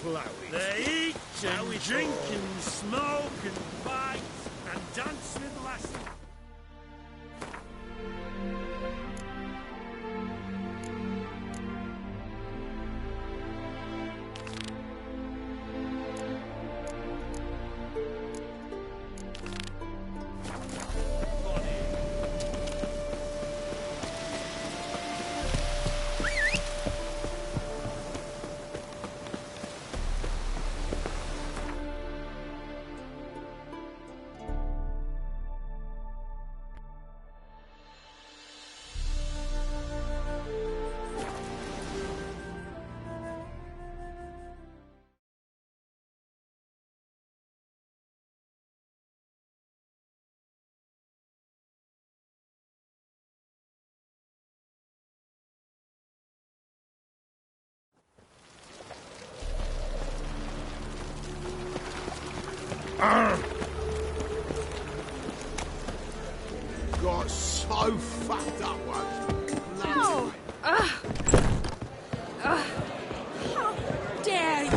They eat and drink and smoke and fight and dance with lasses. Got so fucked up once. No! How dare you!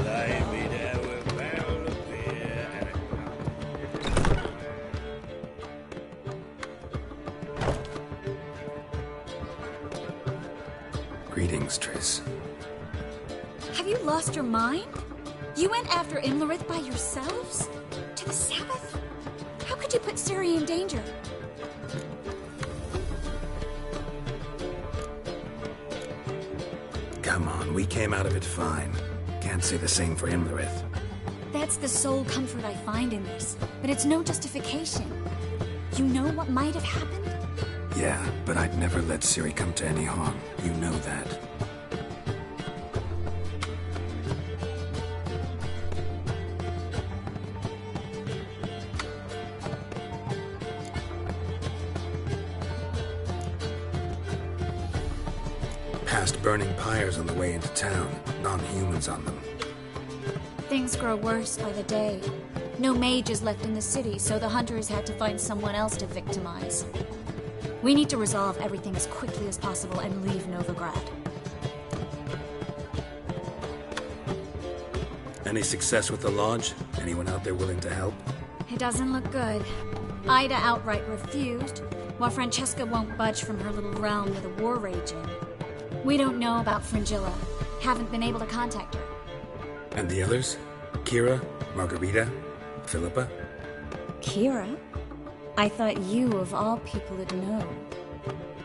Lay me there with a barrel of beer and Greetings, Triss. Have you lost your mind? You went after Imlerith by yourselves? To the Sabbath? How could you put Ciri in danger? Come on, we came out of it fine. Can't say the same for Imlerith. That's the sole comfort I find in this, but it's no justification. You know what might have happened? Yeah, but I'd never let Ciri come to any harm. You know that. Past burning pyres on the way into town, non-humans on them. Things grow worse by the day. No mages left in the city, so the hunters had to find someone else to victimize. We need to resolve everything as quickly as possible and leave Novigrad. Any success with the lodge? Anyone out there willing to help? It doesn't look good. Ida outright refused, while Francesca won't budge from her little realm with a war raging. We don't know about Fringilla. Haven't been able to contact her. And the others? Kira? Margarita? Philippa? Kira? I thought you, of all people, would know.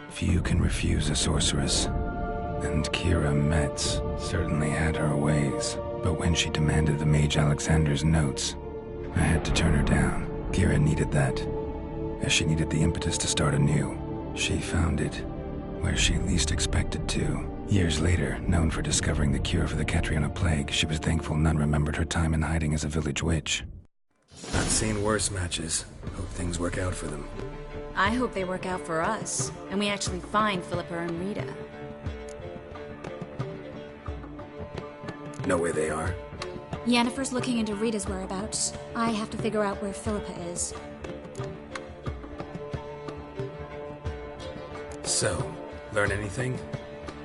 Few can refuse a sorceress. And Kira Metz certainly had her ways. But when she demanded the Mage Alexander's notes, I had to turn her down. Kira needed that, as she needed the impetus to start anew. She found it where she least expected to. Years later, known for discovering the cure for the Catriona plague, she was thankful none remembered her time in hiding as a village witch. I've seen worse matches. Hope things work out for them. I hope they work out for us, and we actually find Philippa and Rita. Know where they are? Yennefer's looking into Rita's whereabouts. I have to figure out where Philippa is. So, learn anything?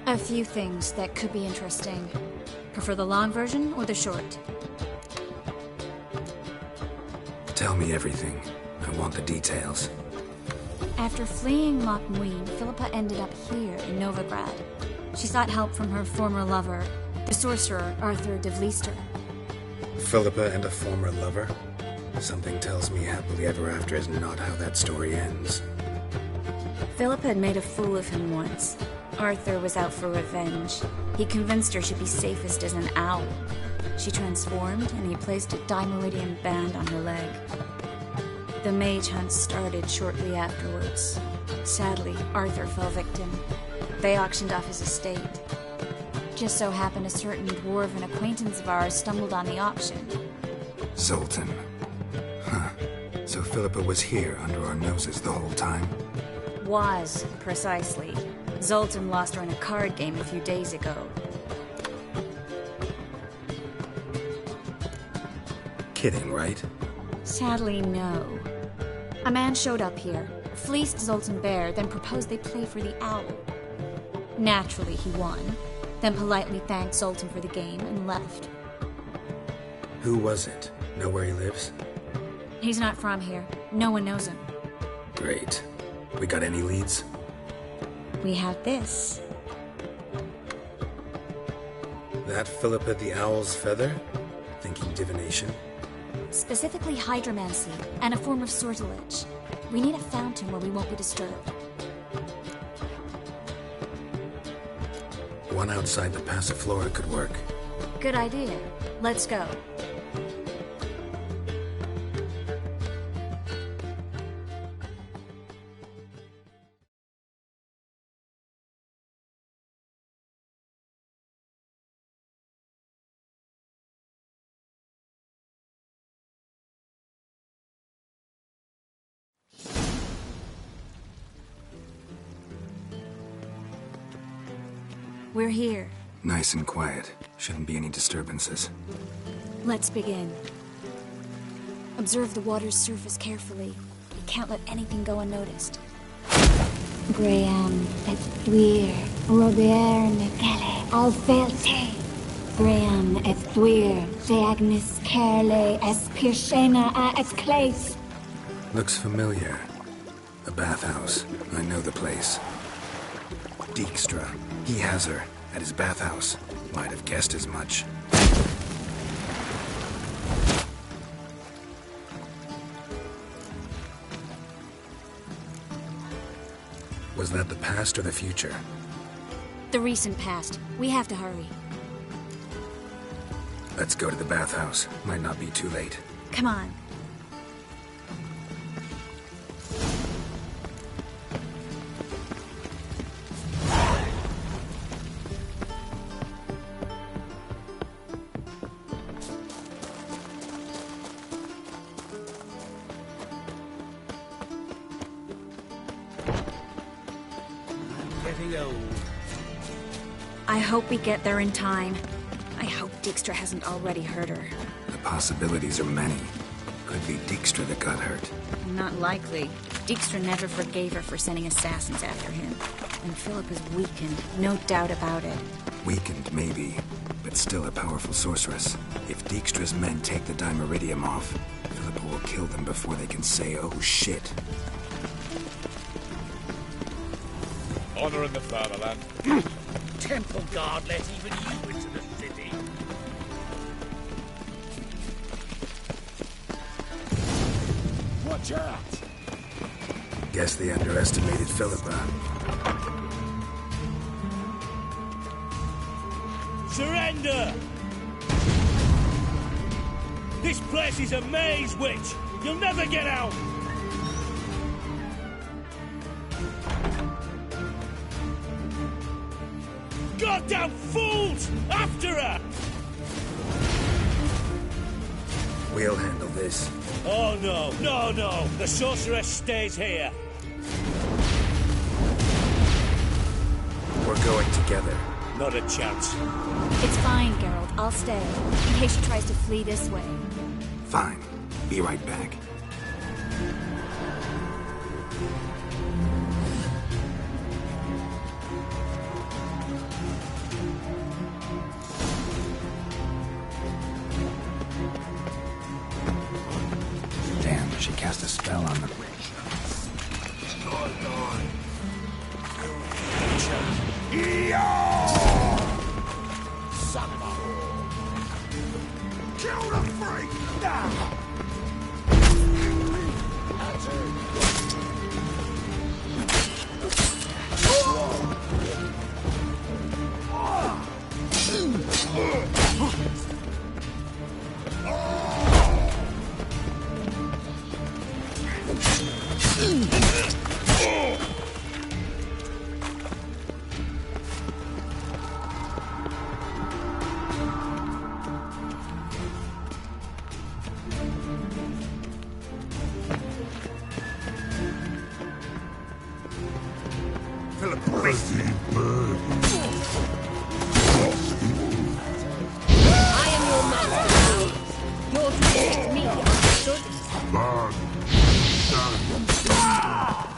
A few things that could be interesting. Prefer the long version or the short? Tell me everything. I want the details. After fleeing Loch Muin, Philippa ended up here in Novigrad. She sought help from her former lover, the sorcerer Arthur de Vlister. Philippa and a former lover? Something tells me happily ever after is not how that story ends. Philippa had made a fool of him once. Arthur was out for revenge. He convinced her she'd be safest as an owl. She transformed, and he placed a Dimeridian band on her leg. The mage hunt started shortly afterwards. Sadly, Arthur fell victim. They auctioned off his estate. Just so happened a certain dwarven acquaintance of ours stumbled on the auction. Zoltan. Huh. So Philippa was here under our noses the whole time? Was, precisely. Zoltan lost her in a card game a few days ago. Kidding, right? Sadly, no. A man showed up here, fleeced Zoltan bare, then proposed they play for the owl. Naturally, he won. Then politely thanked Sultan for the game and left. Who was it? Know where he lives? He's not from here. No one knows him. Great. We got any leads? We have this. That Philippa the Owl's feather? Thinking divination? Specifically hydromancy, and a form of sortilege. We need a fountain where we won't be disturbed. One outside the Passiflora could work. Good idea. Let's go. We're here. Nice and quiet. Shouldn't be any disturbances. Let's begin. Observe the water's surface carefully. We can't let anything go unnoticed. Graham, et thuir, Robert Mekele, Alfelte. Graham, et thuir, Deagnis Kerle, es Pirshena a et Clace. Looks familiar. A bathhouse. I know the place. Dijkstra. He has her at his bathhouse. Might have guessed as much. Was that the past or the future? The recent past. We have to hurry. Let's go to the bathhouse. Might not be too late. Come on. I hope we get there in time. I hope Dijkstra hasn't already hurt her. The possibilities are many. Could be Dijkstra that got hurt. Not likely. Dijkstra never forgave her for sending assassins after him. And Philip is weakened, no doubt about it. Weakened, maybe, but still a powerful sorceress. If Dijkstra's men take the Dimeridium off, Philippa will kill them before they can say, oh shit. Honor in the fatherland. Temple guard let even you into the city. Watch out! Guess they underestimated Philippa. Surrender! This place is a maze, witch! You'll never get out! Goddamn fools! After her! We'll handle this. Oh no, no, no! The sorceress stays here. We're going together. Not a chance. It's fine, Geralt. I'll stay, in case she tries to flee this way. Fine. Be right back. Damn, she cast a spell on them. Son of a whore! Kill the freak! That's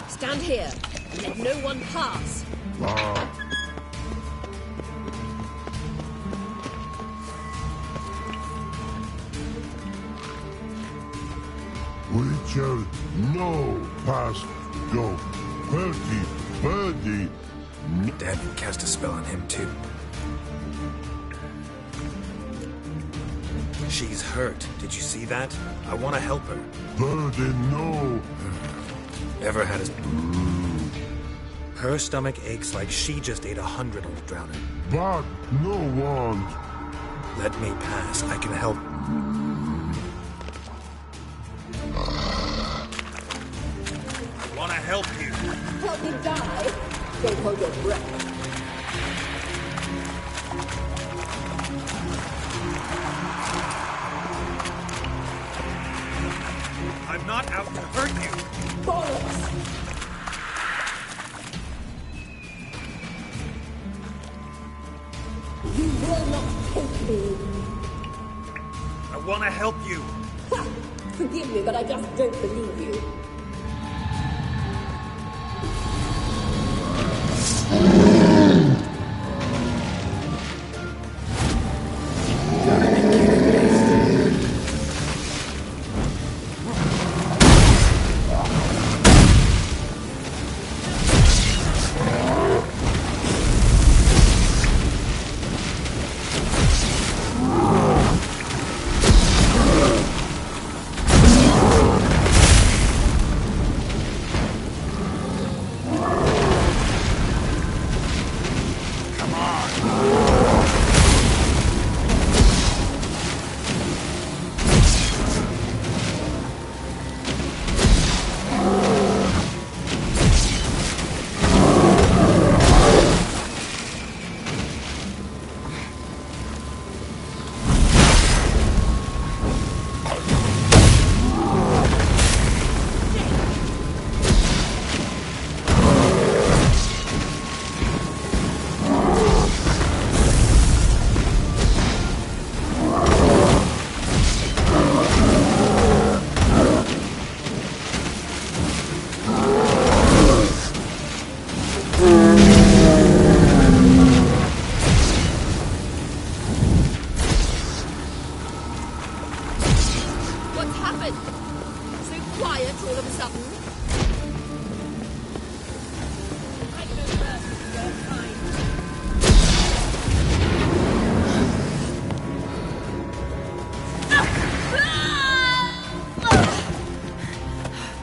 Stand here and let no one pass. shall no pass go. Birdie. Dad can cast a spell on him too. She's hurt. Did you see that? I want to help her. Birdie, no. Ever had his... Her stomach aches like she just ate 100 old drowning. But no want. Let me pass. I can help. I want to help you. Help me die. Don't hold your breath. I'm not out to hurt you. Bollocks! You will not take me. I want to help you. Ha! Forgive me, but I just don't believe you.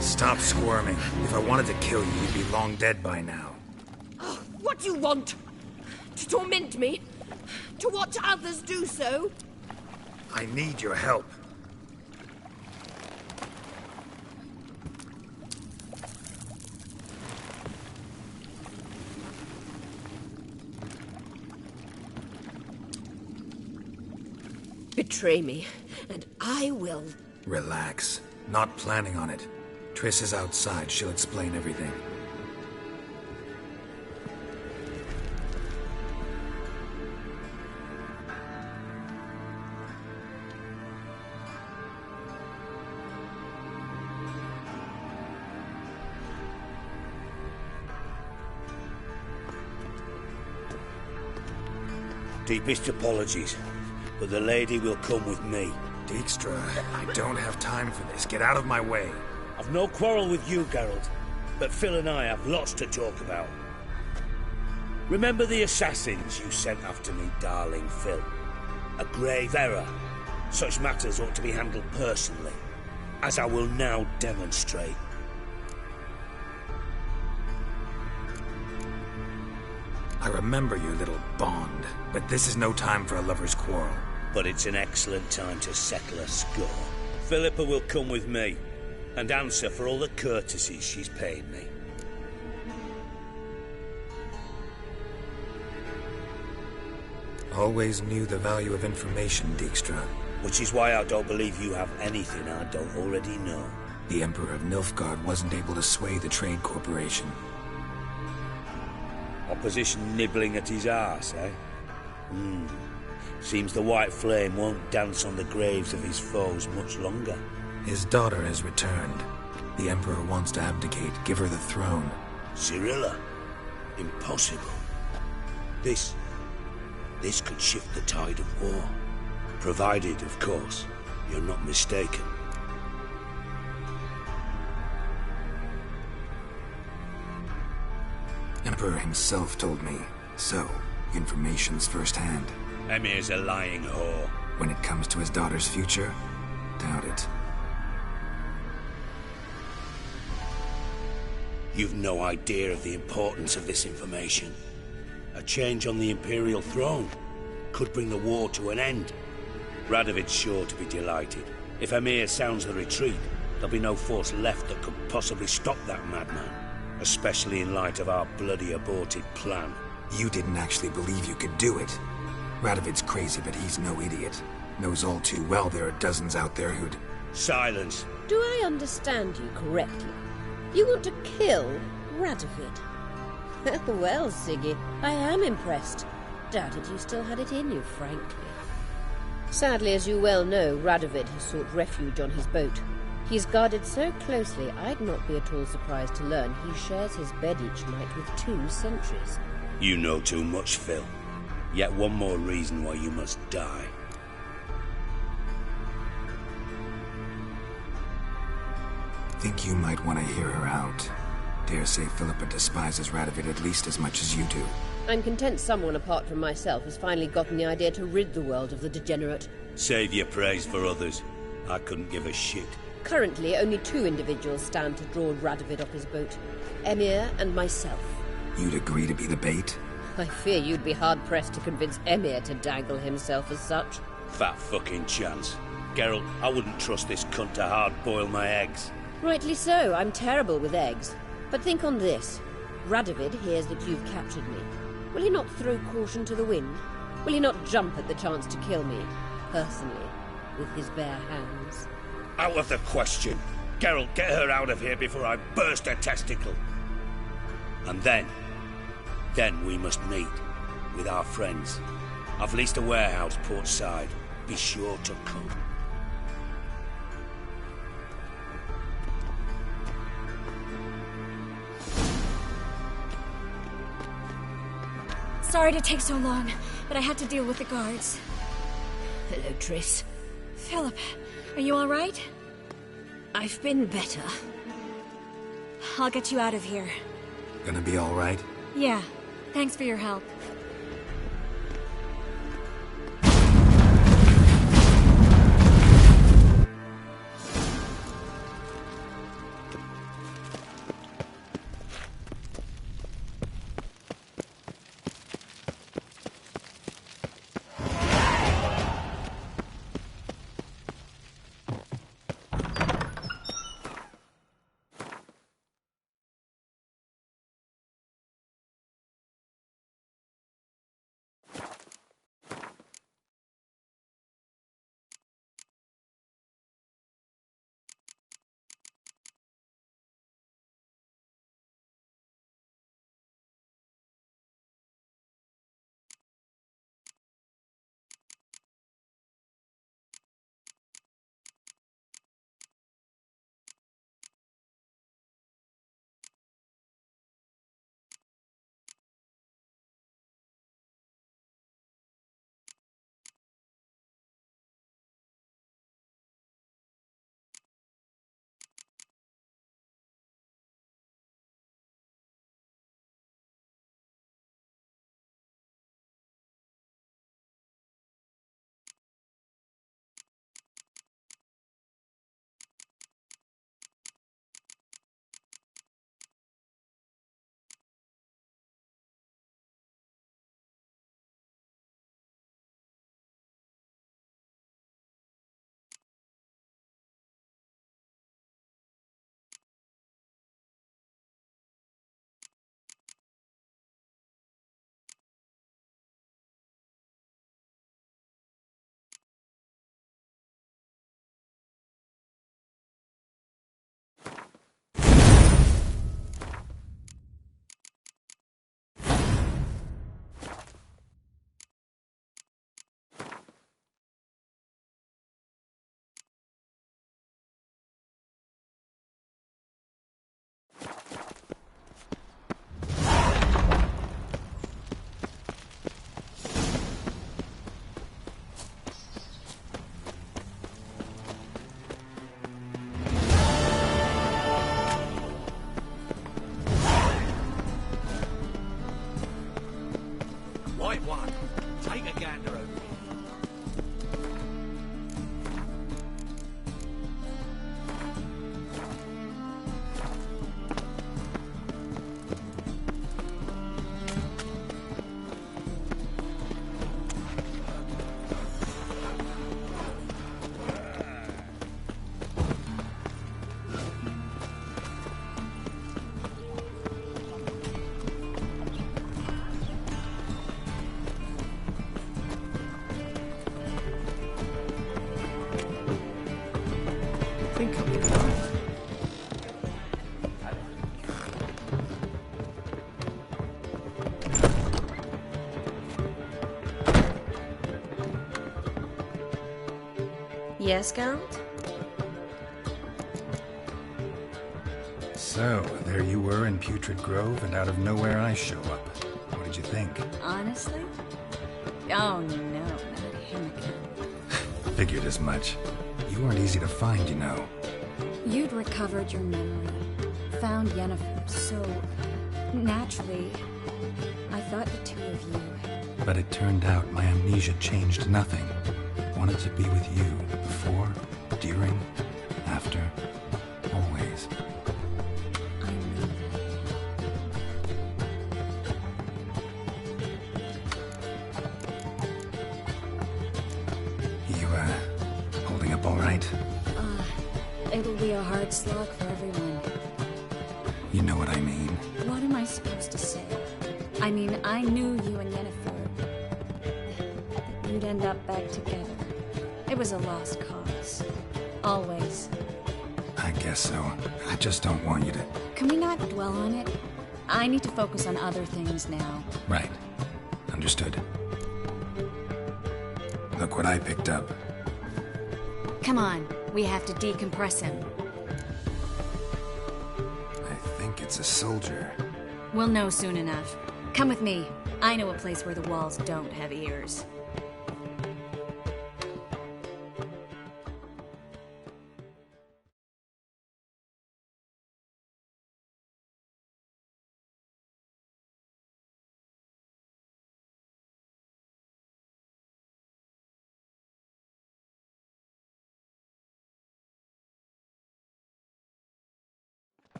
Stop squirming. If I wanted to kill you, you'd be long dead by now. What do you want? To torment me? To watch others do so? I need your help. Betray me, and I will. Relax. Not planning on it. Triss is outside. She'll explain everything. Deepest apologies, but the lady will come with me. Dijkstra, I don't have time for this. Get out of my way. I've no quarrel with you, Geralt, but Phil and I have lots to talk about. Remember the assassins you sent after me, darling Phil? A grave error. Such matters ought to be handled personally, as I will now demonstrate. I remember your little bond, but this is no time for a lover's quarrel. But it's an excellent time to settle a score. Philippa will come with me and answer for all the courtesies she's paid me. Always knew the value of information, Dijkstra. Which is why I don't believe you have anything I don't already know. The Emperor of Nilfgaard wasn't able to sway the Trade Corporation. Opposition nibbling at his arse, eh? Seems the White Flame won't dance on the graves of his foes much longer. His daughter has returned. The Emperor wants to abdicate, give her the throne. Cyrilla? Impossible. This could shift the tide of war. Provided, of course, you're not mistaken. Emperor himself told me. So, information's firsthand. Emir's a lying whore. When it comes to his daughter's future, doubt it. You've no idea of the importance of this information. A change on the Imperial throne could bring the war to an end. Radovid's sure to be delighted. If Emir sounds the retreat, there'll be no force left that could possibly stop that madman. Especially in light of our bloody aborted plan. You didn't actually believe you could do it. Radovid's crazy, but he's no idiot. Knows all too well there are dozens out there who'd... Silence! Do I understand you correctly? You want to kill Radovid? Well, Siggy, I am impressed. Doubted you still had it in you, frankly. Sadly, as you well know, Radovid has sought refuge on his boat. He's guarded so closely, I'd not be at all surprised to learn he shares his bed each night with 2 sentries. You know too much, Phil. Yet one more reason why you must die. Think you might want to hear her out. Dare say Philippa despises Radovid at least as much as you do. I'm content someone apart from myself has finally gotten the idea to rid the world of the degenerate. Save your praise for others. I couldn't give a shit. Currently, only 2 individuals stand to draw Radovid off his boat. Emir and myself. You'd agree to be the bait? I fear you'd be hard-pressed to convince Emir to dangle himself as such. Fat fucking chance. Geralt, I wouldn't trust this cunt to hard-boil my eggs. Rightly so, I'm terrible with eggs. But think on this. Radovid hears that you've captured me. Will he not throw caution to the wind? Will he not jump at the chance to kill me, personally, with his bare hands? Out of the question. Geralt, get her out of here before I burst her testicle. And then we must meet with our friends. I've leased a warehouse portside. Be sure to come. Sorry to take so long, but I had to deal with the guards. Hello, Triss. Philip, are you all right? I've been better. I'll get you out of here. Gonna be all right? Yeah, thanks for your help. Yes, Geralt? So, there you were in Putrid Grove, and out of nowhere I show up. What did you think? Honestly? Oh no, not him again. Figured as much. You weren't easy to find, you know. You'd recovered your memory, found Yennefer, so naturally, I thought the two of you. But it turned out my amnesia changed nothing. Wanted to be with you, before, during, after, always. I know You, holding up all right? that. It'll be a hard slog for everyone. You know what I mean. What am I supposed to say? I mean, I knew you and Yennefer. That you'd end up back together. It was a lost cause. Always. I guess so. I just don't want you to... Can we not dwell on it? I need to focus on other things now. Right. Understood. Look what I picked up. Come on, we have to decompress him. I think it's a soldier. We'll know soon enough. Come with me. I know a place where the walls don't have ears.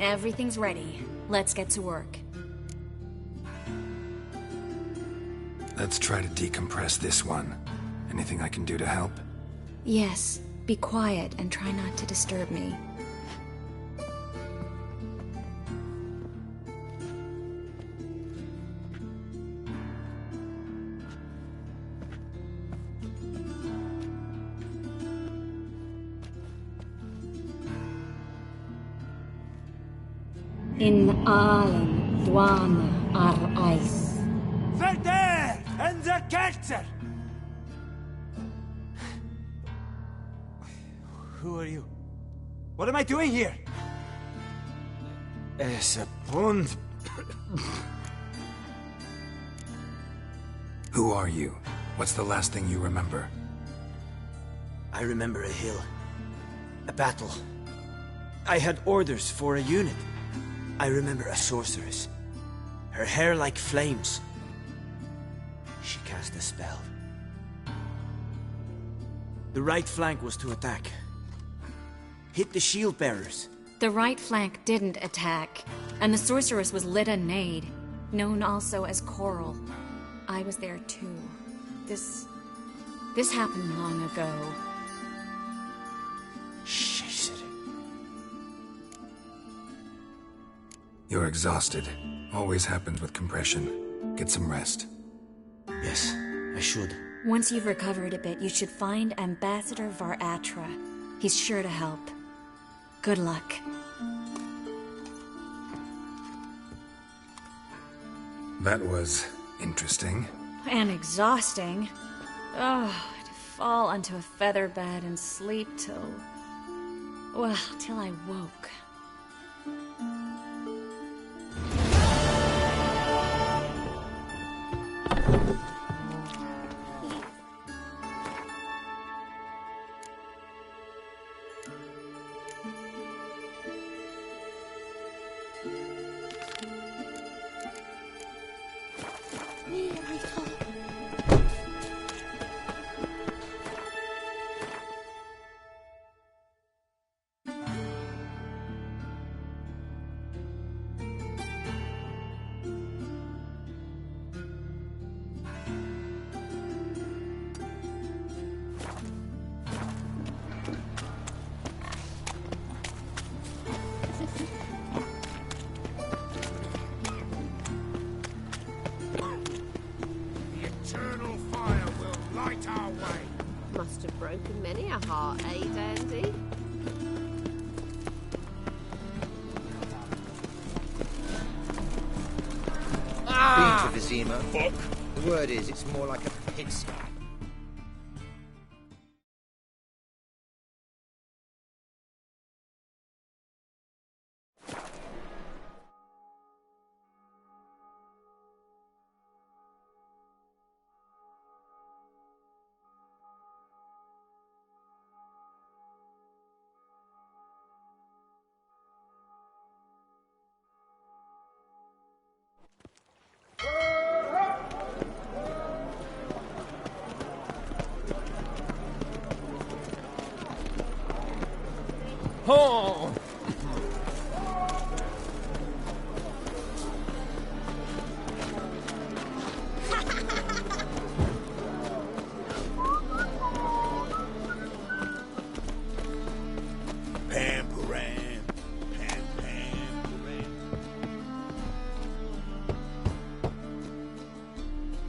Everything's ready. Let's get to work. Let's try to decompress this one. Anything I can do to help? Yes, be quiet and try not to disturb me. In allen dwane ar eis. Verder and the Kelter! Who are you? What am I doing here? Es a pond. Who are you? What's the last thing you remember? I remember a hill. A battle. I had orders for a unit. I remember a sorceress. Her hair like flames. She cast a spell. The right flank was to attack. Hit the shield bearers. The right flank didn't attack, and the sorceress was Lyda Nade, known also as Coral. I was there too. This happened long ago. You're exhausted. Always happens with compression. Get some rest. Yes, I should. Once you've recovered a bit, you should find Ambassador Var-Atra. He's sure to help. Good luck. That was interesting. And exhausting. Oh, to fall onto a feather bed and sleep till I woke. Must have broken many a heart, eh, Dandy? of Vizima. Fuck. The word is, it's more like a pigsty. Oh! Pam-param, pam-pam-param.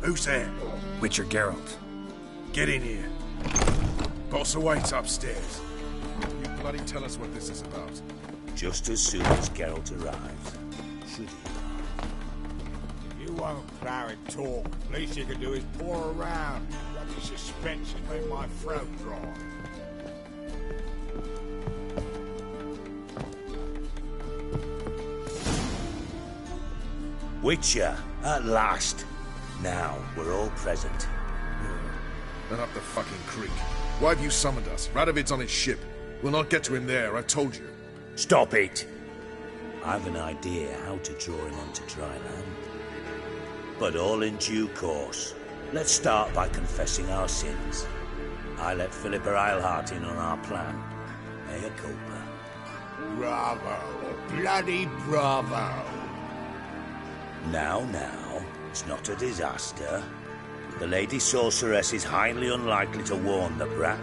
Who's there? Witcher Geralt. Get in here. Boss awaits upstairs. You bloody tell us what this is about. Just as soon as Geralt arrives. Should he? You won't plow and talk. Least you can do is pour around. Bloody suspense has made my throat dry. Witcher, at last. Now, we're all present. Then up the fucking creek. Why have you summoned us? Radovid's on his ship. We'll not get to him there, I've told you. Stop it! I've an idea how to draw him onto dry land. But all in due course. Let's start by confessing our sins. I let Philippa Eilhart in on our plan. Mea culpa. Bravo. Bloody bravo. Now, it's not a disaster. The Lady Sorceress is highly unlikely to warn the brat.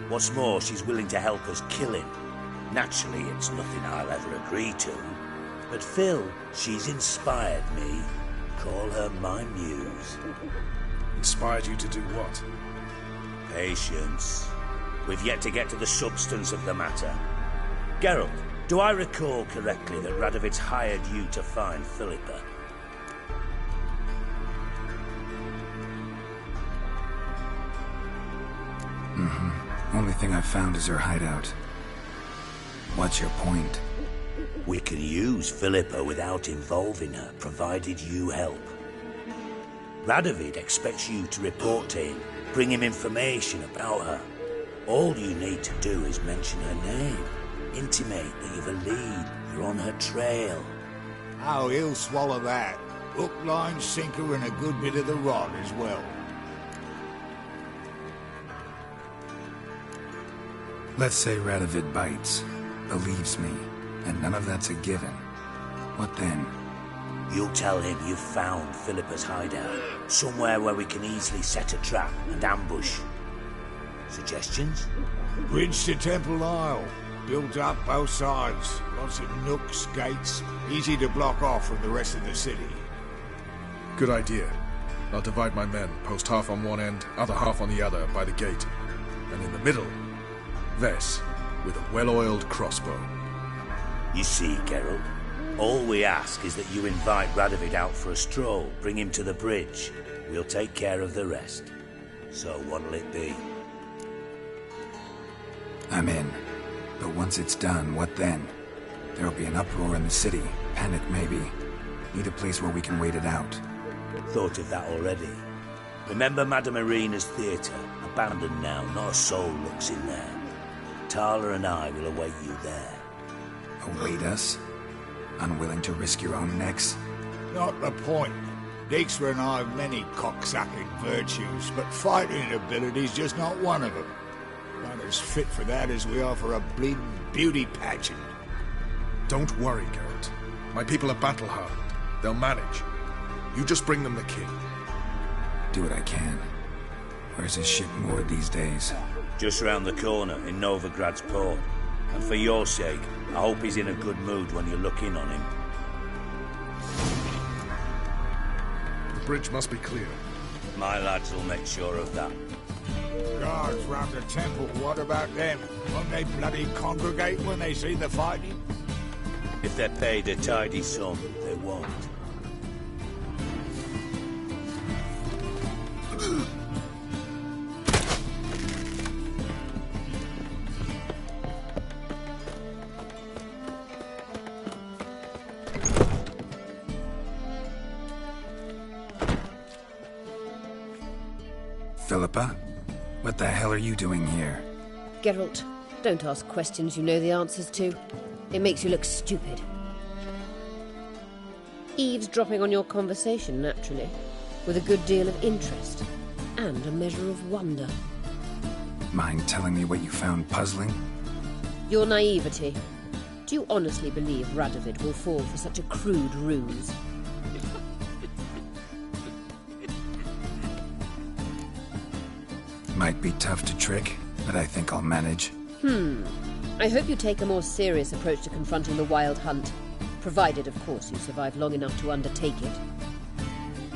What's more, she's willing to help us kill him. Naturally, it's nothing I'll ever agree to. But Phil, she's inspired me. Call her my muse. Inspired you to do what? Patience. We've yet to get to the substance of the matter. Geralt, do I recall correctly that Radovid's hired you to find Philippa? Only thing I've found is her hideout. What's your point? We can use Philippa without involving her, provided you help. Radovid expects you to report to him, bring him information about her. All you need to do is mention her name, intimate that you've a lead, you're on her trail. Oh, he'll swallow that. Hook, line, sinker, and a good bit of the rod as well. Let's say Radovid bites, believes me, and none of that's a given. What then? You'll tell him you've found Philippa's hideout, somewhere where we can easily set a trap and ambush. Suggestions? Bridge to Temple Isle. Built up both sides. Lots of nooks, gates. Easy to block off from the rest of the city. Good idea. I'll divide my men, post half on one end, other half on the other, by the gate. And in the middle, Vess, with a well-oiled crossbow. You see, Geralt, all we ask is that you invite Radovid out for a stroll, bring him to the bridge. We'll take care of the rest. So what'll it be? I'm in. But once it's done, what then? There'll be an uproar in the city. Panic, maybe. Need a place where we can wait it out. Thought of that already. Remember Madame Irina's theatre? Abandoned now, not a soul looks in there. Tala and I will await you there. Await us? Unwilling to risk your own necks? Not the point. Dijkstra and I have many cocksucking virtues, but fighting ability's just not one of them. Not as fit for that as we are for a bleeding beauty pageant. Don't worry, Geralt. My people are battle-hardened. They'll manage. You just bring them the king. Do what I can. Where's his ship moored these days? Just round the corner, in Novigrad's port. And for your sake, I hope he's in a good mood when you look in on him. The bridge must be clear. My lads will make sure of that. Guards round the temple, what about them? Won't they bloody congregate when they see the fighting? If they're paid a tidy sum, they won't. Philippa? What the hell are you doing here? Geralt, don't ask questions you know the answers to. It makes you look stupid. Eavesdropping on your conversation, naturally, with a good deal of interest and a measure of wonder. Mind telling me what you found puzzling? Your naivety. Do you honestly believe Radovid will fall for such a crude ruse? Might be tough to trick, but I think I'll manage. I hope you take a more serious approach to confronting the Wild Hunt. Provided, of course, you survive long enough to undertake it.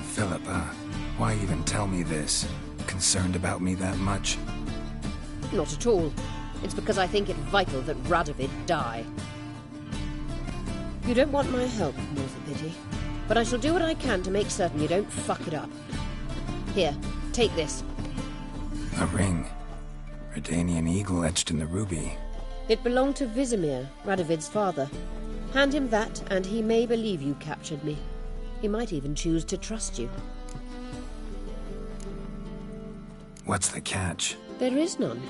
Philippa, why even tell me this? Concerned about me that much? Not at all. It's because I think it vital that Radovid die. You don't want my help, more's the pity. But I shall do what I can to make certain you don't fuck it up. Here, take this. A ring. Redanian eagle etched in the ruby. It belonged to Vizimir, Radovid's father. Hand him that, and he may believe you captured me. He might even choose to trust you. What's the catch? There is none.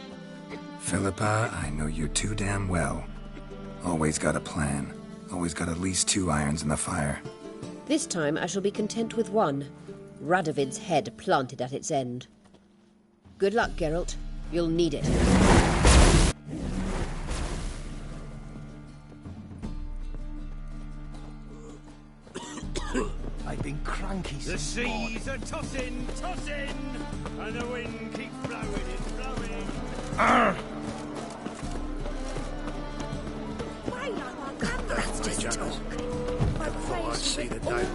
Philippa, I know you too damn well. Always got a plan. Always got at least 2 irons in the fire. This time I shall be content with one. Radovid's head planted at its end. Good luck, Geralt. You'll need it. I've been cranky The since morning. seas are tossing, tossing, and the wind keeps blowing and blowing. That's just talk. I thought I'd see the day.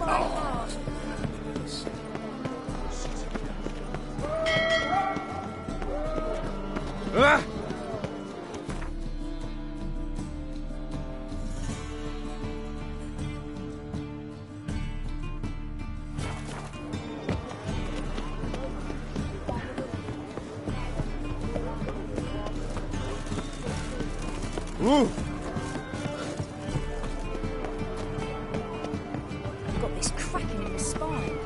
I've got this cracking in the spine.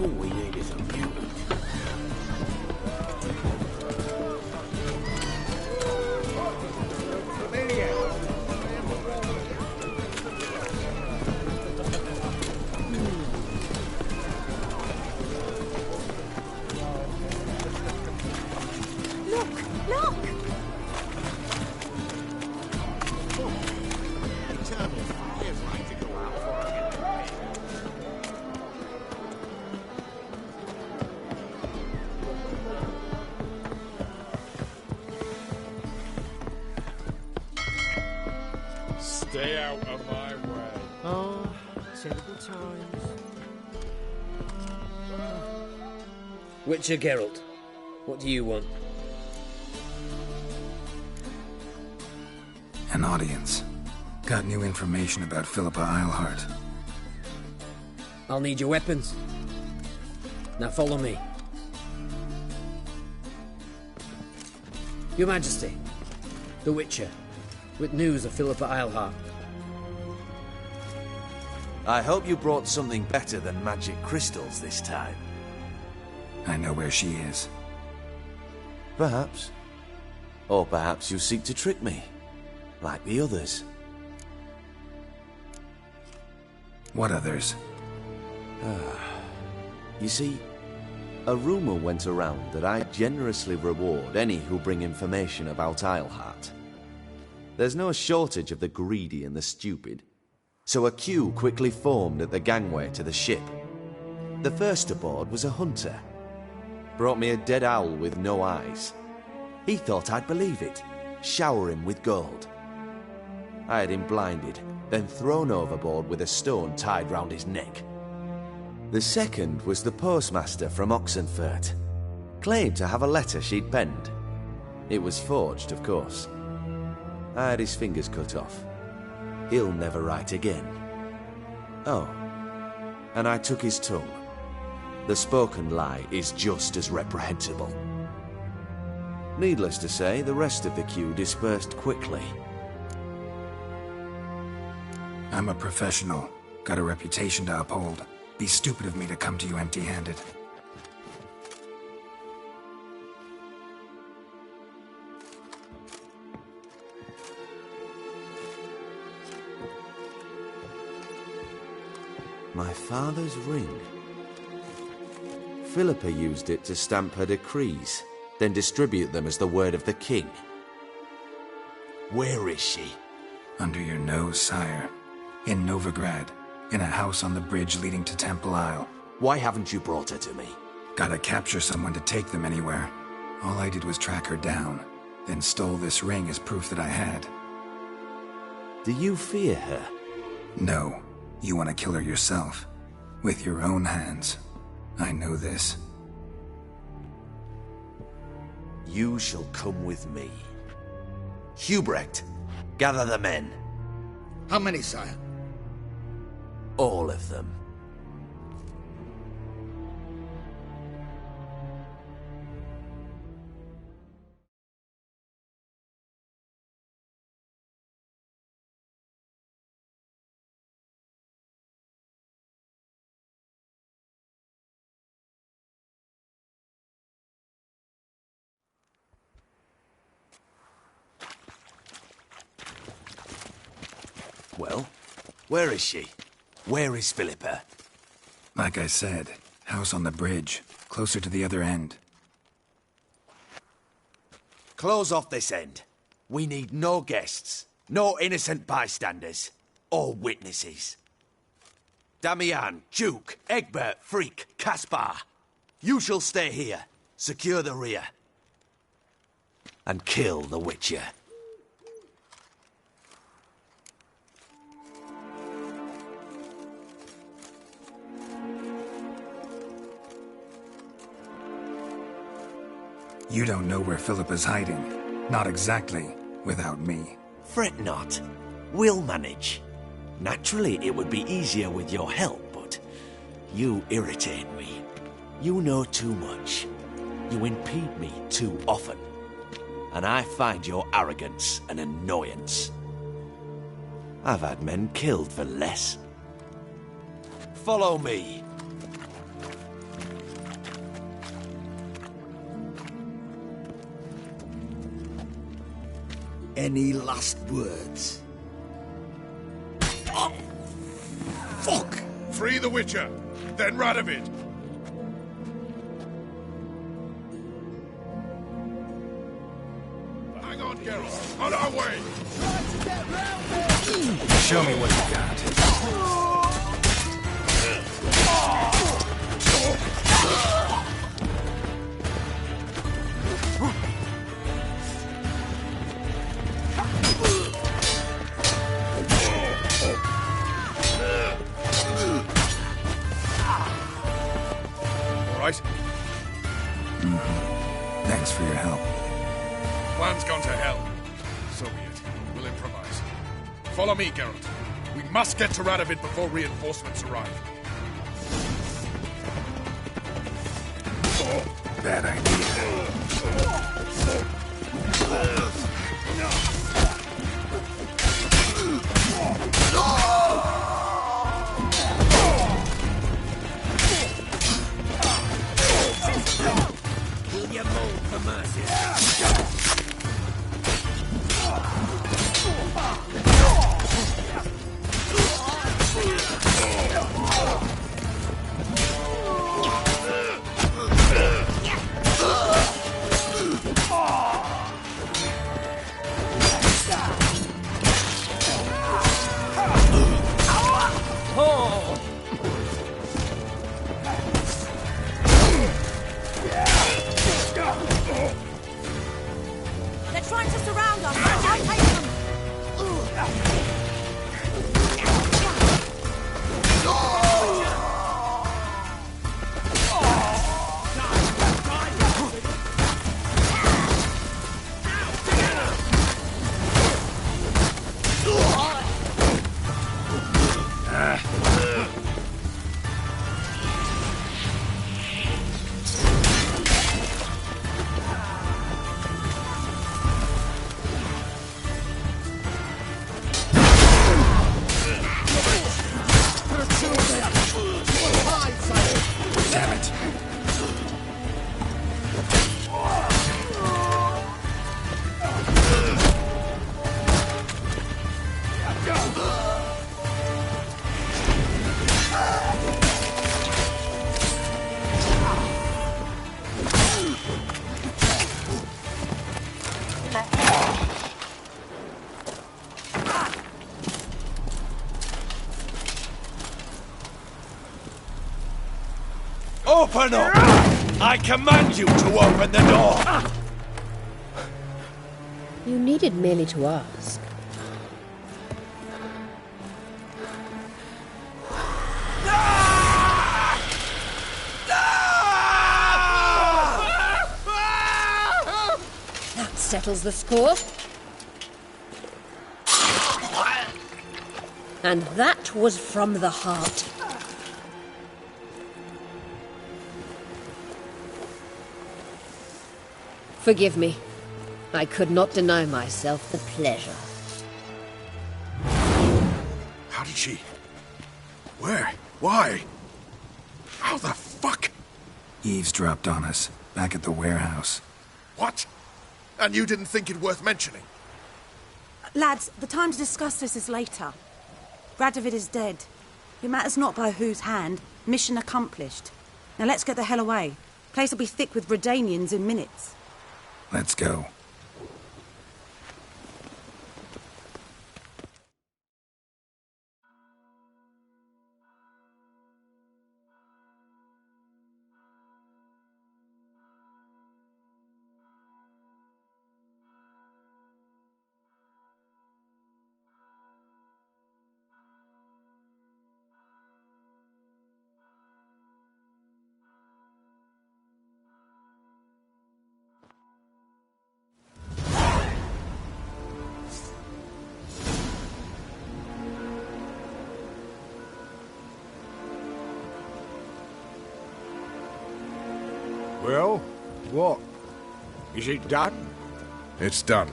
All we need is a beauty. Look! Stay out of my way. Oh, terrible times. Witcher Geralt, what do you want? An audience. Got new information about Philippa Eilhart. I'll need your weapons. Now follow me. Your Majesty, the Witcher, with news of Philippa Eilhart. I hope you brought something better than magic crystals this time. I know where she is. Perhaps. Or perhaps you seek to trick me, like the others. What others? You see, a rumor went around that I generously reward any who bring information about Eilhart. There's no shortage of the greedy and the stupid, so a queue quickly formed at the gangway to the ship. The first aboard was a hunter. Brought me a dead owl with no eyes. He thought I'd believe it, shower him with gold. I had him blinded, then thrown overboard with a stone tied round his neck. The second was the postmaster from Oxenfurt. Claimed to have a letter she'd penned. It was forged, of course. I had his fingers cut off. He'll never write again. Oh, and I took his tongue. The spoken lie is just as reprehensible. Needless to say, the rest of the queue dispersed quickly. I'm a professional. Got a reputation to uphold. Be stupid of me to come to you empty-handed. My father's ring. Philippa used it to stamp her decrees, then distribute them as the word of the king. Where is she? Under your nose, sire. In Novigrad, in a house on the bridge leading to Temple Isle. Why haven't you brought her to me? Gotta capture someone to take them anywhere. All I did was track her down, then stole this ring as proof that I had. Do you fear her? No. You want to kill her yourself. With your own hands. I know this. You shall come with me. Hubrecht, gather the men. How many, sire? All of them. Well, where is she? Where is Philippa? Like I said, house on the bridge, closer to the other end. Close off this end. We need no guests, no innocent bystanders, or witnesses. Damian, Duke, Egbert, Freak, Caspar. You shall stay here, secure the rear, and kill the Witcher. You don't know where Philippa's hiding. Not exactly, without me. Fret not. We'll manage. Naturally, it would be easier with your help, but you irritate me. You know too much. You impede me too often. And I find your arrogance an annoyance. I've had men killed for less. Follow me. Any last words? Oh, fuck! Free the Witcher, then Radovid. Hang on, Geralt. On our way. Show me what you got. Right? Thanks for your help. Plan's gone to hell. So be it. We'll improvise. Follow me, Geralt. We must get to Radovid before reinforcements arrive. Bad idea. They're trying to surround us. I'll take them. Open up! I command you to open the door! You needed merely to ask. That settles the score. And that was from the heart. Forgive me. I could not deny myself the pleasure. How did she... Where? Why? How the fuck? Eavesdropped on us, back at the warehouse. What? And you didn't think it worth mentioning? Lads, the time to discuss this is later. Radovid is dead. It matters not by whose hand. Mission accomplished. Now let's get the hell away. Place will be thick with Redanians in minutes. Let's go. Well, what? Is it done? It's done.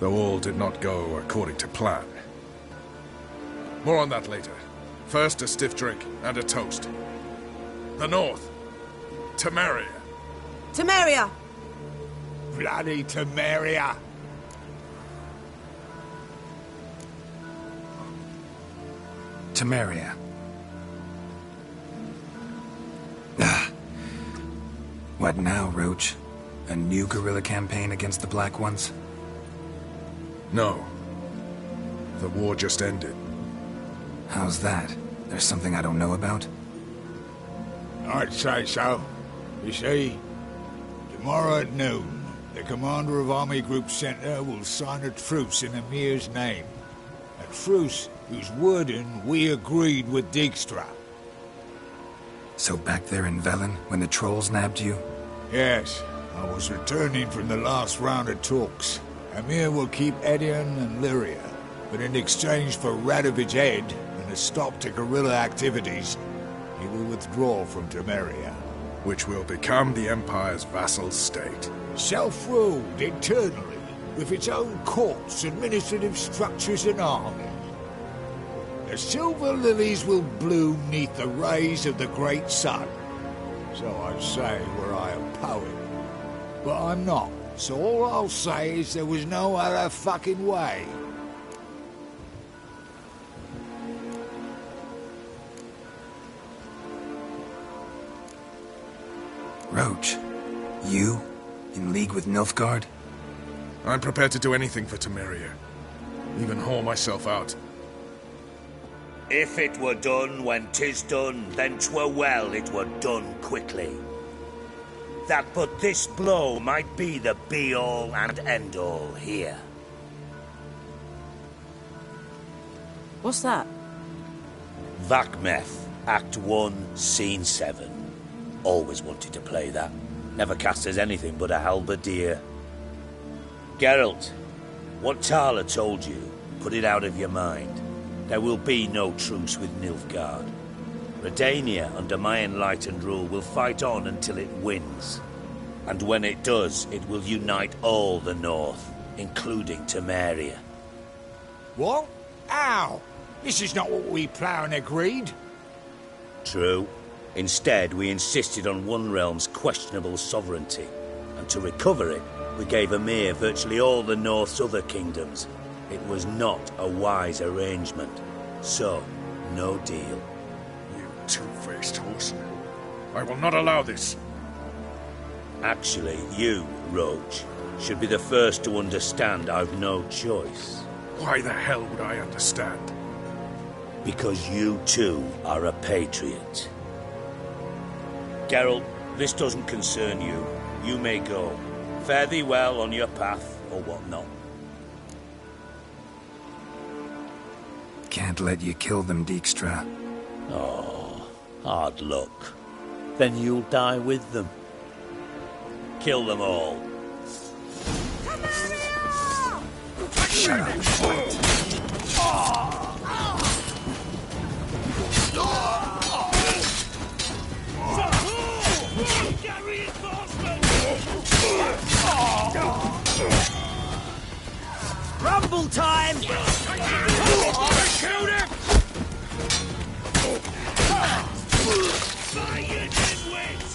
Though all did not go according to plan. More on that later. First, a stiff drink and a toast. The North. Temeria. Temeria! Bloody Temeria! Temeria. What now, Roach? A new guerrilla campaign against the Black Ones? No. The war just ended. How's that? There's something I don't know about? I'd say so. You see, tomorrow at noon, the commander of Army Group Center will sign a truce in Emir's name. A truce whose wording we agreed with Dijkstra. So back there in Velen, when the trolls nabbed you? Yes, I was returning from the last round of talks. Emir will keep Edion and Lyria, but in exchange for Radovid's head and a stop to guerrilla activities, he will withdraw from Temeria. Which will become the Empire's vassal state. Self-ruled internally, with its own courts, administrative structures and army. The silver lilies will bloom neath the rays of the great sun. So I say were I a poet. But I'm not, so all I'll say is there was no other fucking way. Roach, you? In league with Nilfgaard? I'm prepared to do anything for Temeria. Even haul myself out. If it were done when 'tis done, then 'twere well it were done quickly. That but this blow might be the be-all and end-all here. What's that? Vakmeth, Act 1, Scene 7. Always wanted to play that. Never cast as anything but a halberdier. Geralt, what Tala told you, put it out of your mind. There will be no truce with Nilfgaard. Redania, under my enlightened rule, will fight on until it wins. And when it does, it will unite all the North, including Temeria. What? How? This is not what we planned and agreed. True. Instead, we insisted on one realm's questionable sovereignty. And to recover it, we gave Emir virtually all the North's other kingdoms. It was not a wise arrangement. So, no deal. You two-faced horse. I will not allow this. Actually, you, Roach, should be the first to understand I've no choice. Why the hell would I understand? Because you too are a patriot. Geralt, this doesn't concern you. You may go. Fare thee well on your path, or whatnot. Can't let you kill them, Dijkstra. Oh, hard luck. Then you'll die with them. Kill them all. Shut up. Rumble time! Shoot him! Fire dimwits!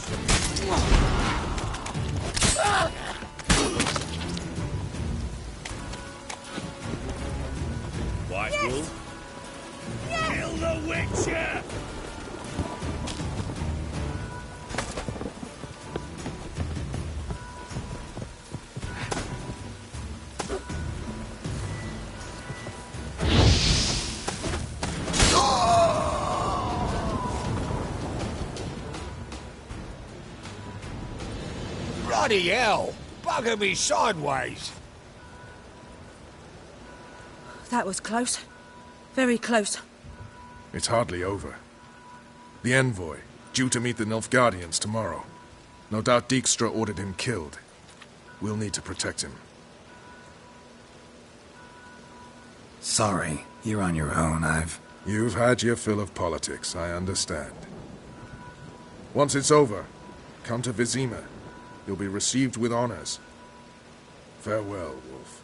White Wolf? Kill the Witcher! Bloody hell! Bugger me sideways! That was close. Very close. It's hardly over. The envoy, due to meet the Nilfgaardians tomorrow. No doubt Dijkstra ordered him killed. We'll need to protect him. Sorry, you're on your own. You've had your fill of politics, I understand. Once it's over, come to Vizima. You'll be received with honors. Farewell, Wolf.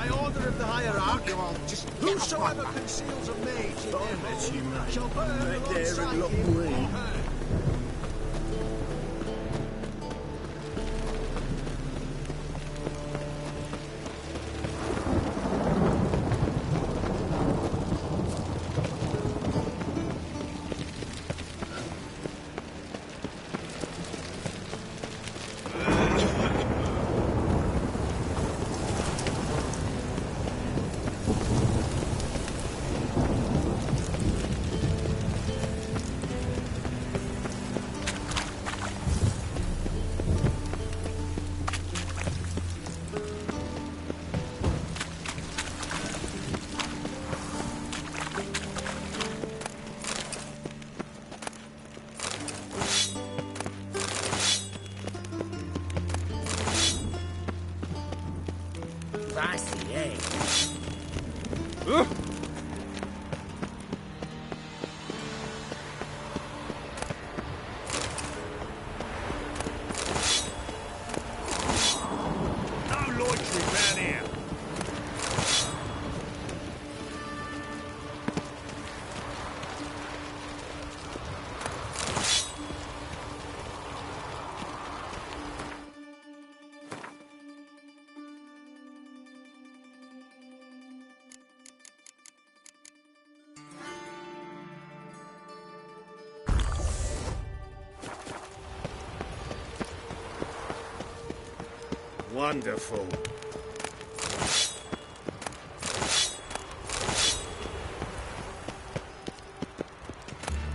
By order of the hierarch, whosoever conceals a mage in their home shall burn alongside him or her. Wonderful.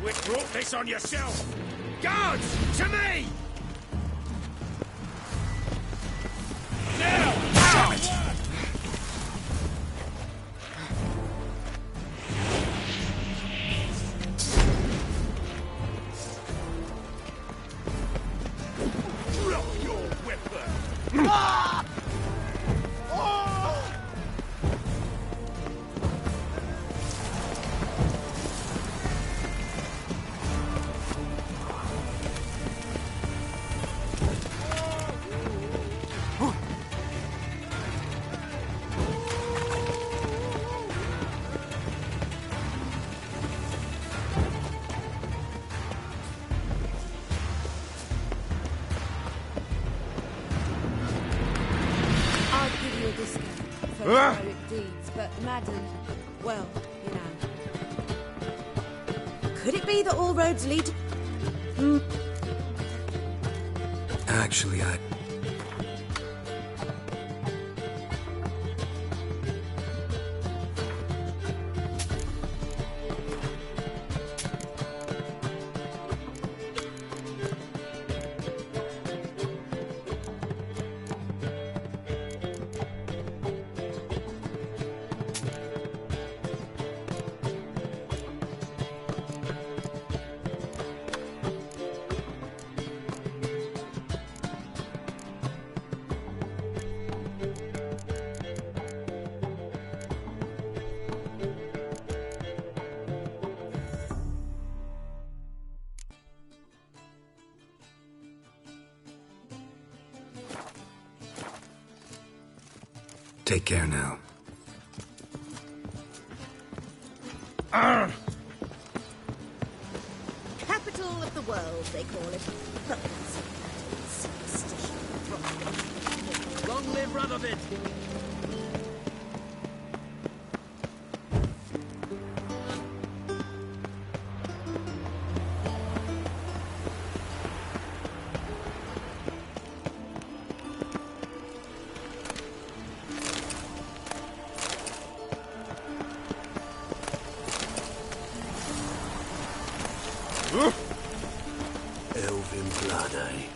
We brought this on yourself! Guards! To me! Now! Damn it! Drop your weapon! Ah! Oh! Heroic deeds, but Madden, well, you know. Could it be that all roads lead to... Actually, take care now. Capital of the world, they call it. Long live Radovid! Elven blood, eh?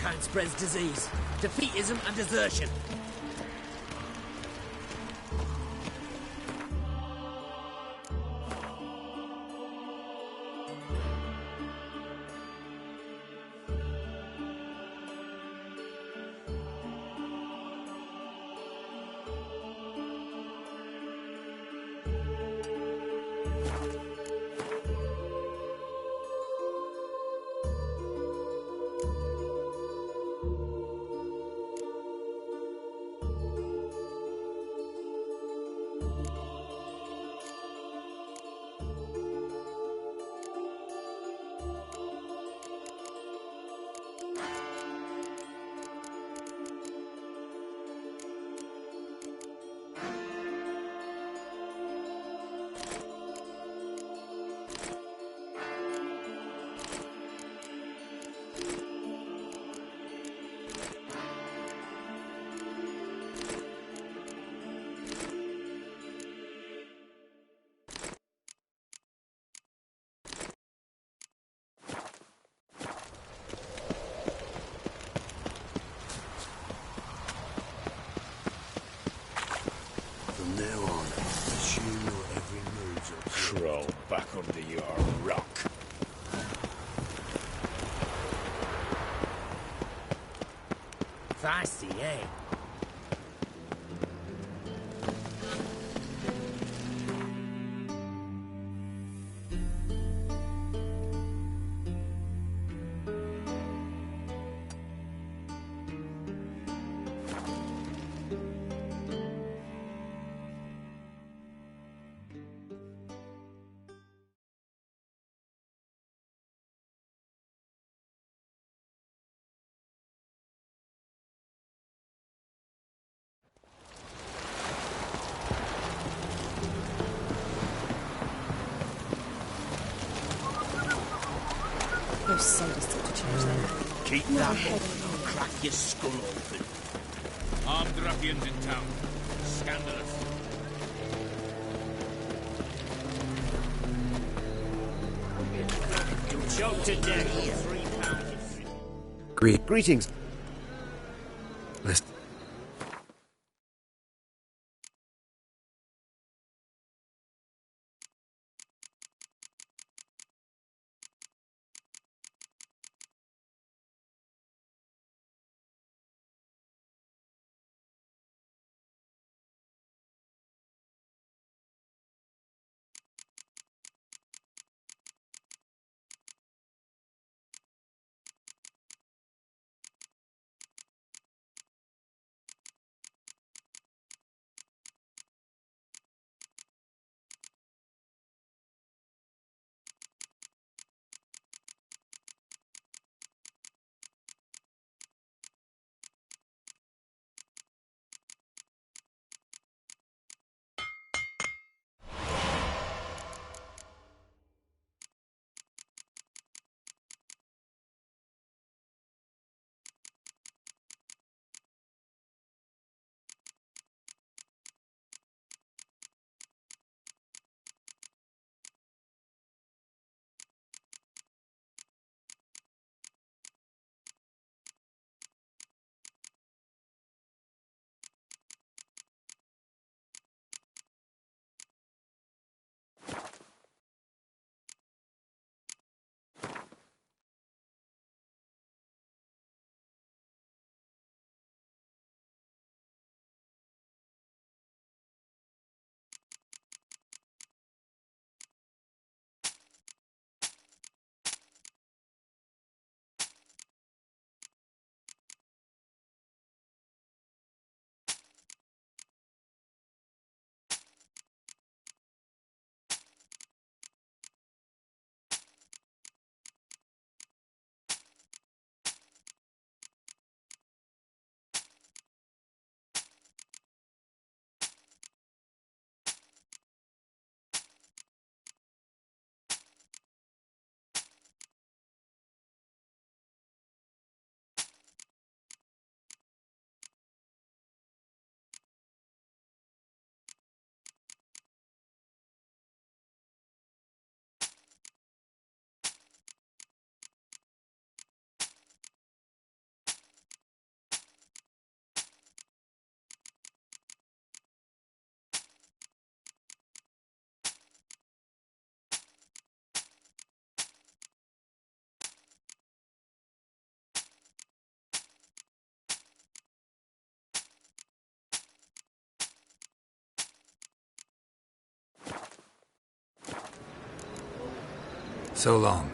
kind spreads disease. Defeatism and desertion. From now on, assume your every move's up. Crawl back under your rock. Feisty, eh? Those sadists ought to change them. Keep No, that head up, and I'll crack your skull open. Armed ruffians in town. Scandalous. You'll choke to death. 3 pounds. Greetings. Listen. So long.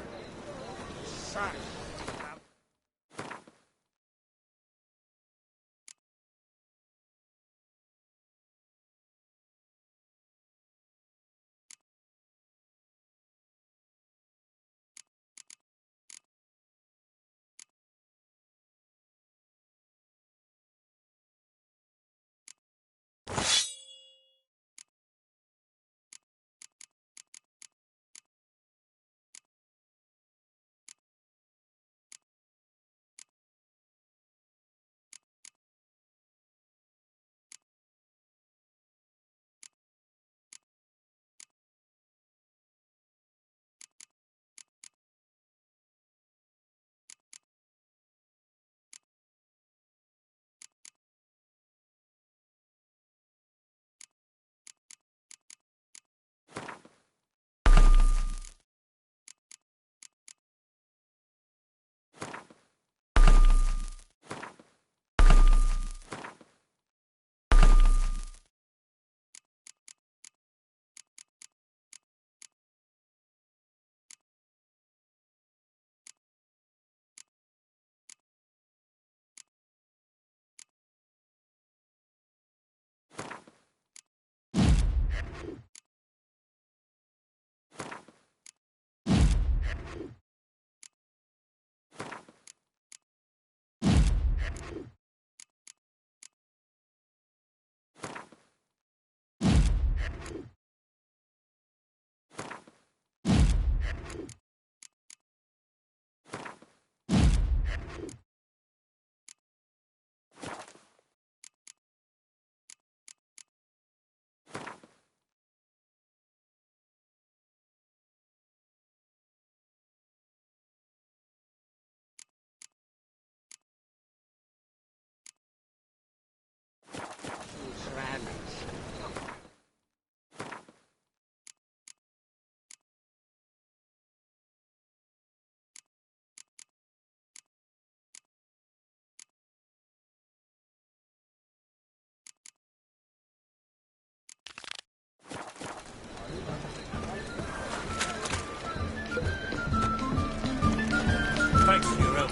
Thanks for your help.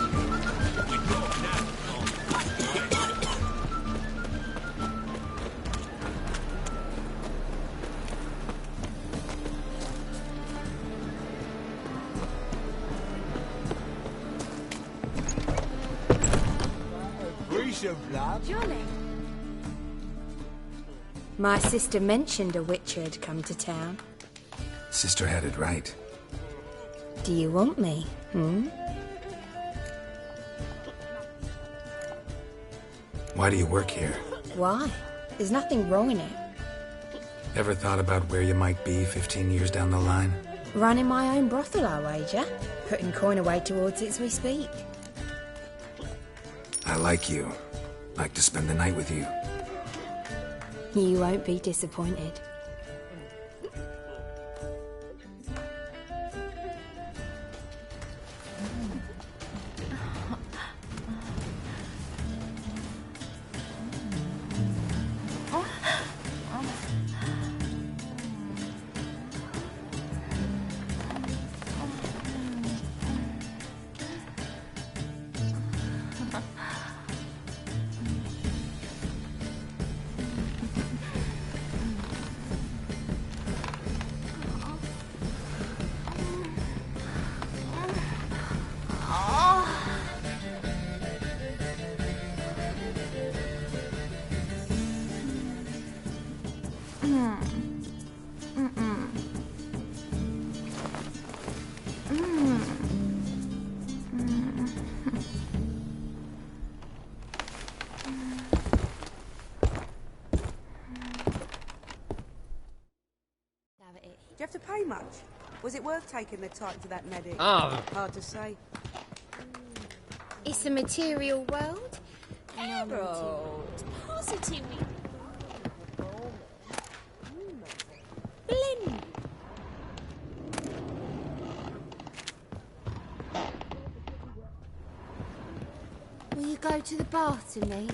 We talk now. Johnny. My sister mentioned a witcher had come to town. Sister had it right. Do you want me, Why do you work here? Why? There's nothing wrong in it. Ever thought about where you might be 15 years down the line? Running my own brothel, I wager. Putting coin away towards it as we speak. I like you. Like to spend the night with you. You won't be disappointed. Do you have to pay much? Was it worth taking the type to that medic? Oh. Hard to say. It's a material world. Harold, positively. Blinn. Will you go to the bath tonight?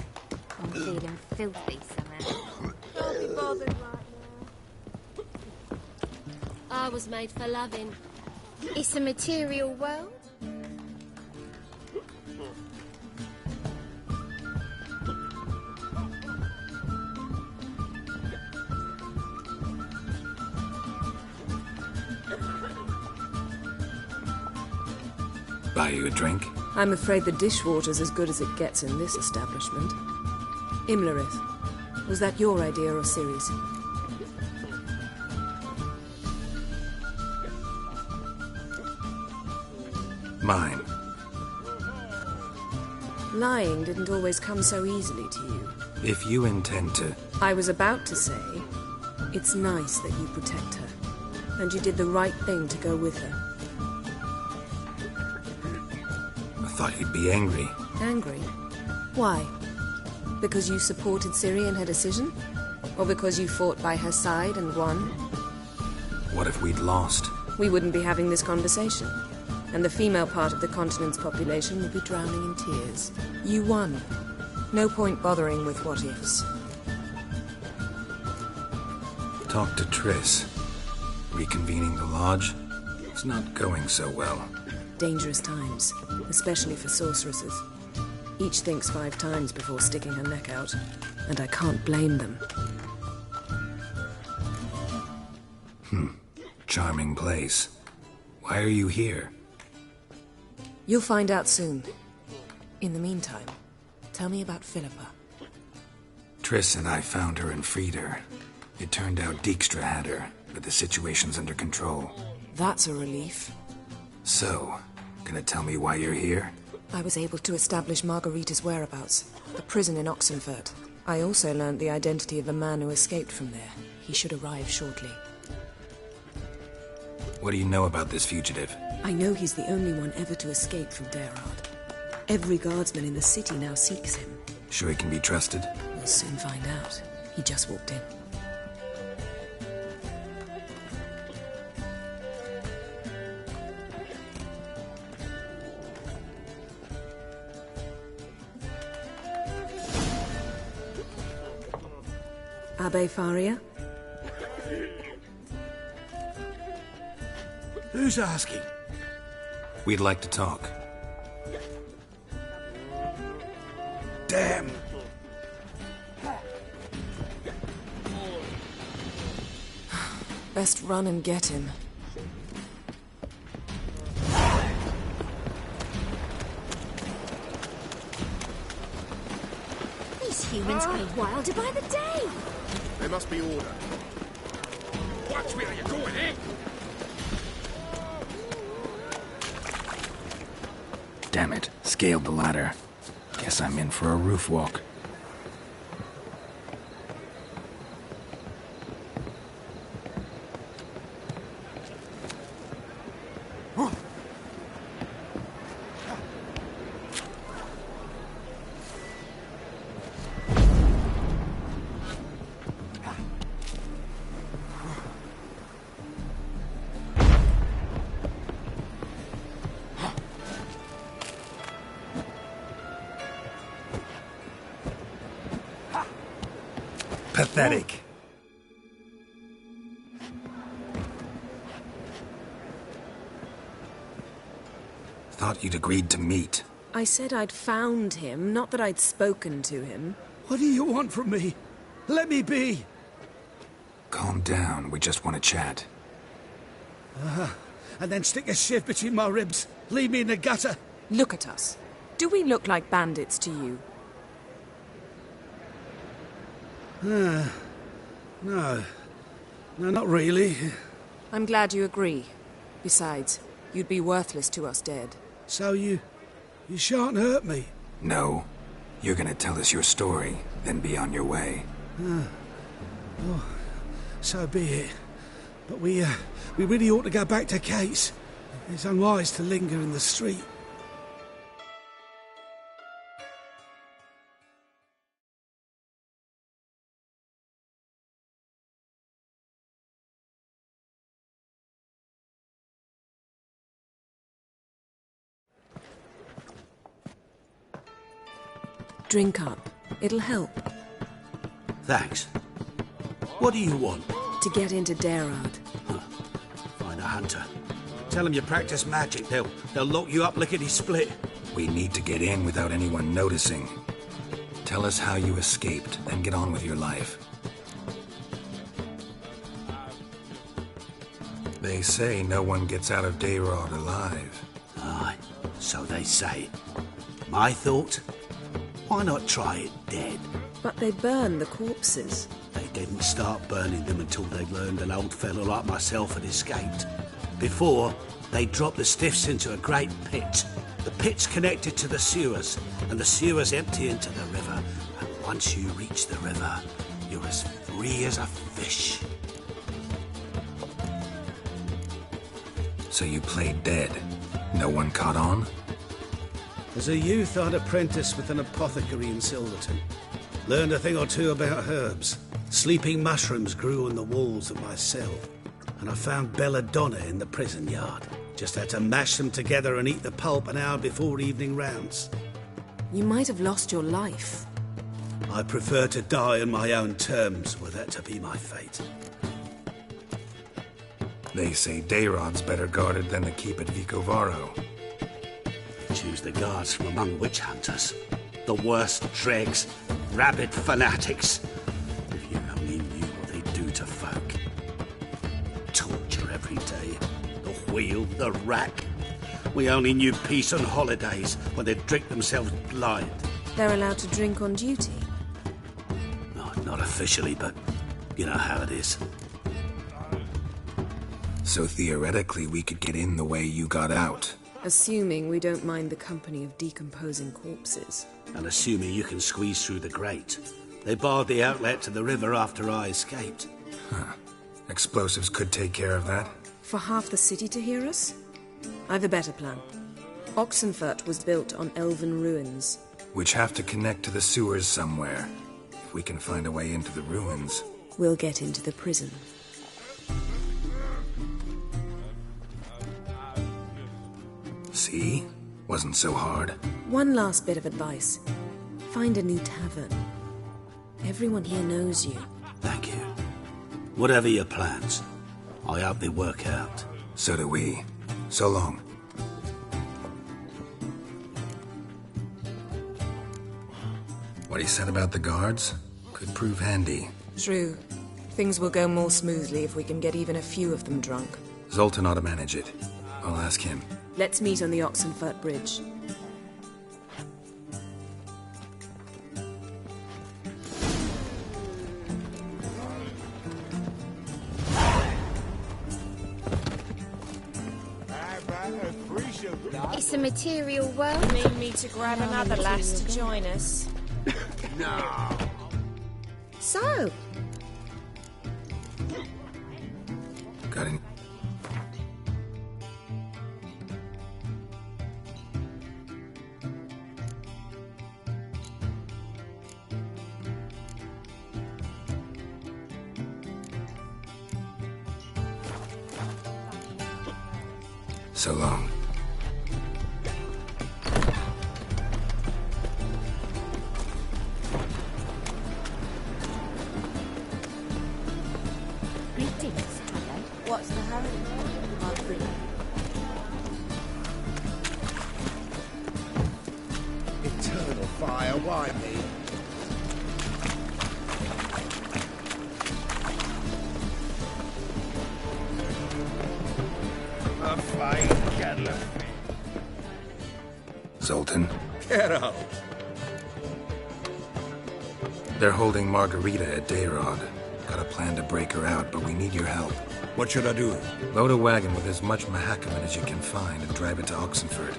I'm feeling filthy somehow. Can't be bothered right now. I was made for loving. It's a material world. Buy you a drink? I'm afraid the dishwater's as good as it gets in this establishment. Imlerith, was that your idea or Ciri's? Mine. Lying didn't always come so easily to you. If you intend to... I was about to say, it's nice that you protect her. And you did the right thing to go with her. I thought you'd be angry. Angry? Why? Because you supported Ciri in her decision? Or because you fought by her side and won? What if we'd lost? We wouldn't be having this conversation. And the female part of the continent's population would be drowning in tears. You won. No point bothering with what-ifs. Talk to Triss. Reconvening the lodge? It's not going so well. Dangerous times, especially for sorceresses. Each thinks 5 times before sticking her neck out, and I can't blame them. Charming place. Why are you here? You'll find out soon. In the meantime, tell me about Philippa. Triss and I found her and freed her. It turned out Dijkstra had her, but the situation's under control. That's a relief. So, gonna tell me why you're here? I was able to establish Margarita's whereabouts, the prison in Oxenfurt. I also learned the identity of a man who escaped from there. He should arrive shortly. What do you know about this fugitive? I know he's the only one ever to escape from Derard. Every guardsman in the city now seeks him. Sure he can be trusted? We'll soon find out. He just walked in. Abbe Faria? Who's asking? We'd like to talk. Damn! Best run and get him. These humans go wilder by the day. There must be order. Watch where you're going, eh? Damn it, scaled the ladder. Guess I'm in for a roof walk. Pathetic. Thought you'd agreed to meet. I said I'd found him, not that I'd spoken to him. What do you want from me? Let me be! Calm down, we just want to chat. And then stick a shiv between my ribs. Leave me in the gutter. Look at us. Do we look like bandits to you? No. No, not really. I'm glad you agree. Besides, you'd be worthless to us dead. So you shan't hurt me? No. You're gonna tell us your story, then be on your way. Oh, so be it. But we really ought to go back to Kate's. It's unwise to linger in the street. Drink up. It'll help. Thanks. What do you want? To get into Derard. Find a hunter. Tell them you practice magic. They'll lock you up lickety-split. We need to get in without anyone noticing. Tell us how you escaped, and get on with your life. They say no one gets out of Dayrod alive. Aye, so they say. My thought? Why not try it dead? But they burn the corpses. They didn't start burning them until they learned an old fellow like myself had escaped. Before, they dropped the stiffs into a great pit. The pit's connected to the sewers, and the sewers empty into the river. And once you reach the river, you're as free as a fish. So you played dead. No one caught on? As a youth, I'd apprenticed with an apothecary in Silverton. Learned a thing or two about herbs. Sleeping mushrooms grew on the walls of my cell. And I found belladonna in the prison yard. Just had to mash them together and eat the pulp an hour before evening rounds. You might have lost your life. I prefer to die on my own terms, were that to be my fate. They say Dayrod's better guarded than the keep at Vicovaro. Choose the guards from among witch hunters. The worst dregs, rabid fanatics. If you only knew what they do to folk. Torture every day. The wheel, the rack. We only knew peace on holidays when they'd drink themselves blind. They're allowed to drink on duty? No, not officially, but you know how it is. So theoretically, we could get in the way you got out. Assuming we don't mind the company of decomposing corpses. And assuming you can squeeze through the grate. They barred the outlet to the river after I escaped. Huh. Explosives could take care of that? For half the city to hear us? I've a better plan. Oxenfurt was built on elven ruins. Which have to connect to the sewers somewhere. If we can find a way into the ruins. We'll get into the prison. See? Wasn't so hard. One last bit of advice. Find a new tavern. Everyone here knows you. Thank you. Whatever your plans, I hope they work out. So do we. So long. What he said about the guards could prove handy. True. Things will go more smoothly if we can get even a few of them drunk. Zoltan ought to manage it. I'll ask him. Let's meet on the Oxenfurt Bridge. It's a material world. Need me to grab another lass to join us? No. So, Got any? So long. greetings, Hello. What's the hurry? Eternal fire, why me? A fine kettle. Zoltan? Get out. They're holding Margarita at Dayrod. Got a plan to break her out, but we need your help. What should I do? Load a wagon with as much Mahakaman as you can find and drive it to Oxenfurt.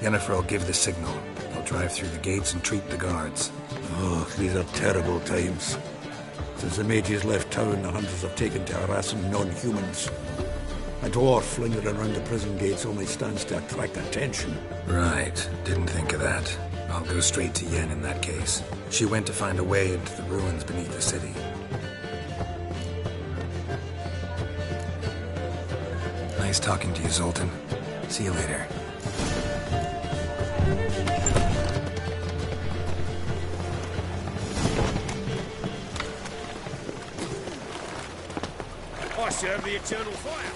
Yennefer will give the signal. They'll drive through the gates and treat the guards. Oh, these are terrible times. Since the mages left town, the hunters have taken to harassing non-humans. A dwarf lingering around the prison gates only stands to attract attention. Right. Didn't think of that. I'll go straight to Yen in that case. She went to find a way into the ruins beneath the city. Nice talking to you, Zoltan. See you later. I serve the eternal fire.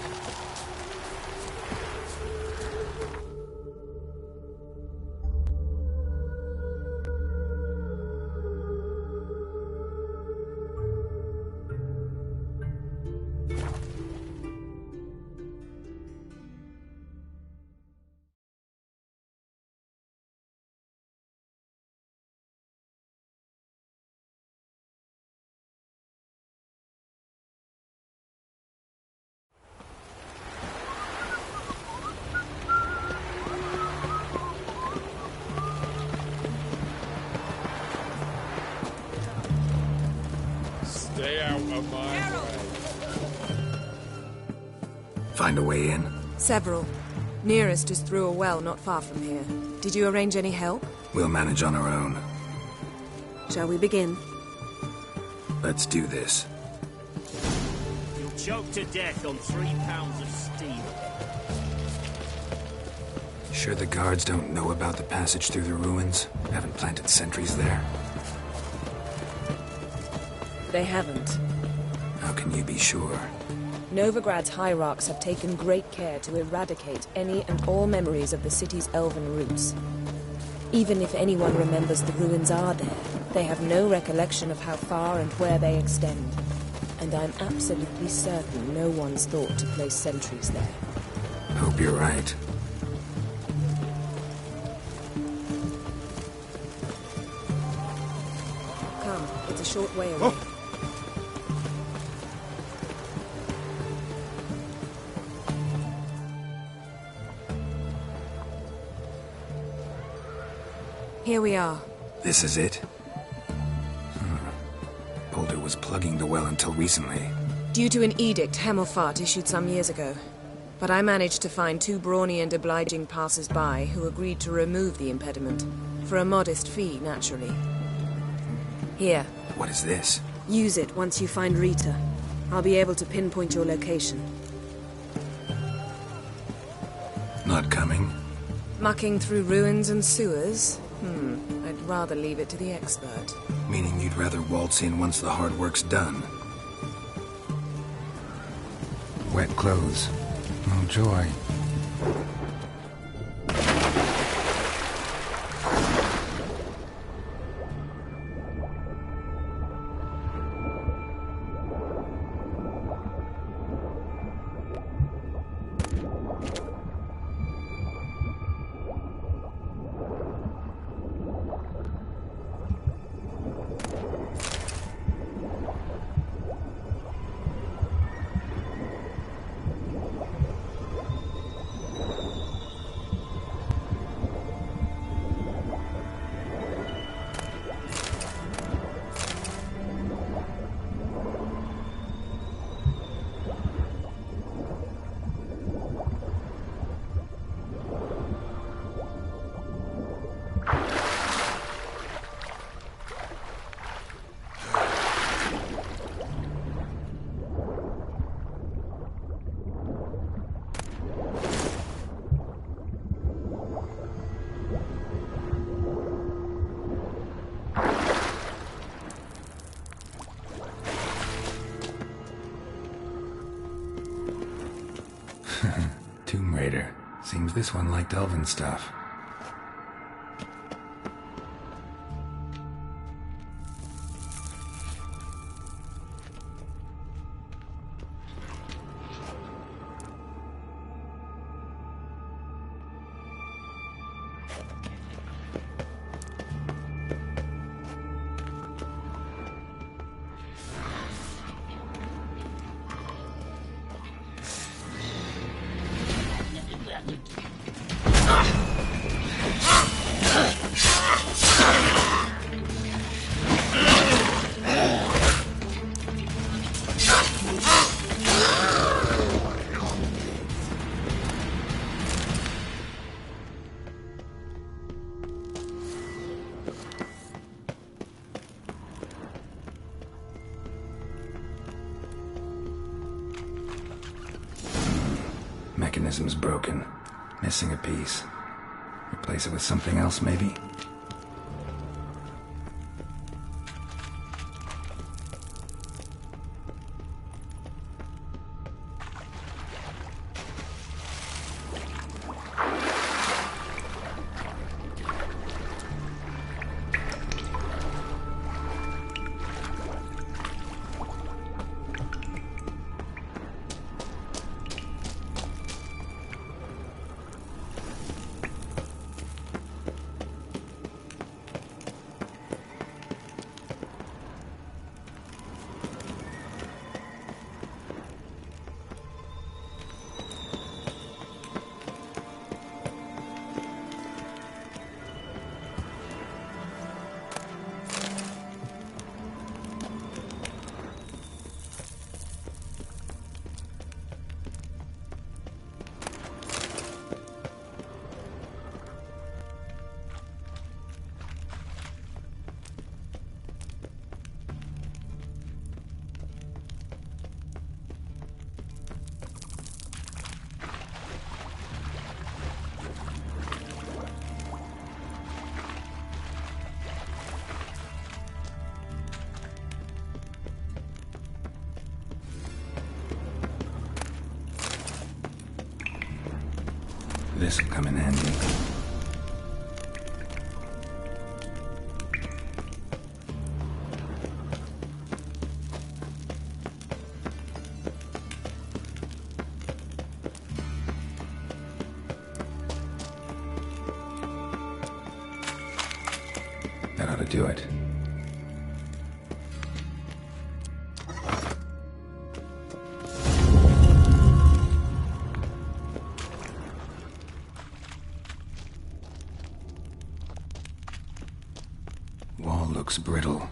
Find a way in? Several. Nearest is through a well not far from here. Did you arrange any help? We'll manage on our own. Shall we begin? Let's do this. You'll choke to death on 3 pounds of steam. Sure the guards don't know about the passage through the ruins? Haven't planted sentries there? They haven't. How can you be sure? Novigrad's hierarchs have taken great care to eradicate any and all memories of the city's elven roots. Even if anyone remembers the ruins are there, they have no recollection of how far and where they extend. And I'm absolutely certain no one's thought to place sentries there. Hope you're right. Come, it's a short way away. Here we are. This is it? Boulder was plugging the well until recently. Due to an edict Hemmelfart issued some years ago. But I managed to find 2 brawny and obliging passers-by who agreed to remove the impediment. For a modest fee, naturally. Here. What is this? Use it once you find Rita. I'll be able to pinpoint your location. Not coming? Mucking through ruins and sewers? I'd rather leave it to the expert. Meaning you'd rather waltz in once the hard work's done? Wet clothes. Oh, joy. Tomb Raider. Seems this one liked elven stuff. Mechanism's broken. Missing a piece. Replace it with something else, maybe? This'll come in handy. That ought to do it. Wall looks brittle.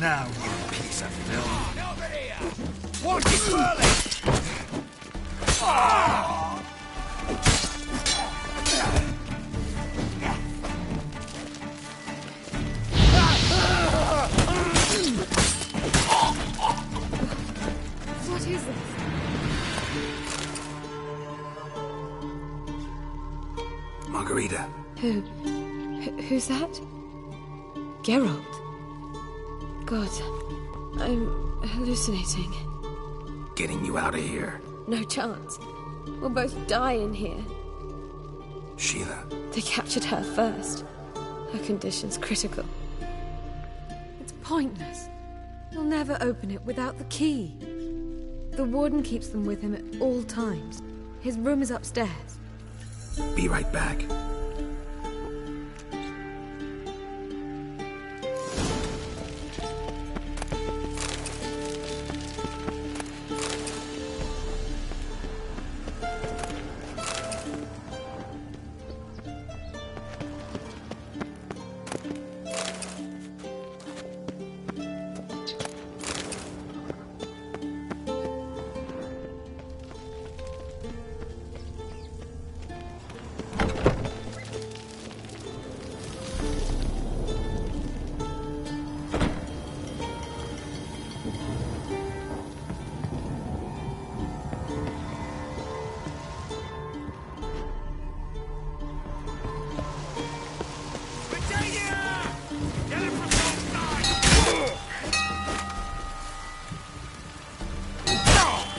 now, you piece of filth. Over here! Watch it swirling! What is this? Margarita. Who's that? Geralt. God, I'm hallucinating. Getting you out of here. No chance. We'll both die in here. Sheila. They captured her first. Her condition's critical. It's pointless. He'll never open it without the key. The warden keeps them with him at all times. His room is upstairs. Be right back.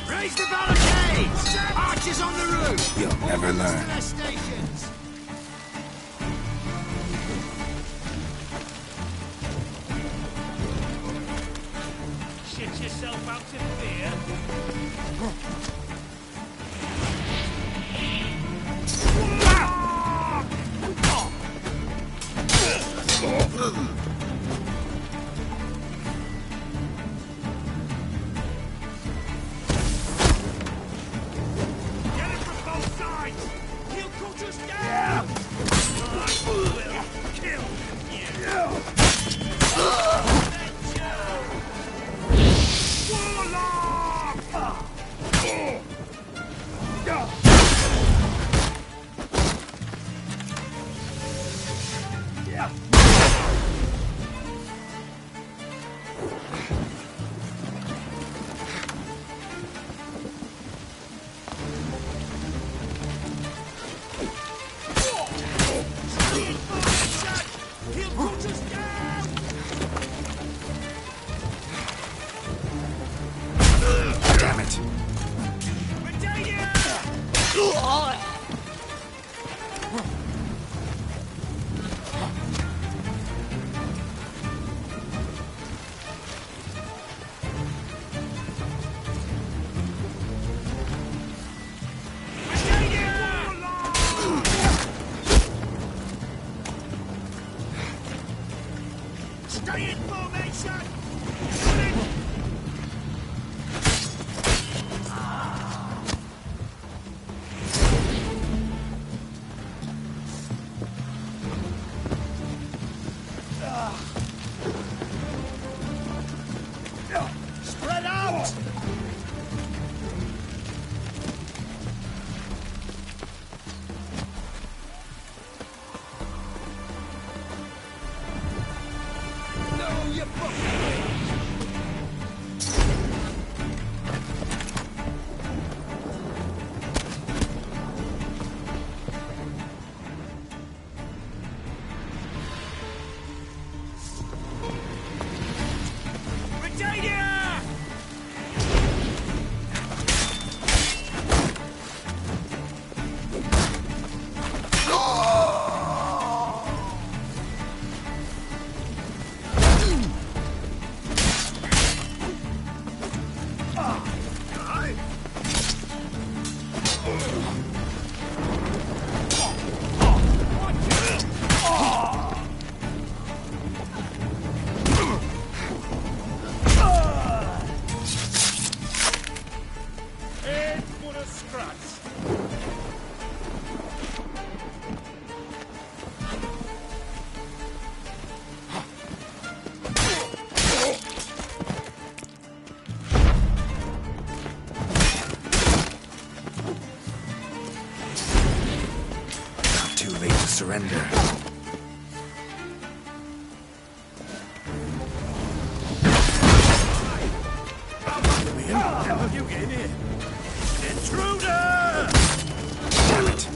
Raise the barricades! Archers on the roof! You'll never learn. Their stations! Shit yourself out in fear. Damn it. Stay in formation! Spread out! No, you fucking... Britannia! surrender. How have you get in here? Intruder! Damn it!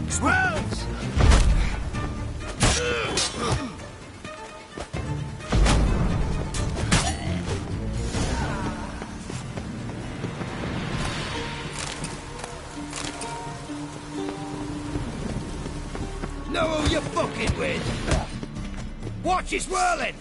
Swells! Know who you're fucking with? Watch it swirling!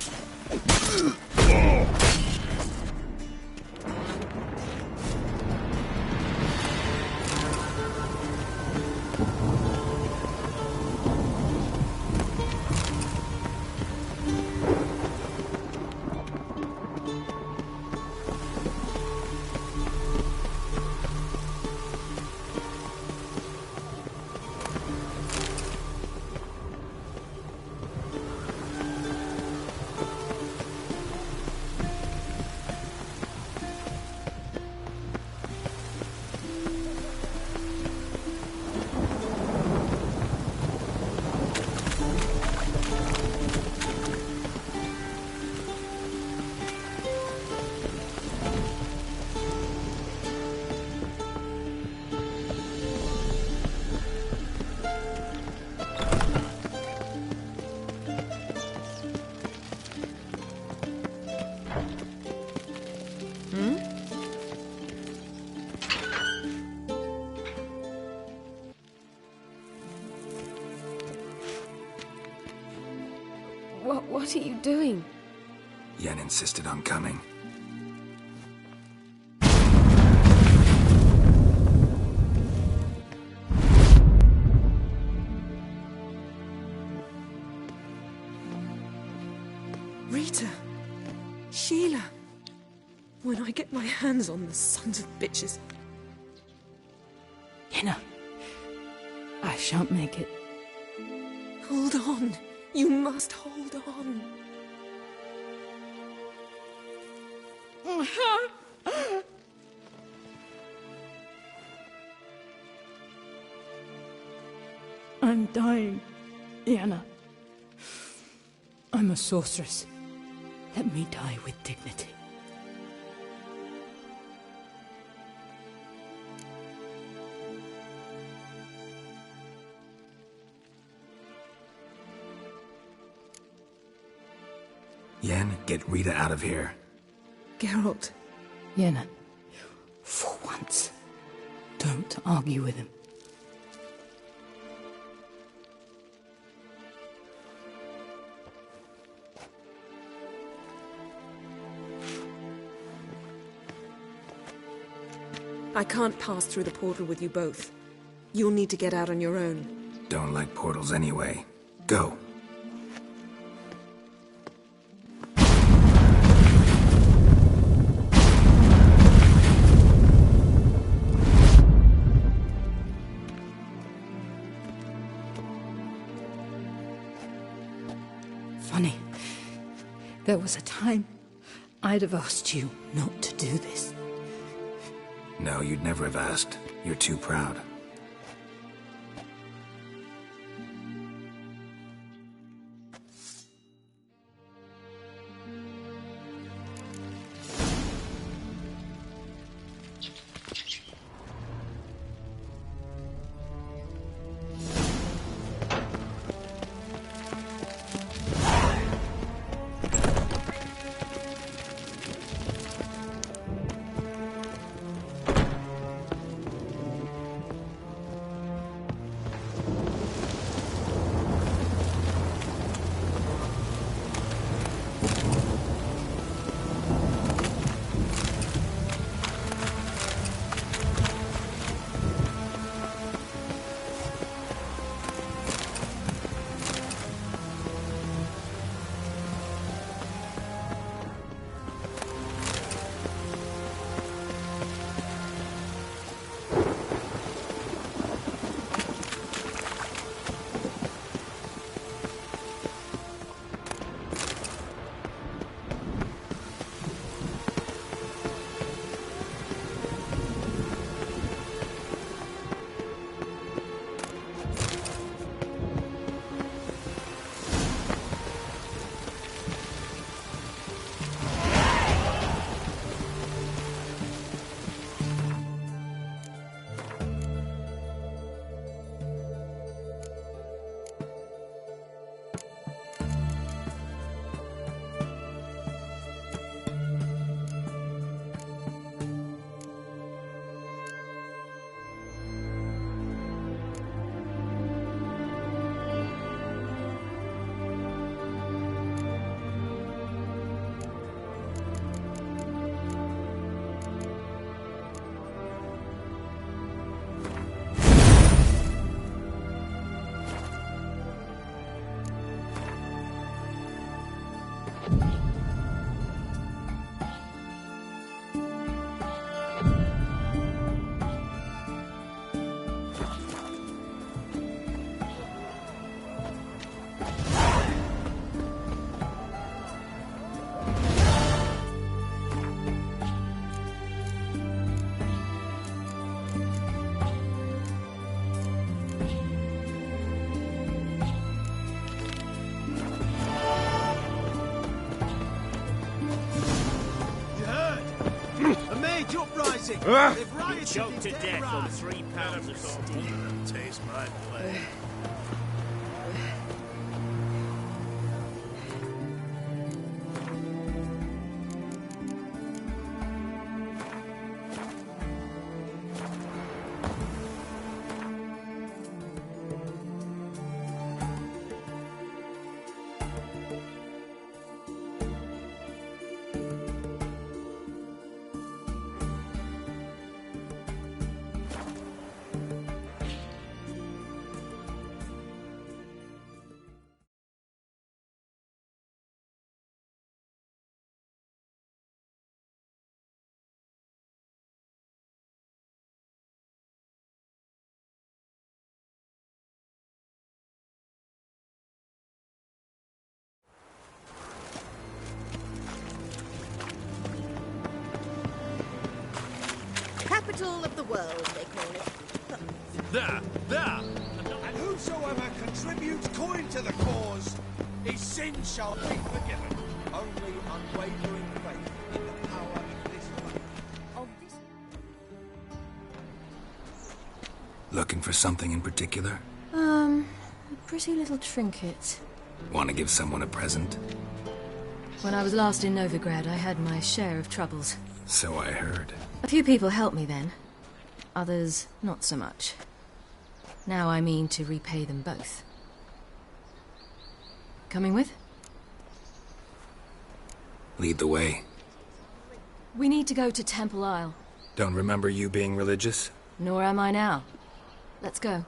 What are you doing? Yen insisted on coming. Rita! Sheila! When I get my hands on the sons of bitches. Yenna, I shan't make it. Hold on. You must hold on. I'm dying, Yenna. I'm a sorceress. Let me die with dignity. Yen, get Rita out of here. Geralt. Yenna, for once, don't argue with him. I can't pass through the portal with you both. You'll need to get out on your own. Don't like portals anyway. Go. Funny. There was a time I'd have asked you not to do this. No, you'd never have asked. You're too proud. Village uprising! Ah! They've rioted Choked to in death Tehran. on 3 pounds of steam. Taste my blade. Capital of the world, they call it. There! And whosoever contributes coin to the cause, his sins shall be forgiven. Only unwavering faith in the power of this land. Looking for something in particular? A pretty little trinket. Want to give someone a present? When I was last in Novigrad, I had my share of troubles. So I heard. A few people helped me then. Others, not so much. Now I mean to repay them both. Coming with? Lead the way. We need to go to Temple Isle. Don't remember you being religious? Nor am I now. Let's go.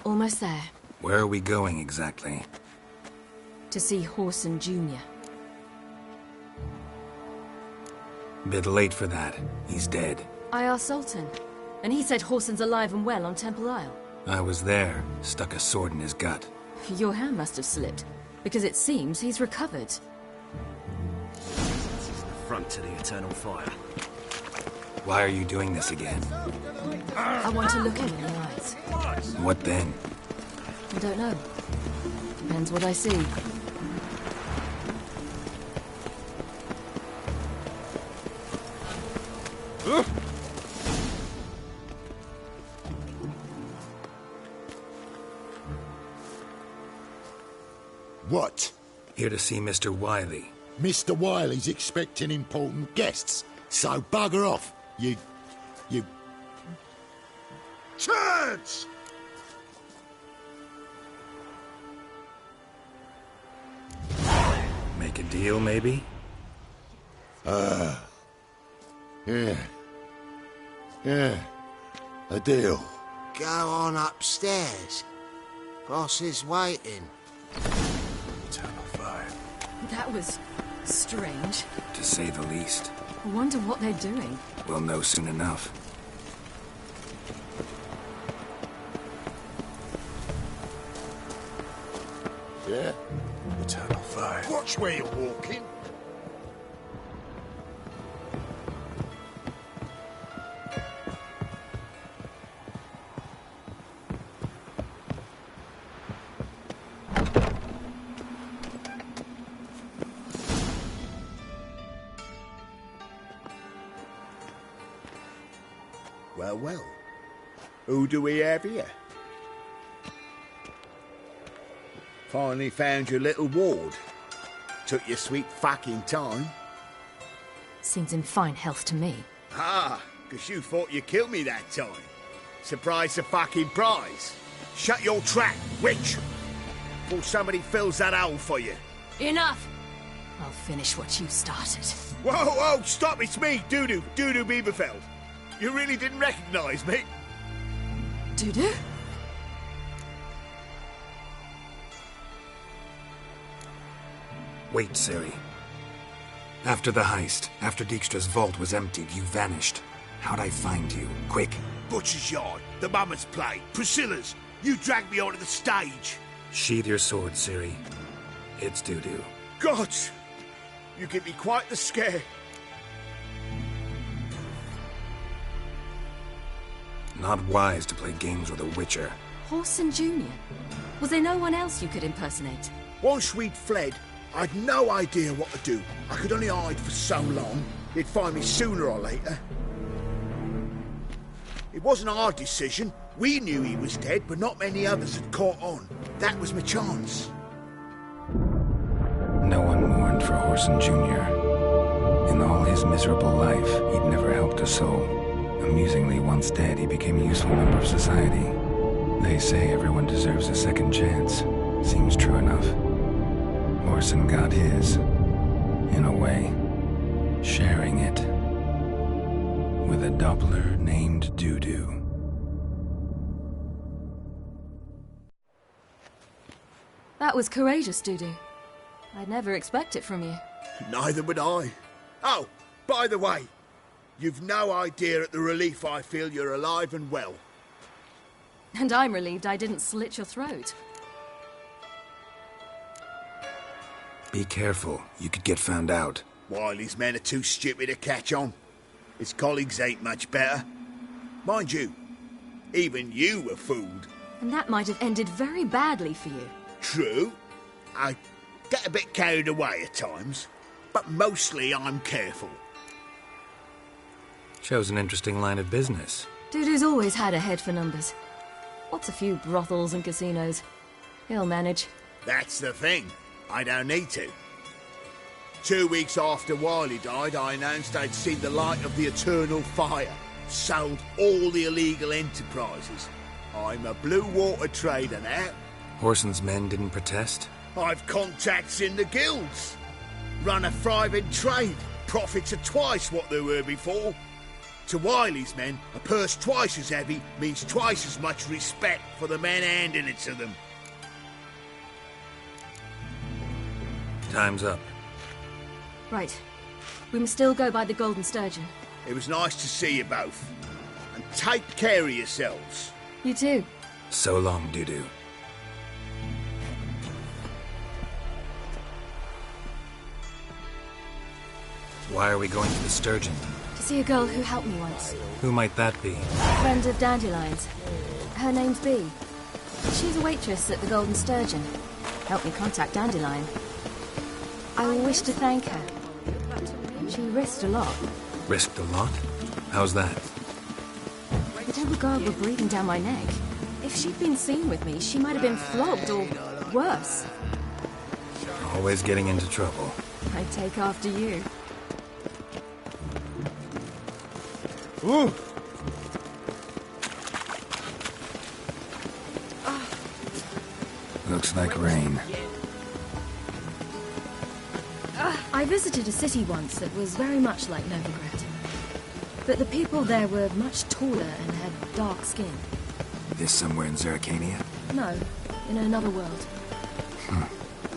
Almost there. Where are we going exactly? To see Horson Jr. Bit late for that. He's dead. I asked Sultan, and he said Horson's alive and well on Temple Isle. I was there. Stuck a sword in his gut. Your hand must have slipped, because it seems he's recovered. This is the front to the eternal fire. Why are you doing this again? I want to look him in the eyes. What then? I don't know. Depends what I see. What? Here to see Mr. Wiley. Mr. Wiley's expecting important guests, so bugger off, you... Church! Make a deal, maybe? Yeah. A deal. Go on upstairs. Boss is waiting. Eternal fire. That was strange. To say the least. I wonder what they're doing. We'll know soon enough. Yeah? Eternal fire. Watch where you're walking. Well. Who do we have here? Finally found your little ward. Took your sweet fucking time. Seems in fine health to me. Ah, because you thought you killed me that time. Surprise the fucking prize. Shut your trap, witch! Before somebody fills that hole for you. Enough! I'll finish what you started. Whoa, stop, it's me, Dudu Bieberfeld. You really didn't recognise me? Dudu? Wait, Ciri. After the heist, after Dijkstra's vault was emptied, you vanished. How'd I find you? Quick. Butcher's Yard, the Mama's Play, Priscilla's. You dragged me onto the stage. Sheathe your sword, Ciri. It's Dudu. Gods! You give me quite the scare. Not wise to play games with a Witcher. Whoreson Jr.? Was there no one else you could impersonate? Once we'd fled, I'd no idea what to do. I could only hide for so long. They'd find me sooner or later. It wasn't our decision. We knew he was dead, but not many others had caught on. That was my chance. No one mourned for Whoreson Jr. In all his miserable life, he'd never helped a soul. Amusingly, once dead, he became a useful member of society. They say everyone deserves a second chance. Seems true enough. Whoreson got his, in a way, sharing it with a Doppler named Dudu. That was courageous, Dudu. I'd never expect it from you. Neither would I. Oh, by the way, you've no idea at the relief I feel you're alive and well. And I'm relieved I didn't slit your throat. Be careful. You could get found out. Wiley's men are too stupid to catch on. His colleagues ain't much better. Mind you, even you were fooled. And that might have ended very badly for you. True. I get a bit carried away at times, but mostly I'm careful. Shows an interesting line of business. Dudu's always had a head for numbers. What's a few brothels and casinos? He'll manage. That's the thing. I don't need to. 2 weeks after Wiley died, I announced I'd seen the light of the eternal fire. Sold all the illegal enterprises. I'm a blue water trader now. Whoreson's men didn't protest? I've contacts in the guilds. Run a thriving trade. Profits are twice what they were before. To Wiley's men, a purse twice as heavy means twice as much respect for the men handing it to them. Time's up. Right. We must still go by the Golden Sturgeon. It was nice to see you both. And take care of yourselves. You too. So long, Dudu. Why are we going to the Sturgeon? To see a girl who helped me once. Who might that be? Friend of Dandelion's. Her name's Bee. She's a waitress at the Golden Sturgeon. Helped me contact Dandelion. I wish to thank her. She risked a lot. Risked a lot? How's that? The devil guard were breathing down my neck. If she'd been seen with me, she might have been flogged or worse. Always getting into trouble. I take after you. Ooh. Looks like rain. I visited a city once that was very much like Novigrad. But the people there were much taller and had dark skin. This somewhere in Zeracania? No, in another world.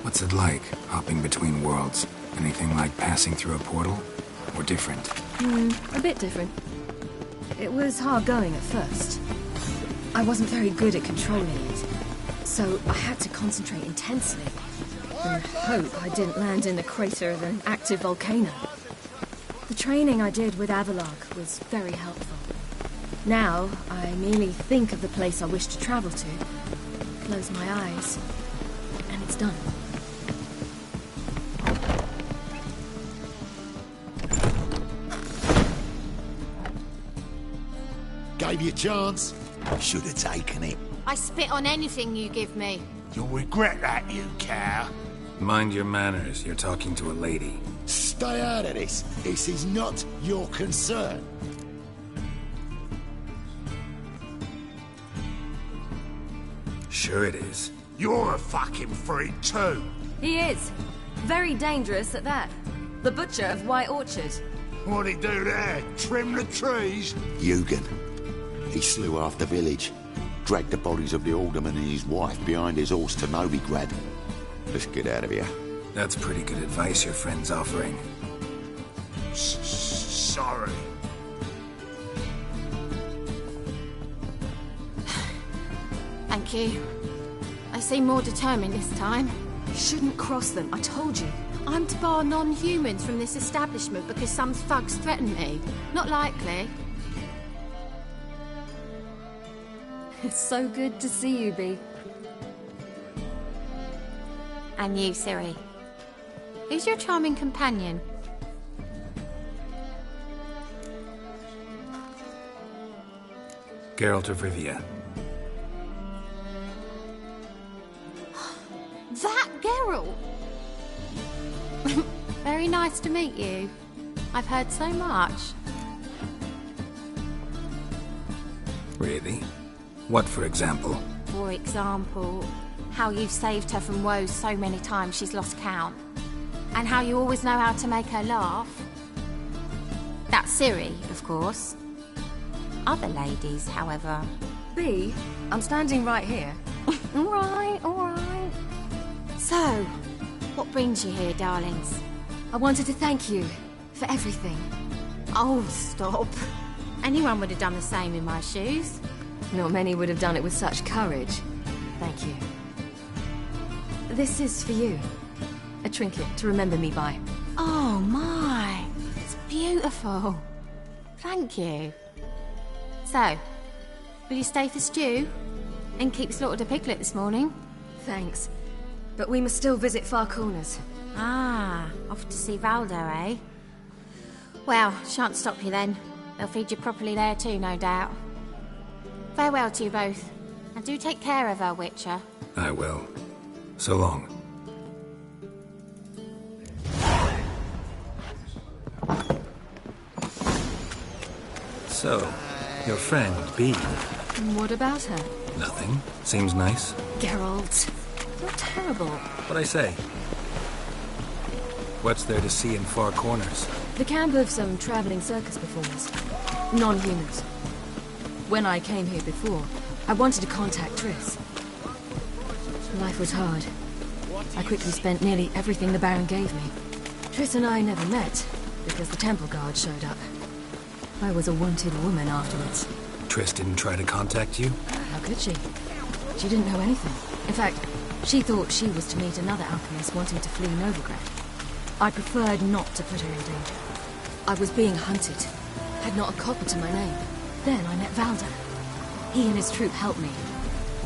What's it like, hopping between worlds? Anything like passing through a portal? Or different? A bit different. It was hard going at first. I wasn't very good at controlling it, so I had to concentrate intensely and hope I didn't land in the crater of an active volcano. The training I did with Avalark was very helpful. Now, I merely think of the place I wish to travel to, close my eyes, and it's done. Gave you a chance. Should have taken it. I spit on anything you give me. You'll regret that, you cow. Mind your manners. You're talking to a lady. Stay out of this. This is not your concern. Sure it is. You're a fucking freak too. He is. Very dangerous at that. The butcher of White Orchard. What'd he do there? Trim the trees? Eugen. He slew half the village. Dragged the bodies of the alderman and his wife behind his horse to Novigrad. Let's get out of here. That's pretty good advice your friend's offering. Sorry. Thank you. I seem more determined this time. You shouldn't cross them, I told you. I'm to bar non-humans from this establishment because some thugs threaten me? Not likely. It's so good to see you, Bee. And you, Ciri. Who's your charming companion? Geralt of Rivia. That Geralt! Very nice to meet you. I've heard so much. Really? What, for example? For example, how you've saved her from woes so many times she's lost count. And how you always know how to make her laugh. That's Ciri, of course. Other ladies, however... Bee, I'm standing right here. All right. So, what brings you here, darlings? I wanted to thank you for everything. Oh, stop. Anyone would have done the same in my shoes. Not many would have done it with such courage. Thank you. This is for you. A trinket to remember me by. Oh, my. It's beautiful. Thank you. So, will you stay for stew? And keep slaughtered a piglet this morning? Thanks. But we must still visit Far Corners. Ah, off to see Valdo, eh? Well, shan't stop you then. They'll feed you properly there too, no doubt. Farewell to you both. And do take care of her, Witcher. I will. So long. So, your friend, Bee. What about her? Nothing. Seems nice. Geralt, you're terrible. What'd I say? What's there to see in Far Corners? The camp of some traveling circus performers. Non-humans. When I came here before, I wanted to contact Triss. Life was hard. I quickly spent nearly everything the Baron gave me. Triss and I never met, because the temple guard showed up. I was a wanted woman afterwards. Triss didn't try to contact you? How could she? She didn't know anything. In fact, she thought she was to meet another alchemist wanting to flee Novigrad. I preferred not to put her in danger. I was being hunted. Had not a copper to my name. Then I met Valdo. He and his troop helped me.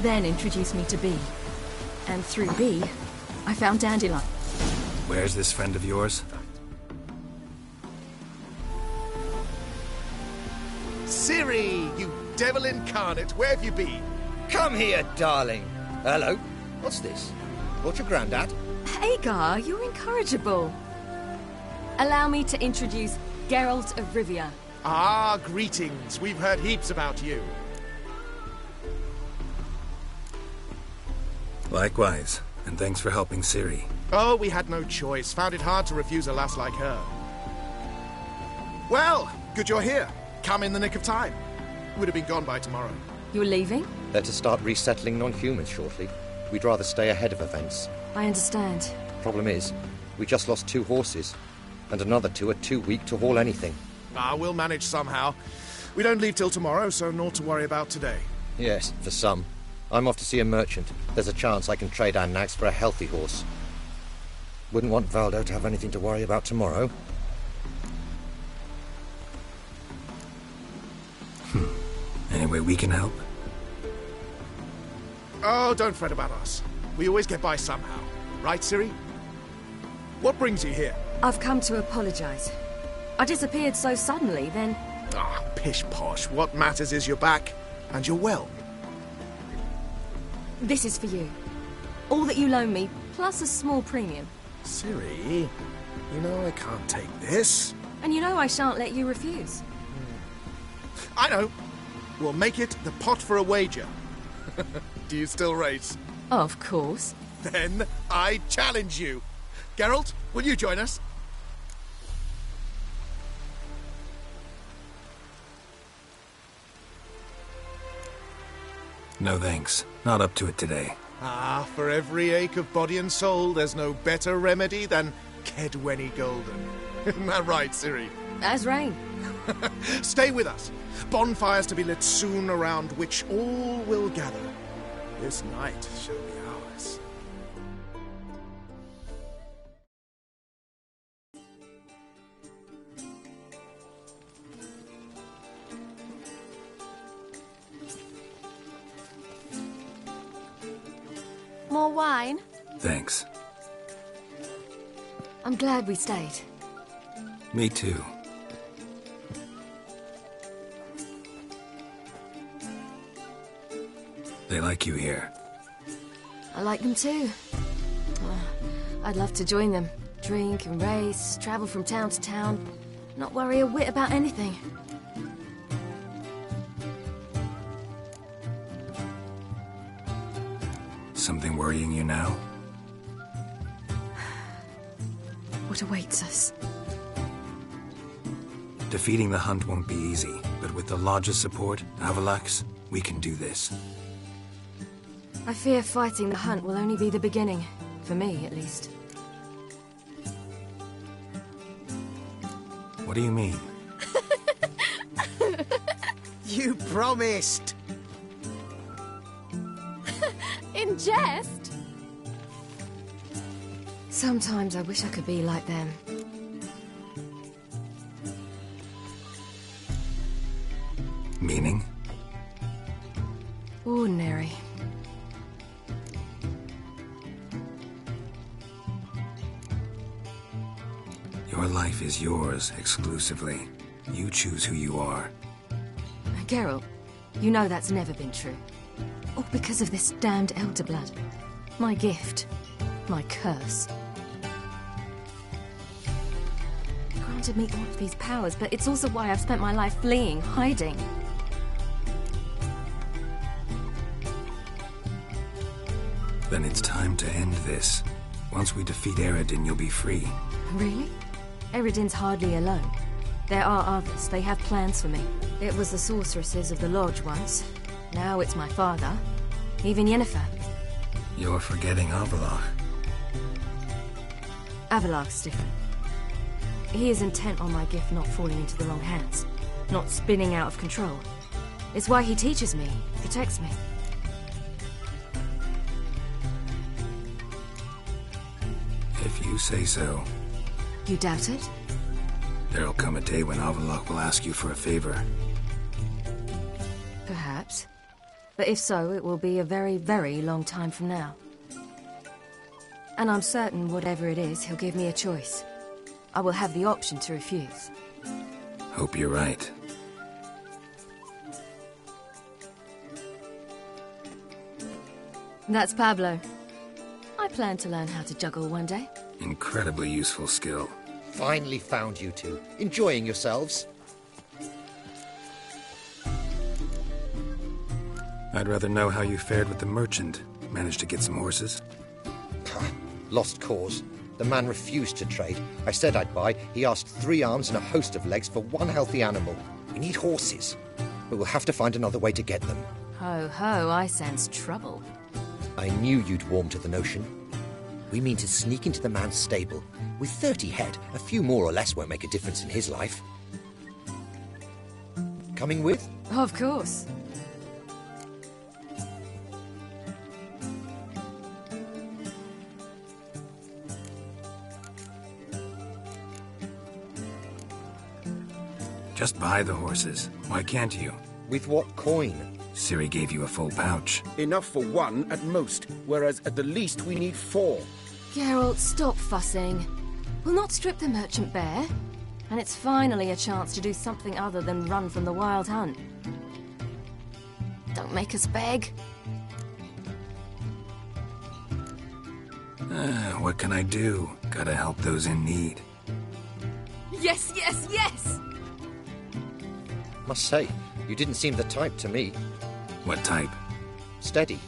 Then introduced me to Bee. And through Bee, I found Dandelion. Where's this friend of yours? Ciri, you devil incarnate, where have you been? Come here, darling. Hello. What's this? What's your granddad? Hagar, you're incorrigible. Allow me to introduce Geralt of Rivia. Ah, greetings. We've heard heaps about you. Likewise, and thanks for helping Ciri. Oh, we had no choice. Found it hard to refuse a lass like her. Well, good you're here. Come in the nick of time. Would have been gone by tomorrow. You're leaving? They're to start resettling non-humans shortly. We'd rather stay ahead of events. I understand. Problem is, we just lost 2 horses, and another 2 are too weak to haul anything. Ah, we'll manage somehow. We don't leave till tomorrow, so naught to worry about today. Yes, for some. I'm off to see a merchant. There's a chance I can trade our nags for a healthy horse. Wouldn't want Valdo to have anything to worry about tomorrow. Any way we can help? Oh, don't fret about us. We always get by somehow. Right, Ciri? What brings you here? I've come to apologize. I disappeared so suddenly, then... Ah, pish-posh. What matters is you're back, and you're well. This is for you. All that you loan me, plus a small premium. Ciri, you know I can't take this. And you know I shan't let you refuse. I know. We'll make it the pot for a wager. Do you still race? Of course. Then I challenge you. Geralt, will you join us? No thanks. Not up to it today. Ah, for every ache of body and soul, there's no better remedy than Kedwenny Golden. Isn't that right, Ciri? As rain. Stay with us. Bonfires to be lit soon around which all will gather. This night shall be More wine? Thanks. I'm glad we stayed. Me too. They like you here. I like them too. I'd love to join them. Drink and race, travel from town to town. Not worry a whit about anything. Something worrying you now? What awaits us? Defeating the Hunt won't be easy, but with the Lodge's support, Avalax, we can do this. I fear fighting the Hunt will only be the beginning. For me, at least. What do you mean? You promised! In jest? Sometimes I wish I could be like them. Meaning? Ordinary. Your life is yours, exclusively. You choose who you are. Geralt, you know that's never been true. All because of this damned Elder Blood. My gift. My curse. It granted me all of these powers, but it's also why I've spent my life fleeing, hiding. Then it's time to end this. Once we defeat Eredin, you'll be free. Really? Eredin's hardly alone. There are others. They have plans for me. It was the sorceresses of the Lodge once. Now it's my father. Even Yennefer. You're forgetting Avalach. Avalach's different. He is intent on my gift not falling into the wrong hands. Not spinning out of control. It's why he teaches me, protects me. If you say so. You doubt it? There'll come a day when Avalach will ask you for a favor. Perhaps. But if so, it will be a very, very long time from now. And I'm certain whatever it is, he'll give me a choice. I will have the option to refuse. Hope you're right. That's Pablo. I plan to learn how to juggle one day. Incredibly useful skill. Finally found you two. Enjoying yourselves? I'd rather know how you fared with the merchant. Managed to get some horses? Lost cause. The man refused to trade. I said I'd buy. He asked 3 arms and a host of legs for 1 healthy animal. We need horses. But we'll have to find another way to get them. Ho ho, I sense trouble. I knew you'd warm to the notion. We mean to sneak into the man's stable. With 30 head, a few more or less won't make a difference in his life. Coming with? Of course. Just buy the horses. Why can't you? With what coin? Ciri gave you a full pouch. Enough for 1 at most, whereas at the least we need 4. Geralt, stop fussing. We'll not strip the merchant bare. And it's finally a chance to do something other than run from the Wild Hunt. Don't make us beg. What can I do? Gotta help those in need. Yes, yes, yes! Must say, you didn't seem the type to me. What type? Steady.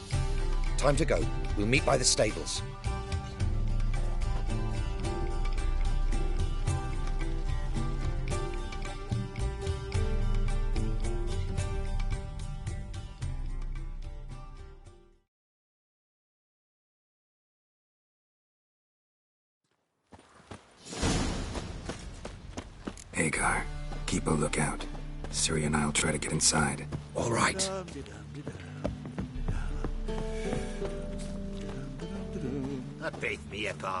Time to go. We'll meet by the stables. Agar, keep a lookout. Ciri and I'll try to get inside. All right.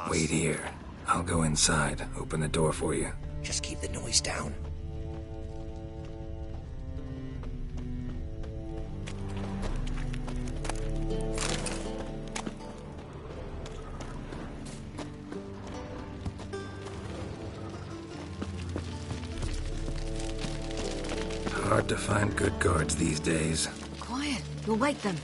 Wait here. I'll go inside. Open the door for you. Just keep the noise down. Hard to find good guards these days. Quiet. You'll wake them.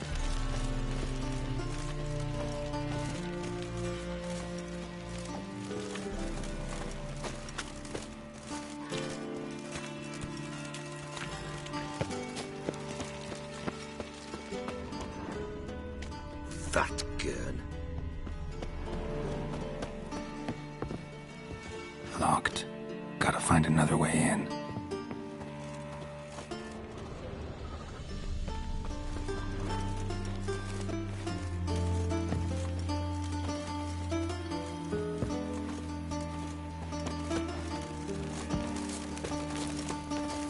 Fat gurn. Locked. Gotta find another way in.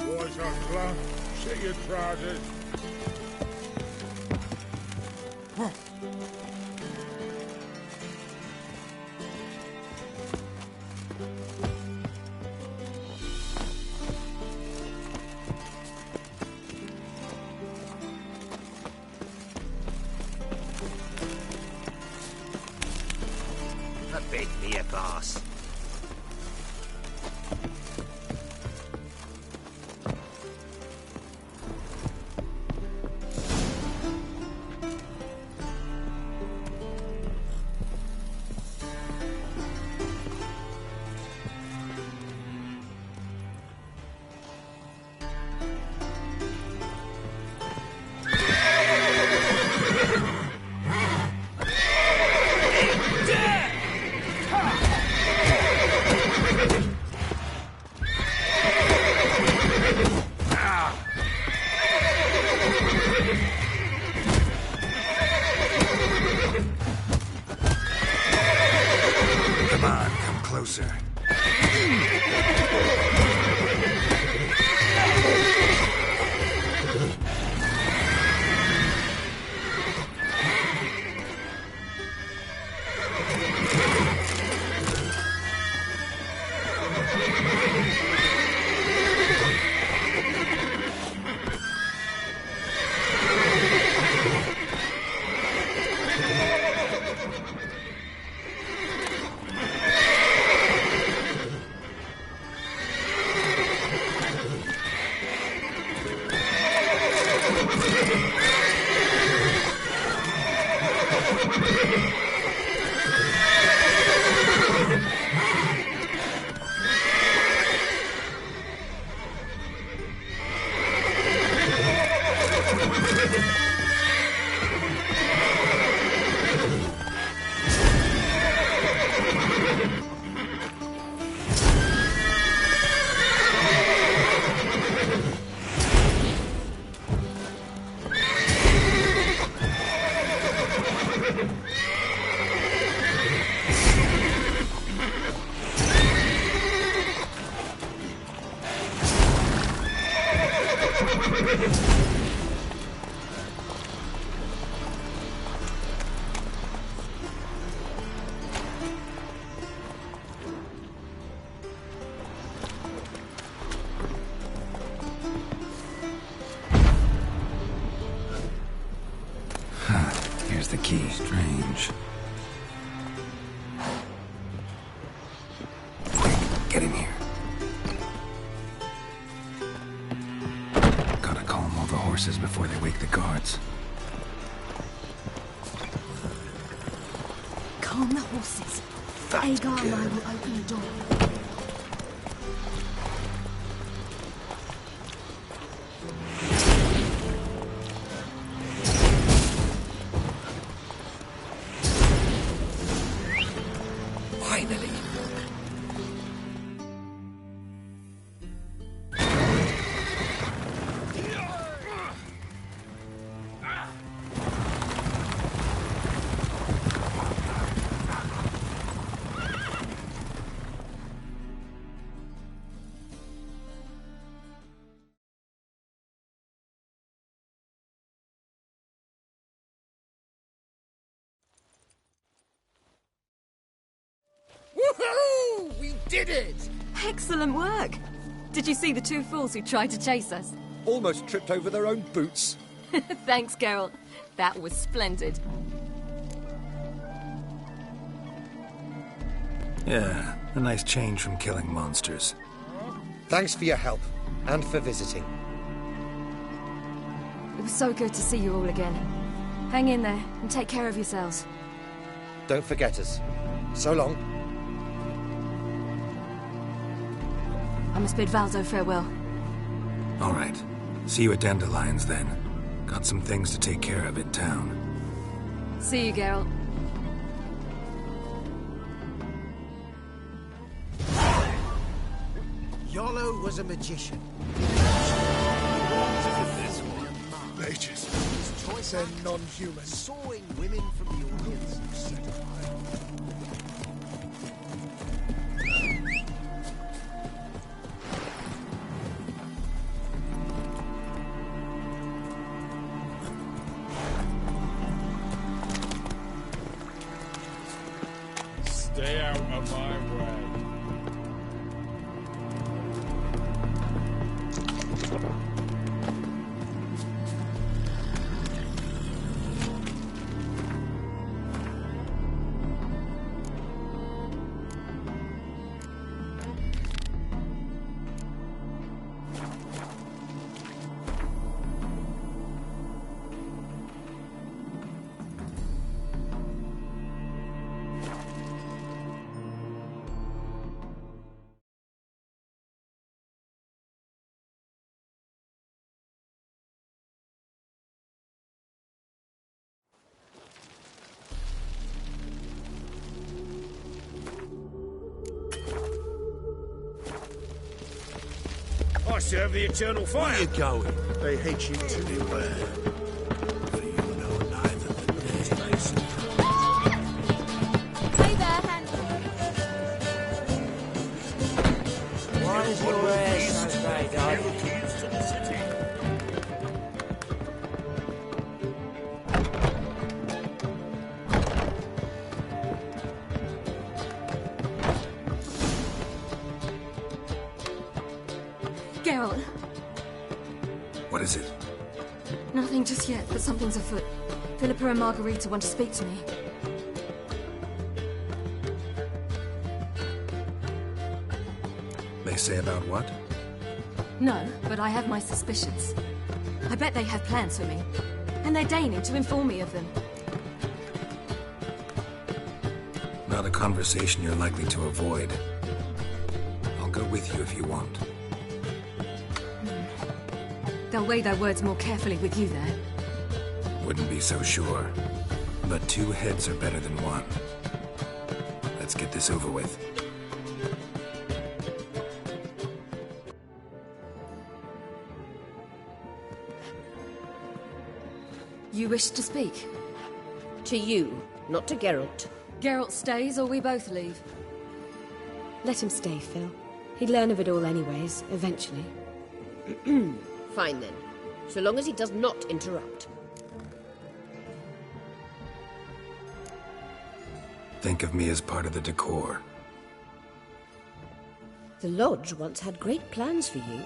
Boys on club, sit your trousers. A big near boss. Come on, come closer. Here's the key. Strange. Get in here. Gotta calm all the horses before they wake the guards. Calm the horses. Agar and I will open the door. Finally. Woohoo! We did it! Excellent work. Did you see the two fools who tried to chase us? Almost tripped over their own boots. Thanks, Geralt. That was splendid. Yeah, a nice change from killing monsters. Thanks for your help, and for visiting. It was so good to see you all again. Hang in there and take care of yourselves. Don't forget us. So long. I must bid Valdo farewell. All right. See you at Dandelions, then. Got some things to take care of in town. See you, Geralt. Yolo was a magician. Mages. They're non-human. Sawing women from the audience. Stay out of my way. I serve the eternal fire. Where you going? They hate you too. Beware. For you know neither the day. Hey there, Henry. Why is your hair so grey, darling? Geralt. What is it? Nothing just yet, but something's afoot. Philippa and Margarita want to speak to me. They say about what? No, but I have my suspicions. I bet they have plans for me. And they're deigning to inform me of them. Not a conversation you're likely to avoid. I'll go with you if you want. They'll weigh their words more carefully with you there. Wouldn't be so sure. But two heads are better than one. Let's get this over with. You wish to speak? To you, not to Geralt. Geralt stays or we both leave? Let him stay, Phil. He'd learn of it all anyways, eventually. Fine then, so long as he does not interrupt. Think of me as part of the decor. The Lodge once had great plans for you.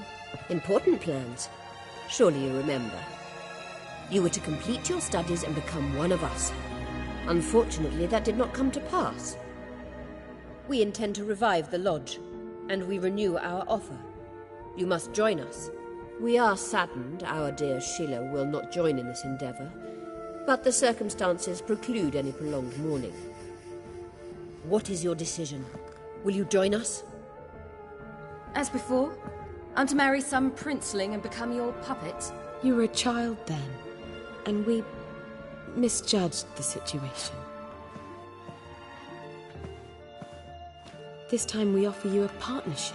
Important plans. Surely you remember. You were to complete your studies and become one of us. Unfortunately, that did not come to pass. We intend to revive the Lodge, and we renew our offer. You must join us. We are saddened our dear Sheila will not join in this endeavour, but the circumstances preclude any prolonged mourning. What is your decision? Will you join us? As before, I'm to marry some princeling and become your puppet? You were a child then, and we misjudged the situation. This time we offer you a partnership.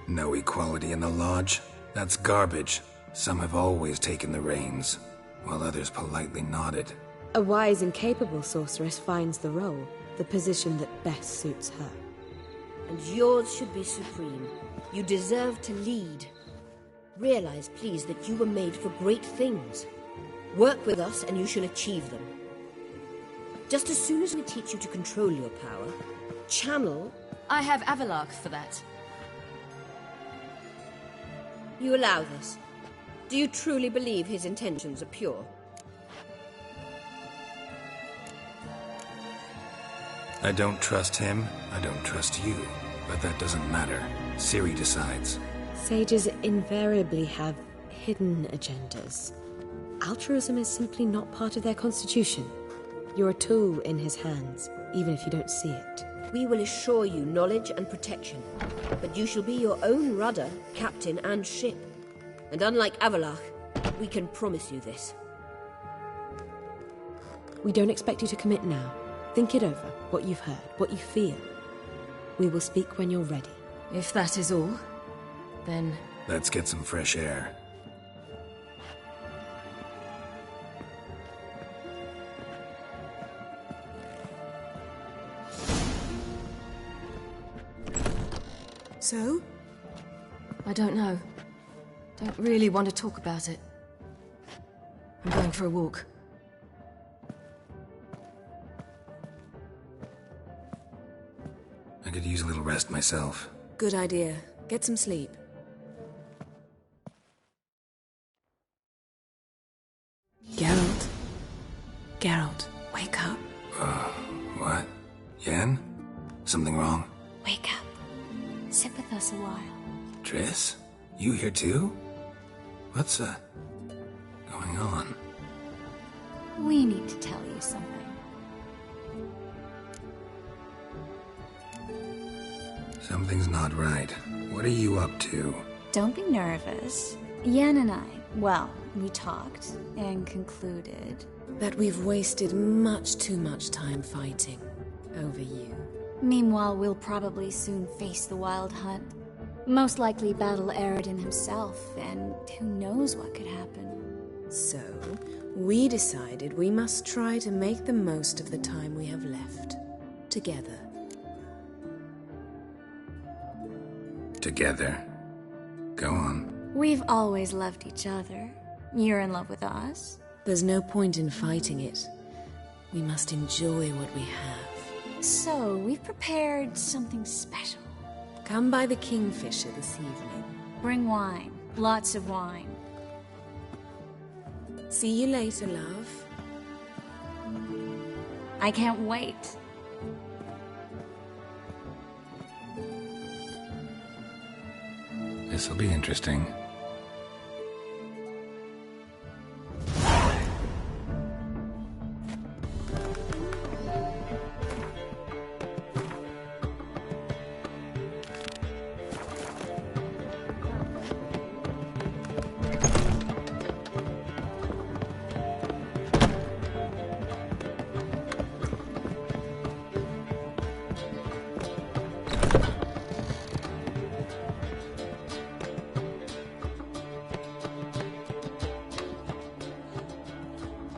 No equality in the Lodge? That's garbage. Some have always taken the reins, while others politely nodded. A wise and capable sorceress finds the role, the position that best suits her. And yours should be supreme. You deserve to lead. Realize, please, that you were made for great things. Work with us and you shall achieve them. Just as soon as we teach you to control your power, channel... I have Avalark for that. You allow this? Do you truly believe his intentions are pure? I don't trust him, I don't trust you. But that doesn't matter. Ciri decides. Sages invariably have hidden agendas. Altruism is simply not part of their constitution. You're a tool in his hands, even if you don't see it. We will assure you knowledge and protection, but you shall be your own rudder, captain, and ship. And unlike Avalach, we can promise you this. We don't expect you to commit now. Think it over, what you've heard, what you feel. We will speak when you're ready. If that is all, then... Let's get some fresh air. So? I don't know. Don't really want to talk about it. I'm going for a walk. I could use a little rest myself. Good idea. Get some sleep. Geralt. Geralt, wake up. What? Yen? Something wrong? Wake up. Sit with us a while. Triss? You here too? What's, going on? We need to tell you something. Something's not right. What are you up to? Don't be nervous. Yen and I, well, we talked and concluded that we've wasted much too much time fighting over you. Meanwhile, we'll probably soon face the Wild Hunt. Most likely battle Eredin himself, and who knows what could happen. So, we decided we must try to make the most of the time we have left. Together. Together? Go on. We've always loved each other. You're in love with us. There's no point in fighting it. We must enjoy what we have. So, we've prepared something special. Come by the Kingfisher this evening. Bring wine. Lots of wine. See you later, love. I can't wait. This'll be interesting.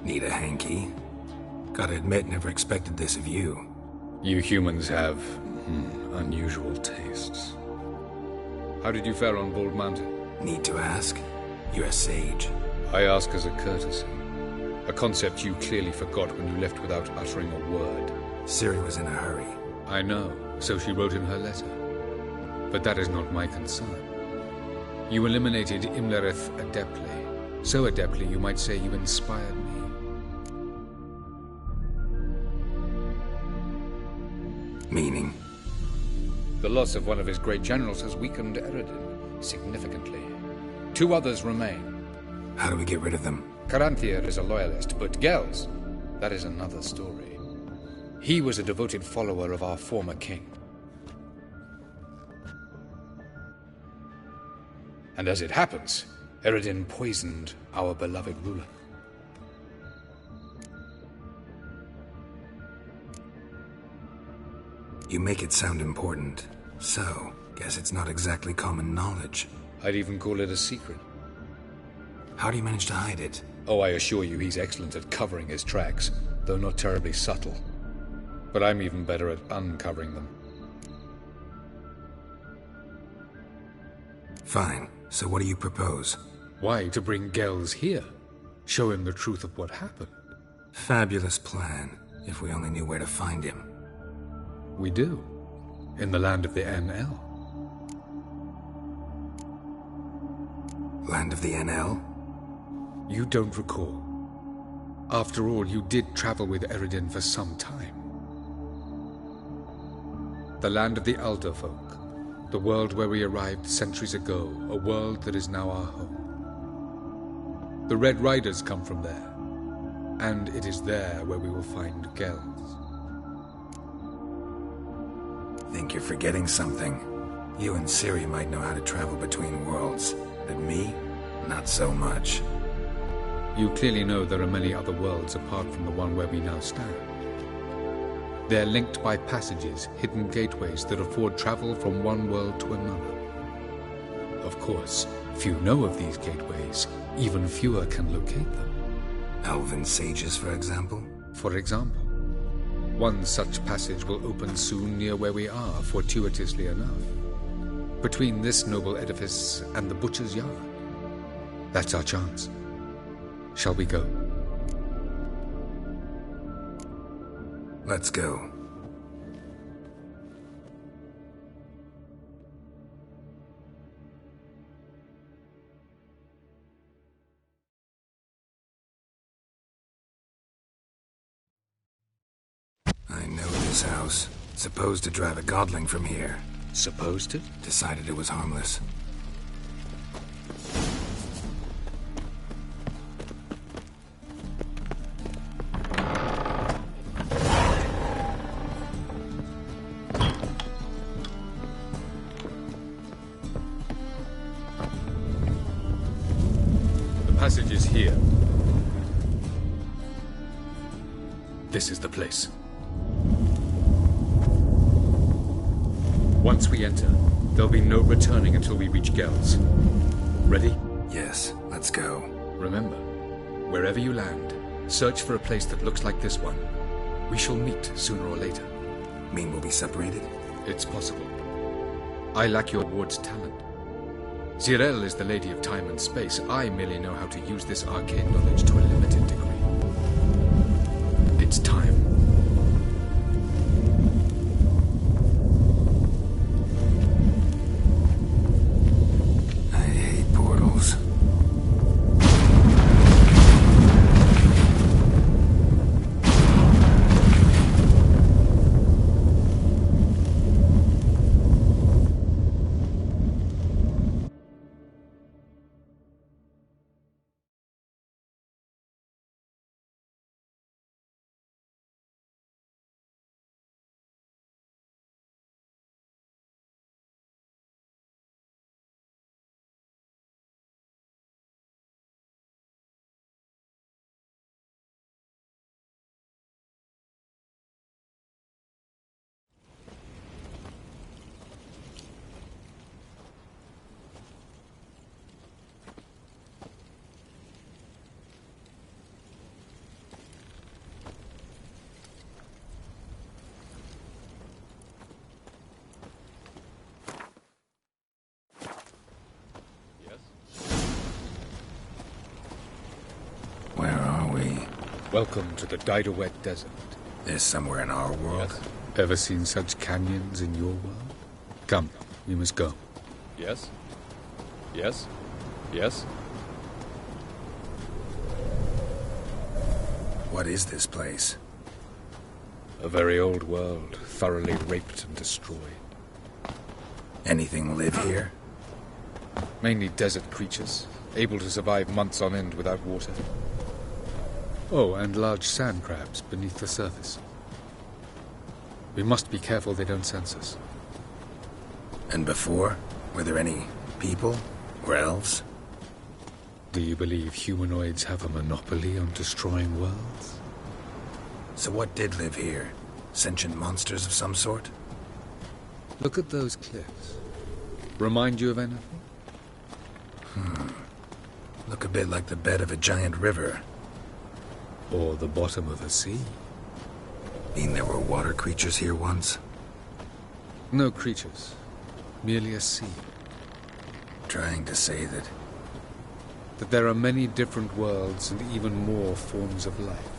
Need a hanky? Gotta admit, never expected this of you. You humans have unusual tastes. How did you fare on Bald Mountain? Need to ask? You're a sage. I ask as a courtesy. A concept you clearly forgot when you left without uttering a word. Ciri was in a hurry. I know, so she wrote in her letter. But that is not my concern. You eliminated Imlerith adeptly. So adeptly, you might say you inspired me. Meaning? The loss of one of his great generals has weakened Eredin significantly. 2 others remain. How do we get rid of them? Caranthir is a loyalist, but Gels, that is another story. He was a devoted follower of our former king. And as it happens, Eredin poisoned our beloved ruler. You make it sound important. So, guess it's not exactly common knowledge. I'd even call it a secret. How do you manage to hide it? Oh, I assure you he's excellent at covering his tracks, though not terribly subtle. But I'm even better at uncovering them. Fine. So what do you propose? Why, to bring Gels here. Show him the truth of what happened. Fabulous plan, if we only knew where to find him. We do. In the land of the NL. Land of the NL? You don't recall. After all, you did travel with Eredin for some time. The land of the Elder Folk. The world where we arrived centuries ago. A world that is now our home. The Red Riders come from there. And it is there where we will find Gels. Think you're forgetting something. You and Ciri might know how to travel between worlds, but me, not so much. You clearly know there are many other worlds apart from the one where we now stand. They're linked by passages, hidden gateways that afford travel from one world to another. Of course, few know of these gateways, even fewer can locate them. Elven sages, for example? For example. One such passage will open soon near where we are, fortuitously enough. Between this noble edifice and the butcher's yard. That's our chance. Shall we go? Let's go. I know this house. Supposed to drive a godling from here. Supposed to? Decided it was harmless. The passage is here. This is the place. Once we enter, there'll be no returning until we reach Gels. Ready? Yes, let's go. Remember, wherever you land, search for a place that looks like this one. We shall meet sooner or later. Mean we'll be separated? It's possible. I lack your ward's talent. Zirel is the lady of time and space. I merely know how to use this arcane knowledge to a limited degree. It's time. Welcome to the Didowet Desert. This somewhere in our world? Yes. Ever seen such canyons in your world? Come, we must go. Yes? Yes? Yes? What is this place? A very old world, thoroughly raped and destroyed. Anything live here? Mainly desert creatures, able to survive months on end without water. Oh, and large sand crabs beneath the surface. We must be careful they don't sense us. And before? Were there any people? Or elves? Do you believe humanoids have a monopoly on destroying worlds? So what did live here? Sentient monsters of some sort? Look at those cliffs. Remind you of anything? Look a bit like the bed of a giant river. Or the bottom of a sea. Mean there were water creatures here once? No creatures. Merely a sea. Trying to say that there are many different worlds and even more forms of life.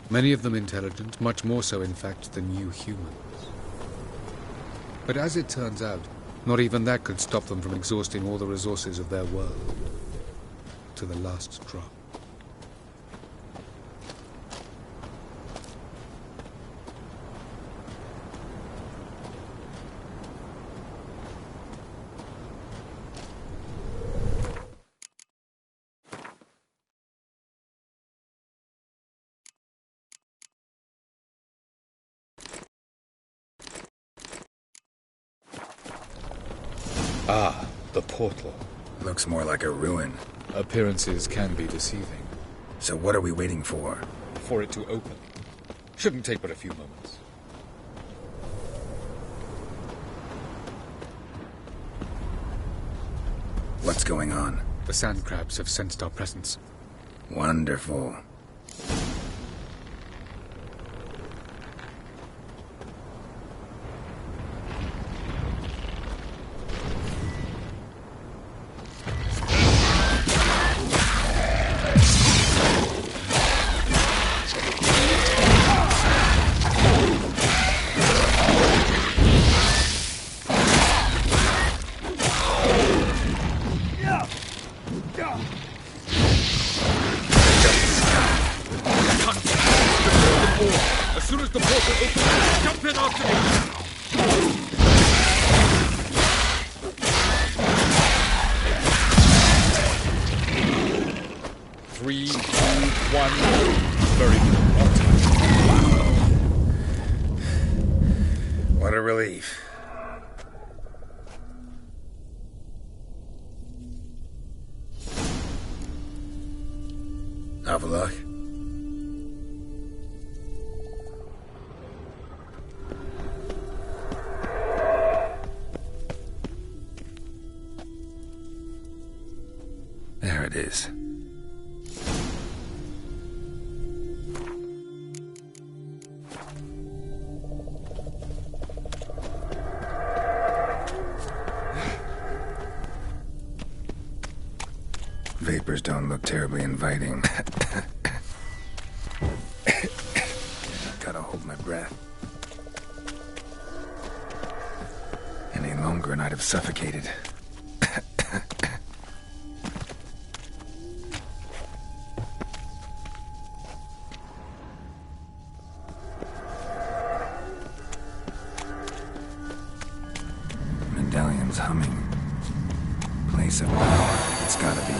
Many of them intelligent, much more so in fact than you humans. But as it turns out, not even that could stop them from exhausting all the resources of their world. To the last drop. Ah, the portal. Looks more like a ruin. Appearances can be deceiving. So what are we waiting for? For it to open. Shouldn't take but a few moments. What's going on? The sand crabs have sensed our presence. Wonderful. As soon as the portal opens, jump in after me! 3, 2, 1. Very good. What a relief. Avaloch? There it is. Vapors don't look terribly inviting. Gotta hold my breath. Any longer and I'd have suffocated. Medallion's humming. Place of power. It's gotta be.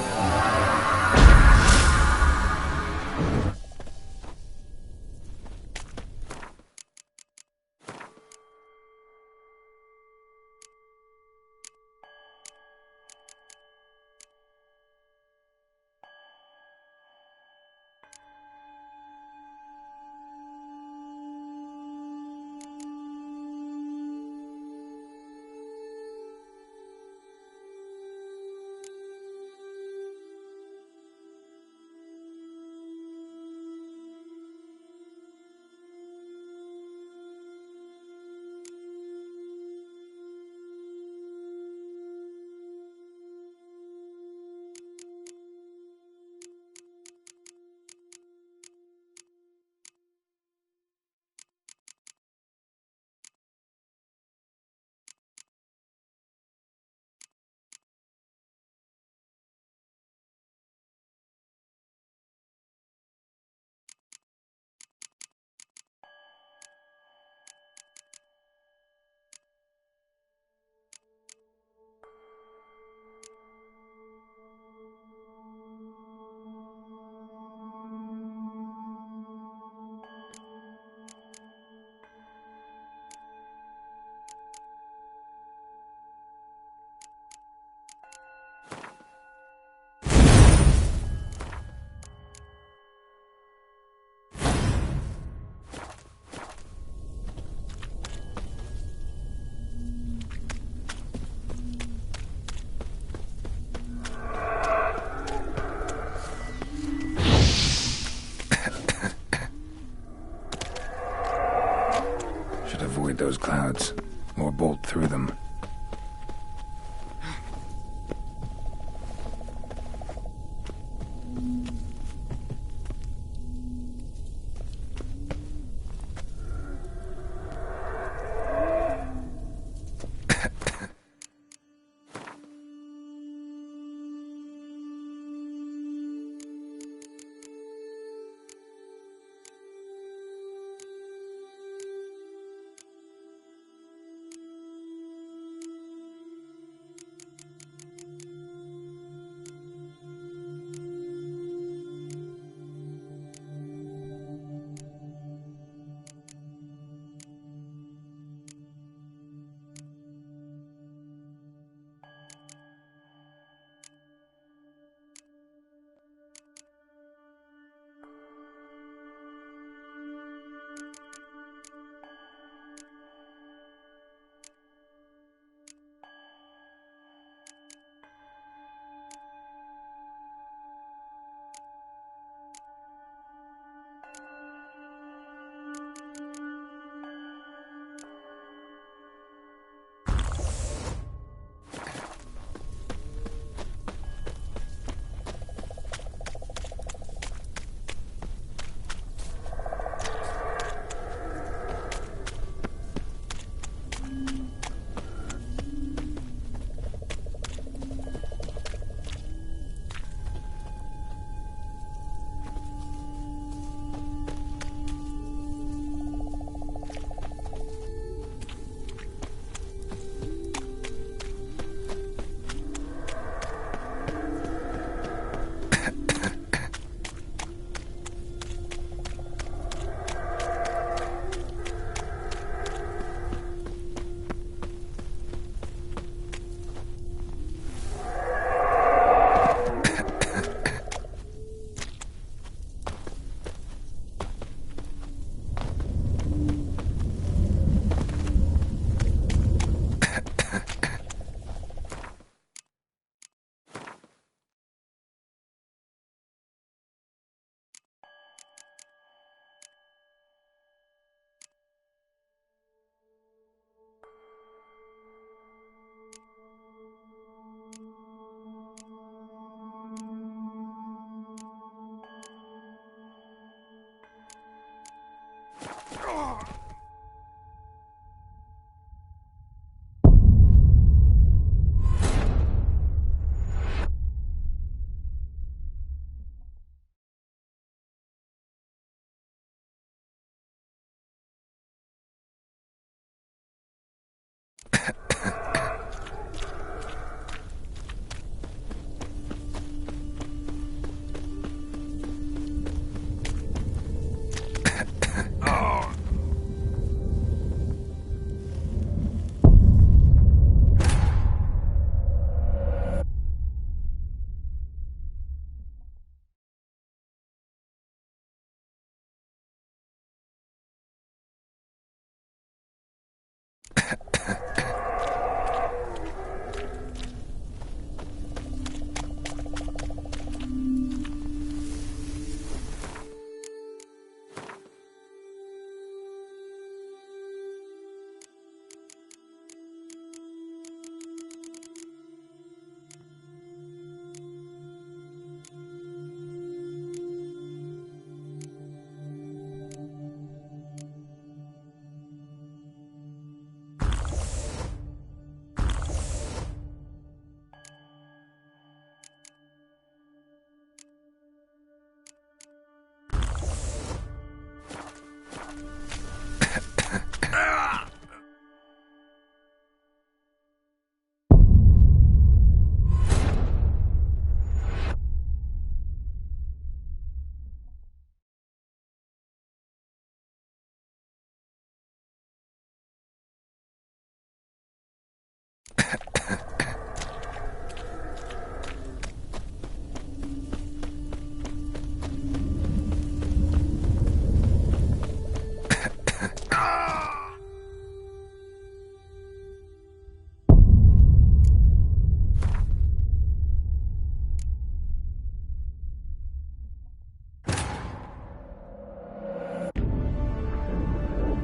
Avoid those clouds, or bolt through them.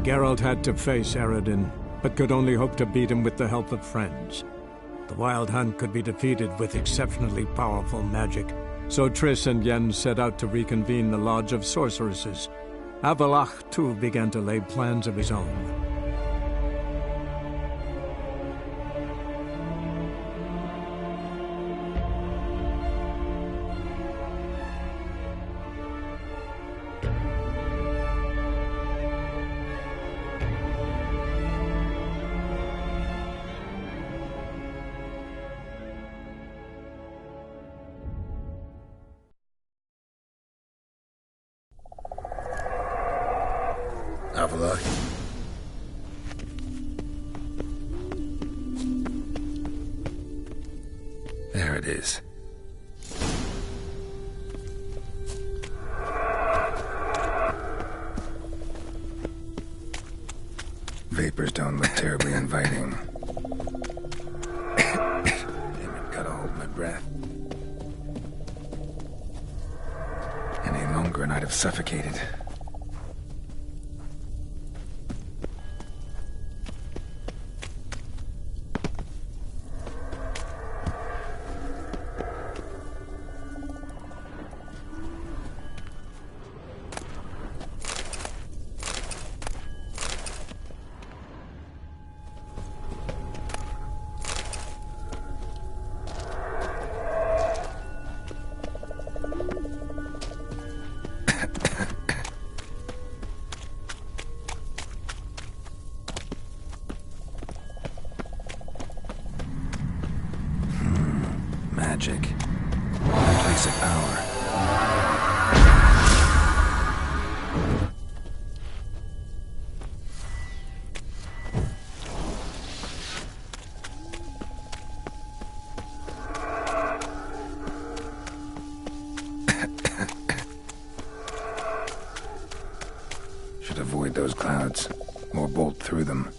Geralt had to face Eredin, but could only hope to beat him with the help of friends. The Wild Hunt could be defeated with exceptionally powerful magic, so Triss and Yen set out to reconvene the Lodge of Sorceresses. Avalach, too, began to lay plans of his own. Avalach. There it is. Vapors don't look terribly inviting. Damn it, gotta hold my breath. Any longer and I'd have suffocated. Magic. A place of power. Should avoid those clouds, or bolt through them.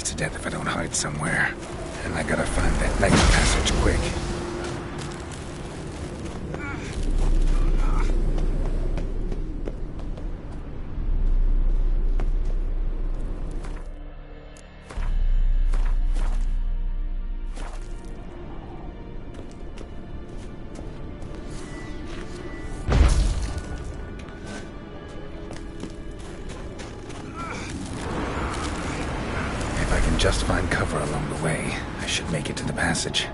To death if I don't hide somewhere. And I gotta find that next passage quick. just find cover along the way, I should make it to the passage.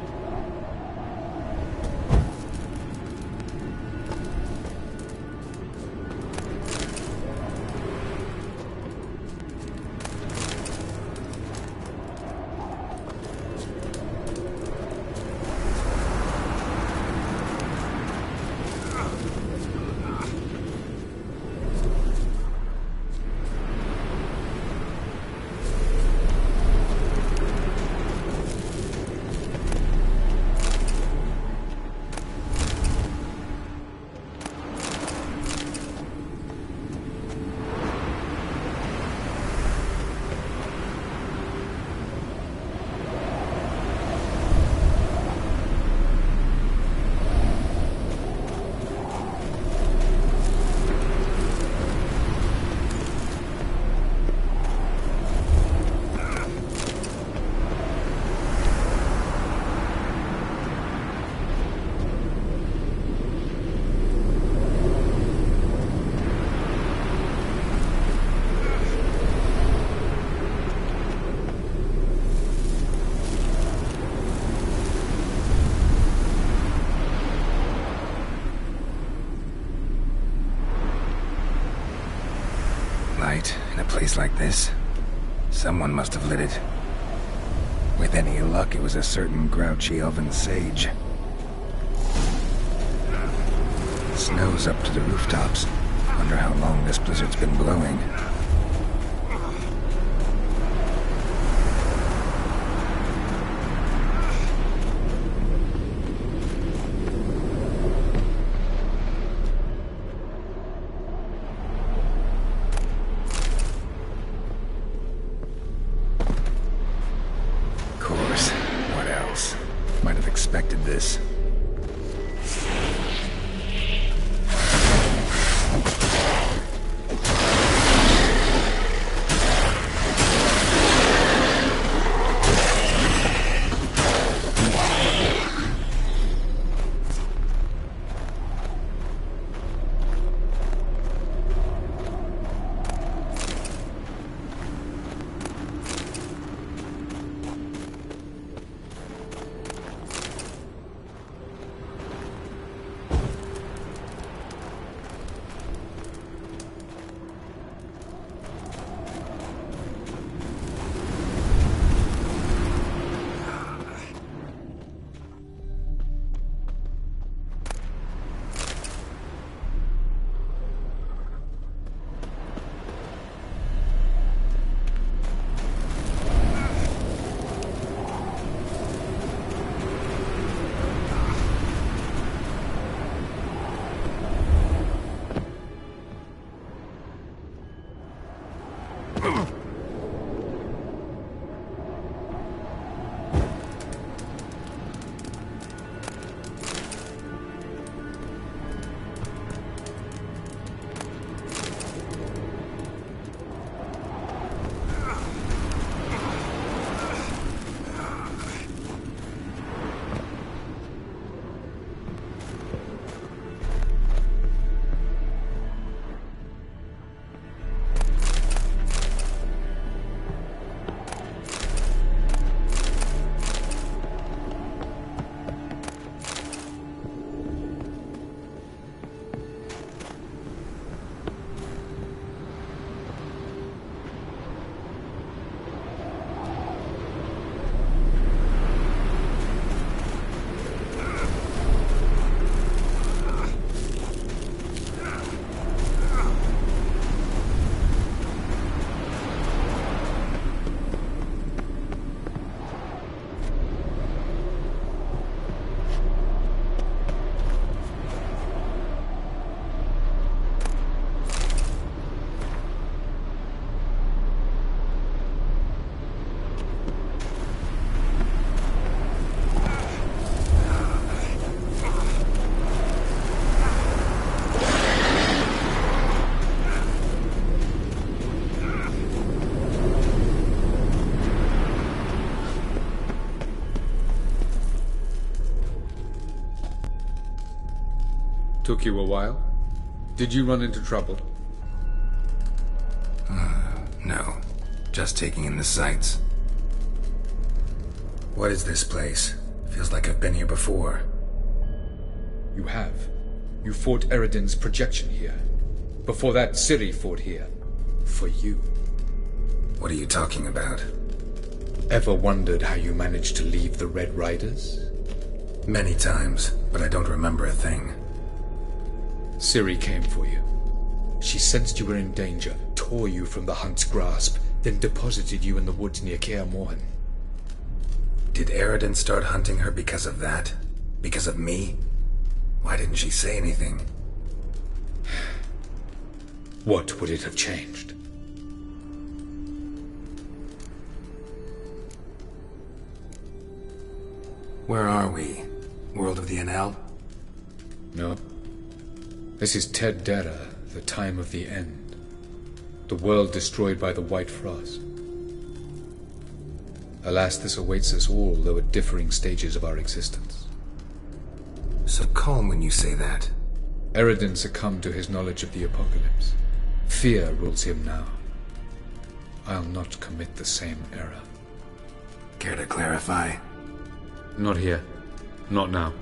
In a place like this, someone must have lit it. With any luck, it was a certain grouchy elven sage. Snow's up to the rooftops. Wonder how long this blizzard's been blowing. Took you a while? Did you run into trouble? No. Just taking in the sights. What is this place? Feels like I've been here before. You have. You fought Eredin's projection here. Before that, Ciri fought here. For you. What are you talking about? Ever wondered how you managed to leave the Red Riders? Many times, but I don't remember a thing. Ciri came for you. She sensed you were in danger, tore you from the Hunt's grasp, then deposited you in the woods near Kaer Morhen. Did Eredin start hunting her because of that? Because of me? Why didn't she say anything? What would it have changed? Where are we? World of the NL? No. This is Ted Dera, the time of the end. The world destroyed by the White Frost. Alas, this awaits us all, though at differing stages of our existence. So calm when you say that. Eredin succumbed to his knowledge of the apocalypse. Fear rules him now. I'll not commit the same error. Care to clarify? Not here. Not now.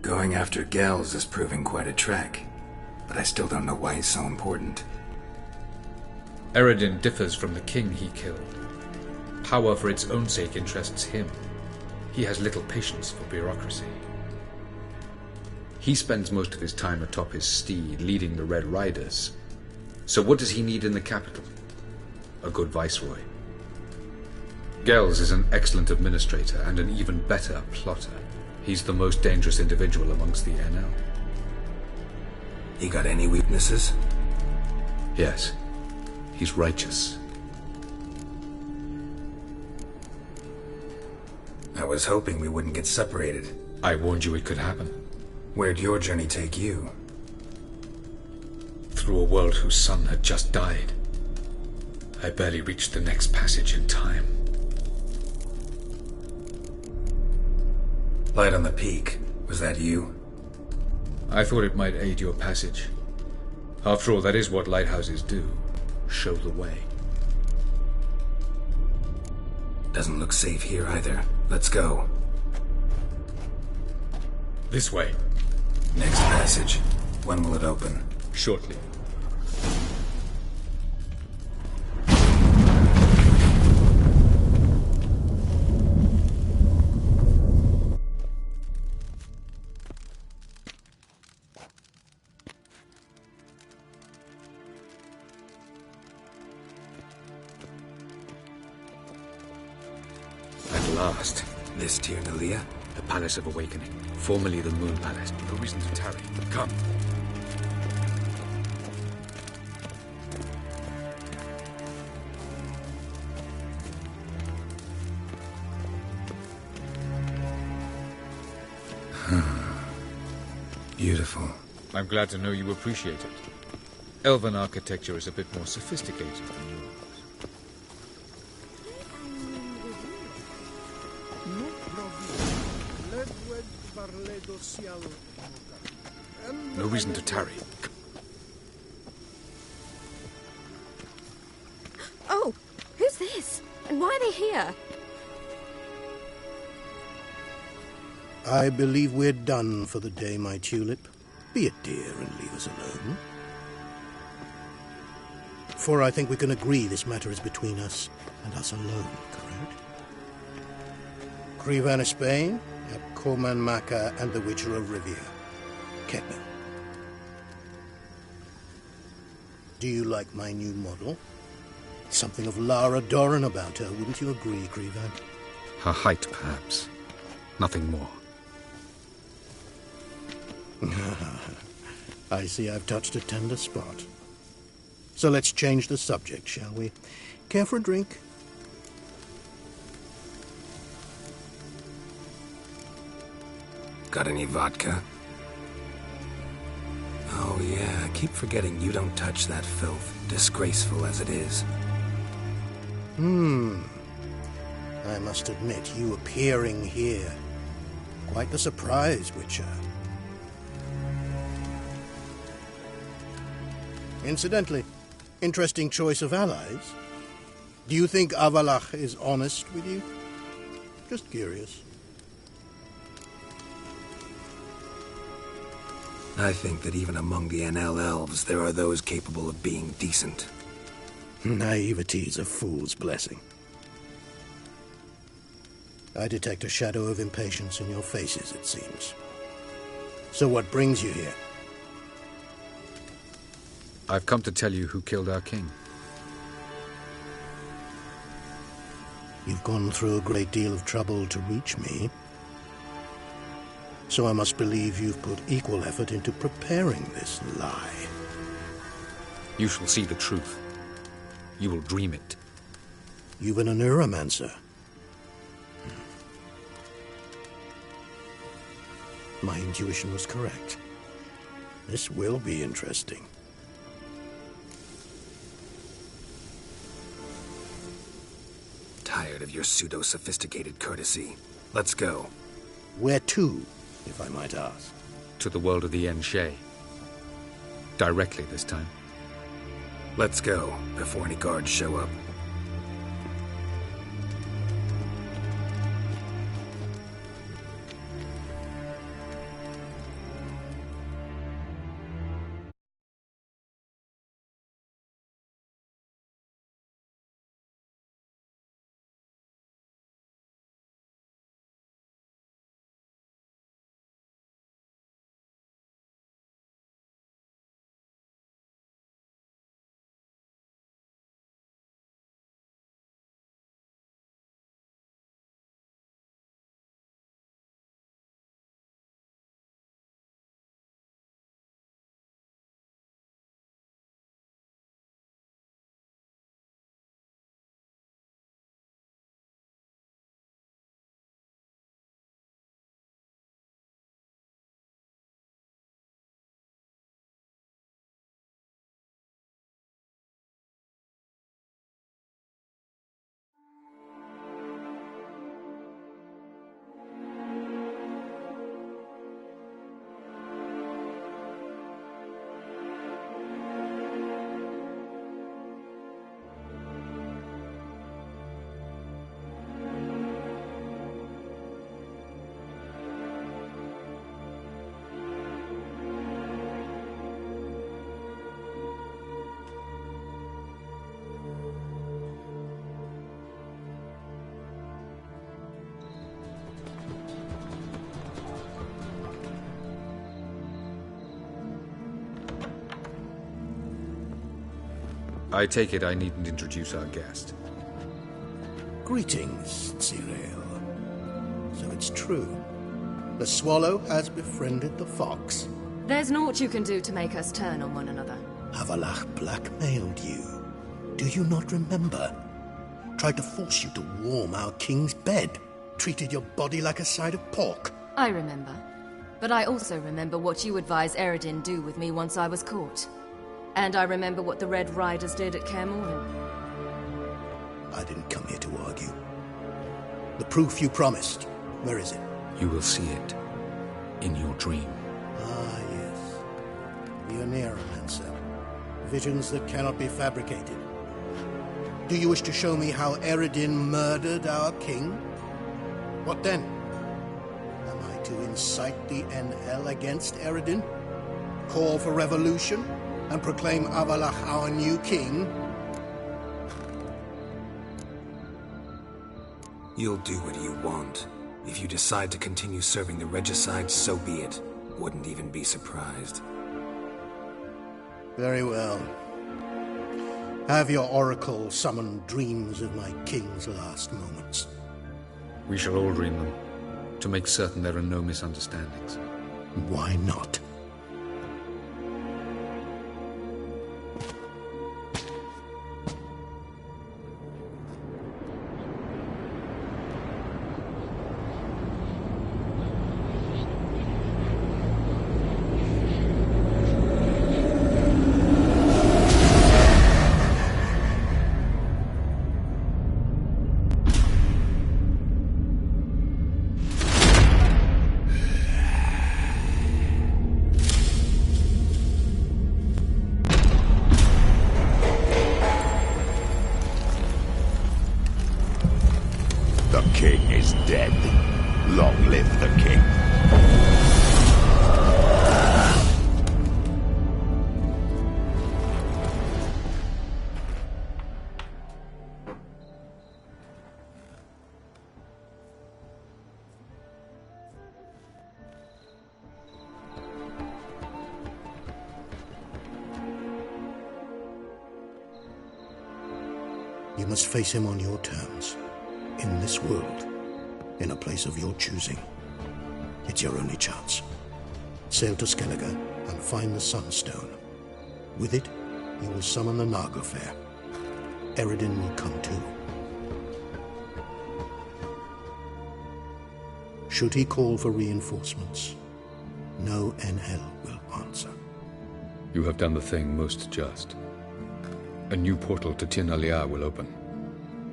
Going after Gels is proving quite a trek, but I still don't know why he's so important. Eredin differs from the king he killed. Power for its own sake interests him. He has little patience for bureaucracy. He spends most of his time atop his steed, leading the Red Riders. So what does he need in the capital? A good viceroy. Gels is an excellent administrator and an even better plotter. He's the most dangerous individual amongst the NL. He got any weaknesses? Yes. He's righteous. I was hoping we wouldn't get separated. I warned you it could happen. Where'd your journey take you? Through a world whose son had just died. I barely reached the next passage in time. Light on the peak. Was that you? I thought it might aid your passage. After all, that is what lighthouses do. Show the way. Doesn't look safe here either. Let's go. This way. Next passage. When will it open? Shortly. Last. This Tir Nalia? The Palace of Awakening, formerly the Moon Palace. No reason to tarry. Come. Beautiful. I'm glad to know you appreciate it. Elven architecture is a bit more sophisticated than yours. No reason to tarry. Oh, who's this? And why are they here? I believe we're done for the day, my tulip. Be a dear and leave us alone. For I think we can agree this matter is between us and us alone, correct? Krivan Spain, at Corman Maka and the Witcher of Rivia. Ketman. Do you like my new model? Something of Lara Doran about her, wouldn't you agree, Krivan? Her height, perhaps. Nothing more. I see I've touched a tender spot. So let's change the subject, shall we? Care for a drink? Got any vodka? Oh yeah, I keep forgetting you don't touch that filth, disgraceful as it is. I must admit, you appearing here. Quite the surprise, Witcher. Incidentally, interesting choice of allies. Do you think Avalach is honest with you? Just curious. I think that even among the NL elves, there are those capable of being decent. Naivety is a fool's blessing. I detect a shadow of impatience in your faces, it seems. So what brings you here? I've come to tell you who killed our king. You've gone through a great deal of trouble to reach me. So I must believe you've put equal effort into preparing this lie. You shall see the truth. You will dream it. You've been a neuromancer. My intuition was correct. This will be interesting. Tired of your pseudo-sophisticated courtesy. Let's go. Where to, if I might ask? To the world of the Enshe. Directly this time. Let's go, before any guards show up. I take it I needn't introduce our guest. Greetings, Cyril. So it's true. The swallow has befriended the fox. There's naught you can do to make us turn on one another. Avalach blackmailed you. Do you not remember? Tried to force you to warm our king's bed. Treated your body like a side of pork. I remember. But I also remember what you advised Eredin do with me once I was caught. And I remember what the Red Riders did at Kaer Morhen. I didn't come here to argue. The proof you promised, where is it? You will see it in your dream. Ah, yes. The Neuromancer. Visions that cannot be fabricated. Do you wish to show me how Eredin murdered our king? What then? Am I to incite the NL against Eredin? Call for revolution? And proclaim Avalach our new king? You'll do what you want. If you decide to continue serving the regicide, so be it. Wouldn't even be surprised. Very well. Have your oracle summon dreams of my king's last moments. We shall all dream them, to make certain there are no misunderstandings. Why not? You must face him on your terms. In this world. In a place of your choosing. It's your only chance. Sail to Skellige and find the Sunstone. With it, you will summon the Naga Fair. Eredin will come too. Should he call for reinforcements, no Enhel will answer. You have done the thing most just. A new portal to Tir Nalia will open.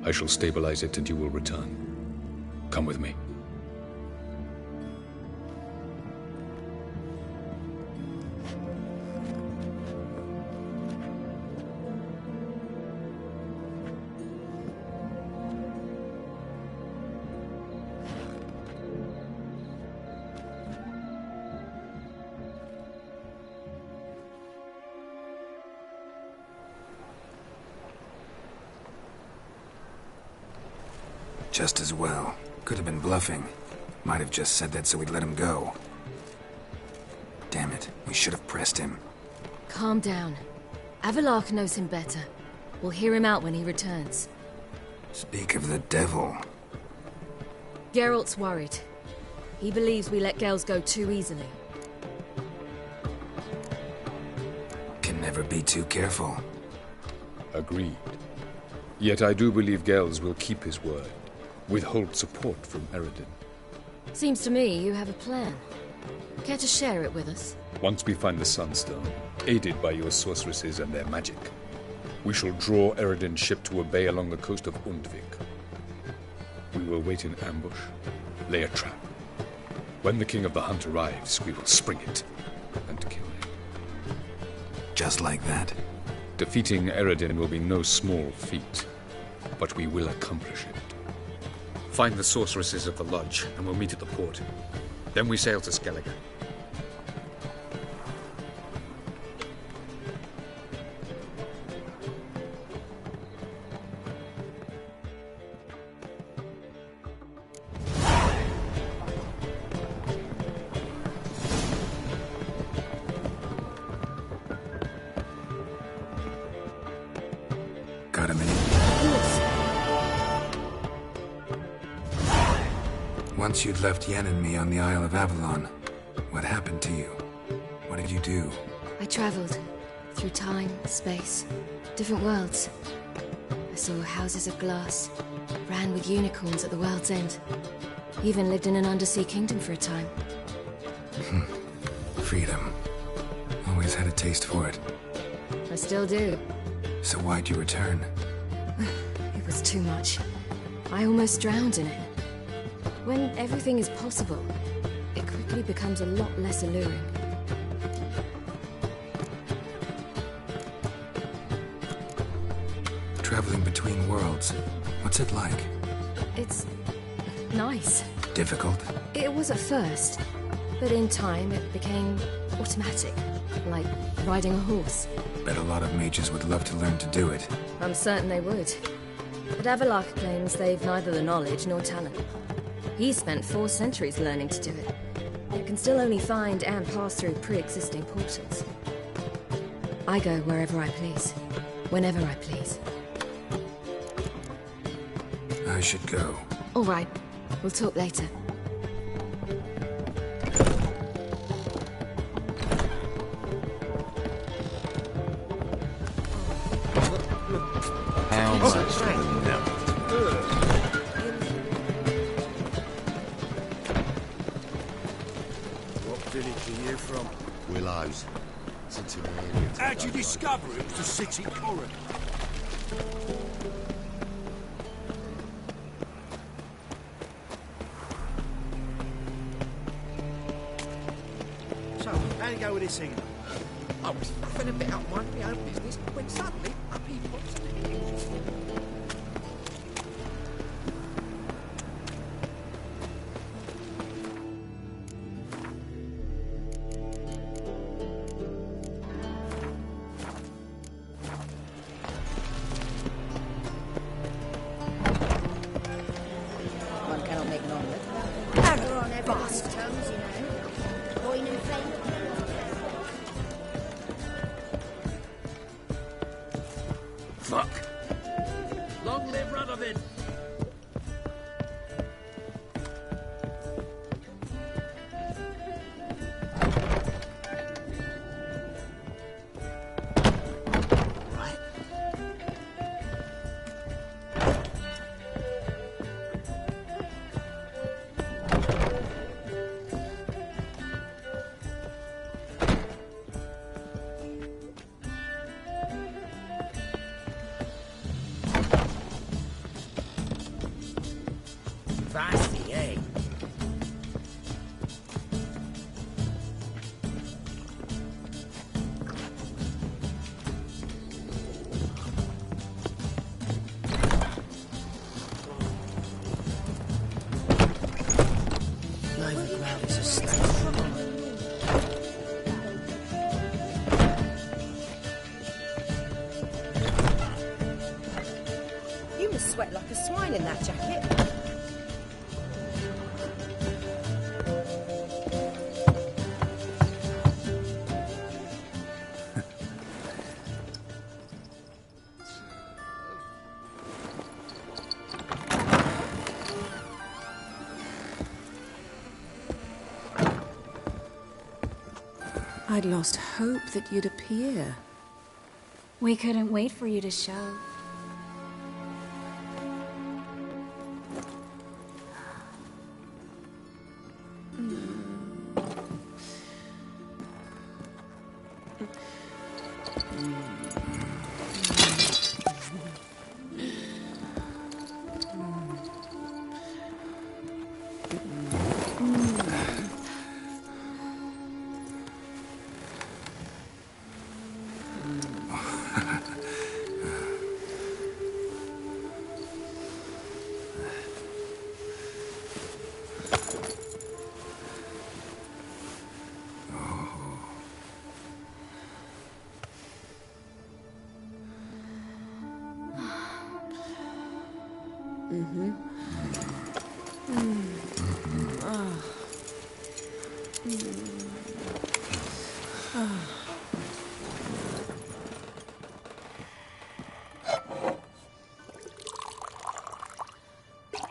I shall stabilize it and you will return. Come with me. Just as well. Could have been bluffing. Might have just said that so we'd let him go. Damn it, we should have pressed him. Calm down. Avalark knows him better. We'll hear him out when he returns. Speak of the devil. Geralt's worried. He believes we let Gels go too easily. Can never be too careful. Agreed. Yet I do believe Gels will keep his word. Withhold support from Eredin. Seems to me you have a plan. Care to share it with us? Once we find the Sunstone, aided by your sorceresses and their magic, we shall draw Eredin's ship to a bay along the coast of Undvik. We will wait in ambush, lay a trap. When the King of the Hunt arrives, we will spring it and kill him. Just like that? Defeating Eredin will be no small feat, but we will accomplish it. Find the sorceresses of the lodge, and we'll meet at the port. Then we sail to Skellige. Got a minute? Once you'd left Yen and me on the Isle of Avalon, what happened to you? What did you do? I traveled. Through time, space, different worlds. I saw houses of glass, ran with unicorns at the world's end. Even lived in an undersea kingdom for a time. Freedom. Always had a taste for it. I still do. So why'd you return? It was too much. I almost drowned in it. When everything is possible, it quickly becomes a lot less alluring. Traveling between worlds. What's it like? It's nice. Difficult? It was at first, but in time it became automatic, like riding a horse. Bet a lot of mages would love to learn to do it. I'm certain they would. But Avalark claims they've neither the knowledge nor talent. He spent 4 centuries learning to do it. Yet can still only find and pass through pre-existing portals. I go wherever I please, whenever I please. I should go. All right, we'll talk later. How much for the milk? What village are you from? Willows. Since an area. How'd you discover it was the city coroner? So, how'd it go with this thing? I was nothing about minding my own business when suddenly up he pops in the hills. One cannot make an omelette. Never on everyone's tongues, you know. Boiling in flame. Fuck. Long fine in that jacket. I'd lost hope that you'd appear. We couldn't wait for you to show.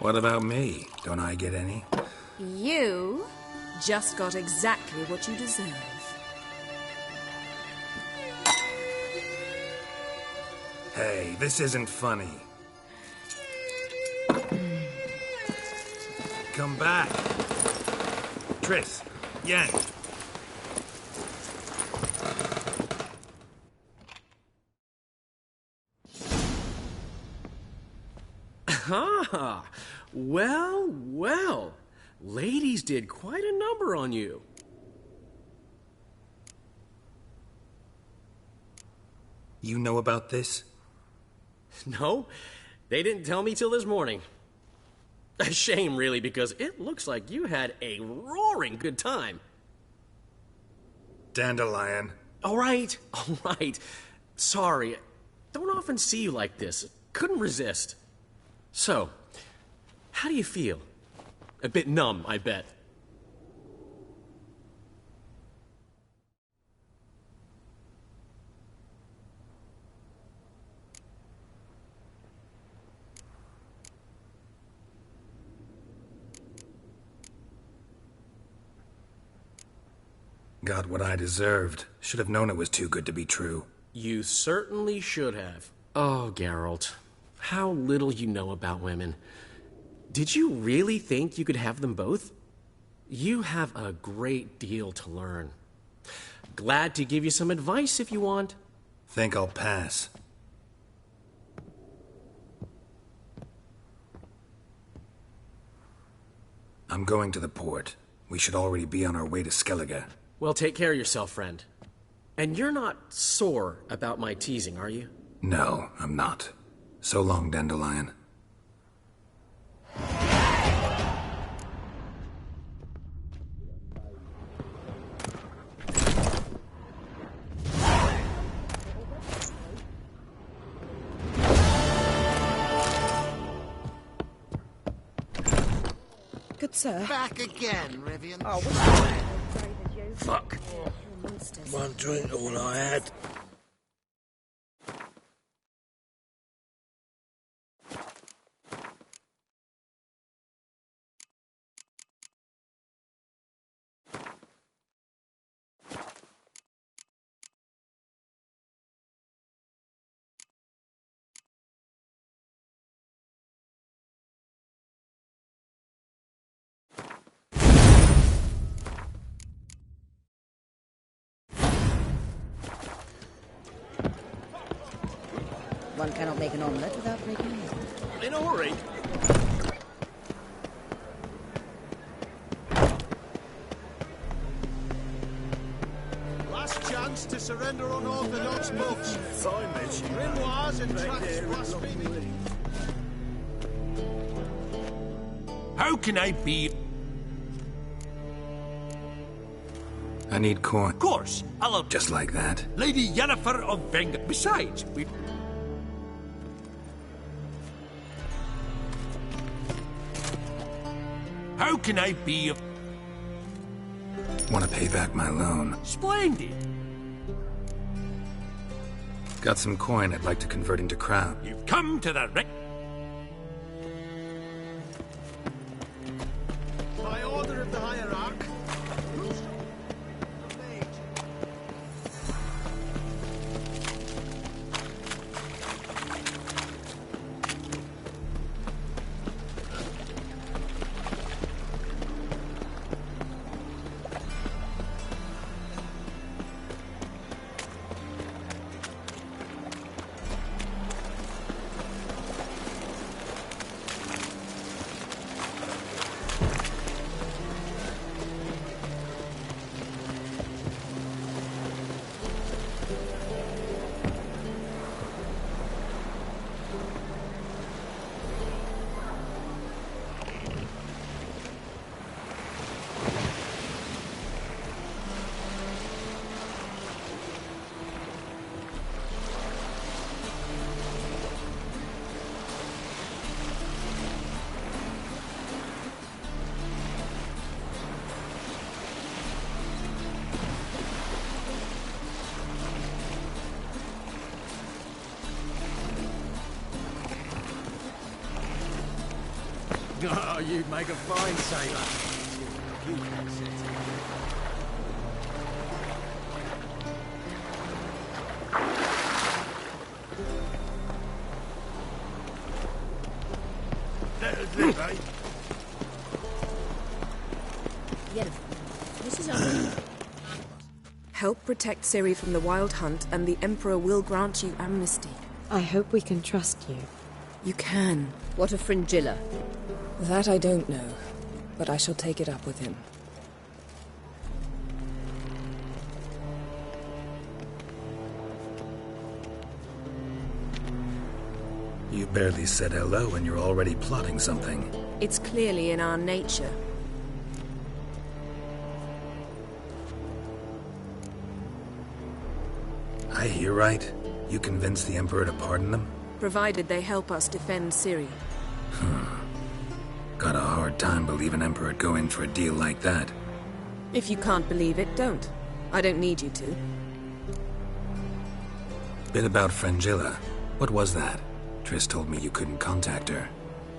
What about me? Don't I get any? You just got exactly what you deserve. Hey, this isn't funny. Come back. Triss, Yen. Ah, well, well. Ladies did quite a number on you. You know about this? No, they didn't tell me till this morning. A shame, really, because it looks like you had a roaring good time. Dandelion. All right. Sorry, don't often see you like this. Couldn't resist. So, how do you feel? A bit numb, I bet. Got what I deserved. Should have known it was too good to be true. You certainly should have. Oh, Geralt, how little you know about women. Did you really think you could have them both? You have a great deal to learn. Glad to give you some advice if you want. Think I'll pass. I'm going to the port. We should already be on our way to Skellige. Well, take care of yourself, friend. And you're not sore about my teasing, are you? No, I'm not. So long, Dandelion. Good sir. Back again, Rivian. Oh, what's Fuck. One drink all I had. One cannot make an omelette without breaking it. In a hurry. Last chance to surrender unorthodox books. Grimoires and tracts blaspheming. How can I be? I need corn. Of course, I'll... Just like that. Lady Yennefer of Venga. Besides, we... How can I be of... Want to pay back my loan? Splendid! Got some coin I'd like to convert into crown. You've come to the right... By order of the hierarch, Oh, you'd make a fine sailor. You can sit. let us live, eh? Yennefer, this is our... Help protect Ciri from the Wild Hunt, and the Emperor will grant you amnesty. I hope we can trust you. You can. What of Fringilla? That I don't know, but I shall take it up with him. You barely said hello and you're already plotting something. It's clearly in our nature. I hear right? You convinced the Emperor to pardon them? Provided they help us defend Ciri. Got a hard time believing Emperor'd go in for a deal like that. If you can't believe it, don't. I don't need you to. Bit about Fringilla. What was that? Triss told me you couldn't contact her.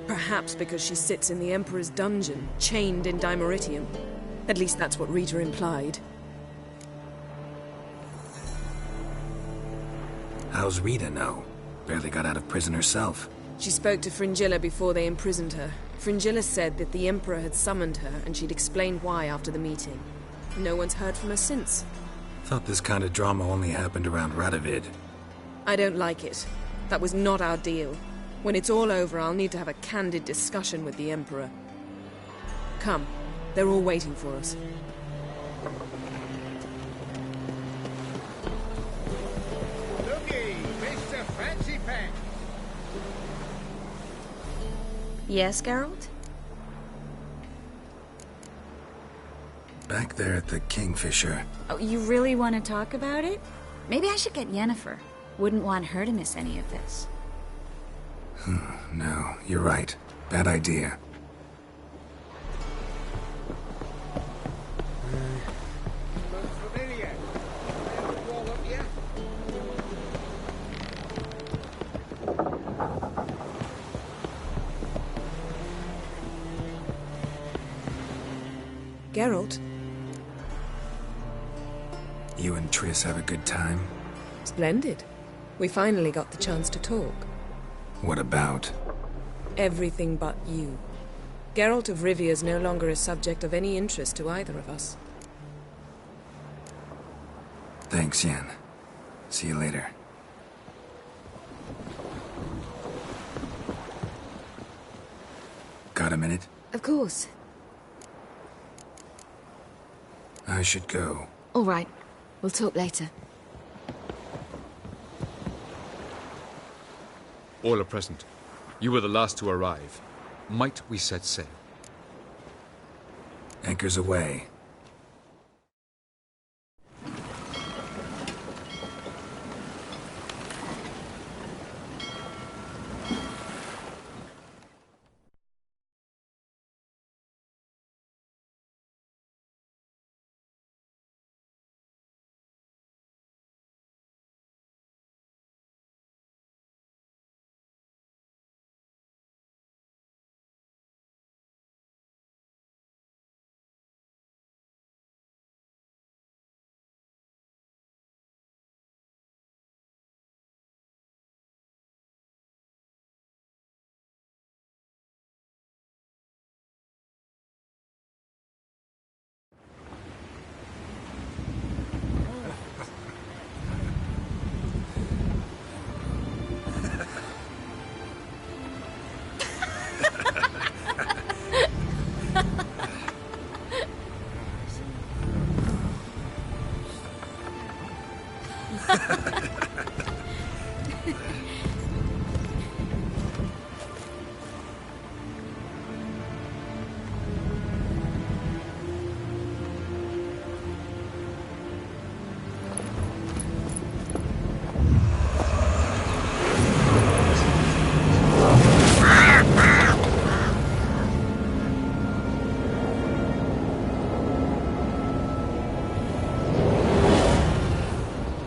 Perhaps because she sits in the Emperor's dungeon, chained in Dimeritium. At least that's what Rita implied. How's Rita know? Barely got out of prison herself. She spoke to Fringilla before they imprisoned her. Fringilla said that the Emperor had summoned her, and she'd explained why after the meeting. No one's heard from her since. Thought this kind of drama only happened around Radovid. I don't like it. That was not our deal. When it's all over, I'll need to have a candid discussion with the Emperor. Come. They're all waiting for us. Looky, Mr. Fancy Pants. Yes, Geralt? Back there at the Kingfisher. Oh, you really want to talk about it? Maybe I should get Yennefer. Wouldn't want her to miss any of this. No, you're right. Bad idea. Familiar. Wall up here. Geralt? You and Triss have a good time? Splendid. We finally got the chance to talk. What about? Everything but you. Geralt of Rivia is no longer a subject of any interest to either of us. Thanks, Yen. See you later. Got a minute? Of course. I should go. All right. We'll talk later. All are present. You were the last to arrive. Might we set sail? Anchors away.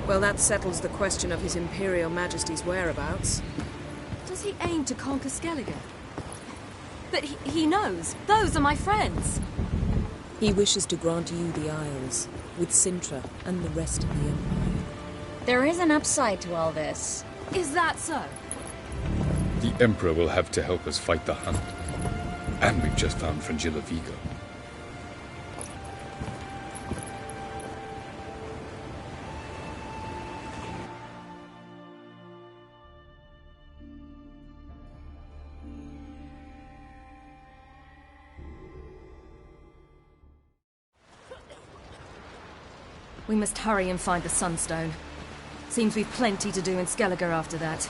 Well, that settles the question of His Imperial Majesty's whereabouts. Does he aim to conquer Skellige? But he knows. Those are my friends. He wishes to grant you the Isles, with Sintra and the rest of the Empire. There is an upside to all this. Is that so? The Emperor will have to help us fight the Hunt. And we've just found Fringilla Vigo. We must hurry and find the Sunstone. Seems we've plenty to do in Skellige after that.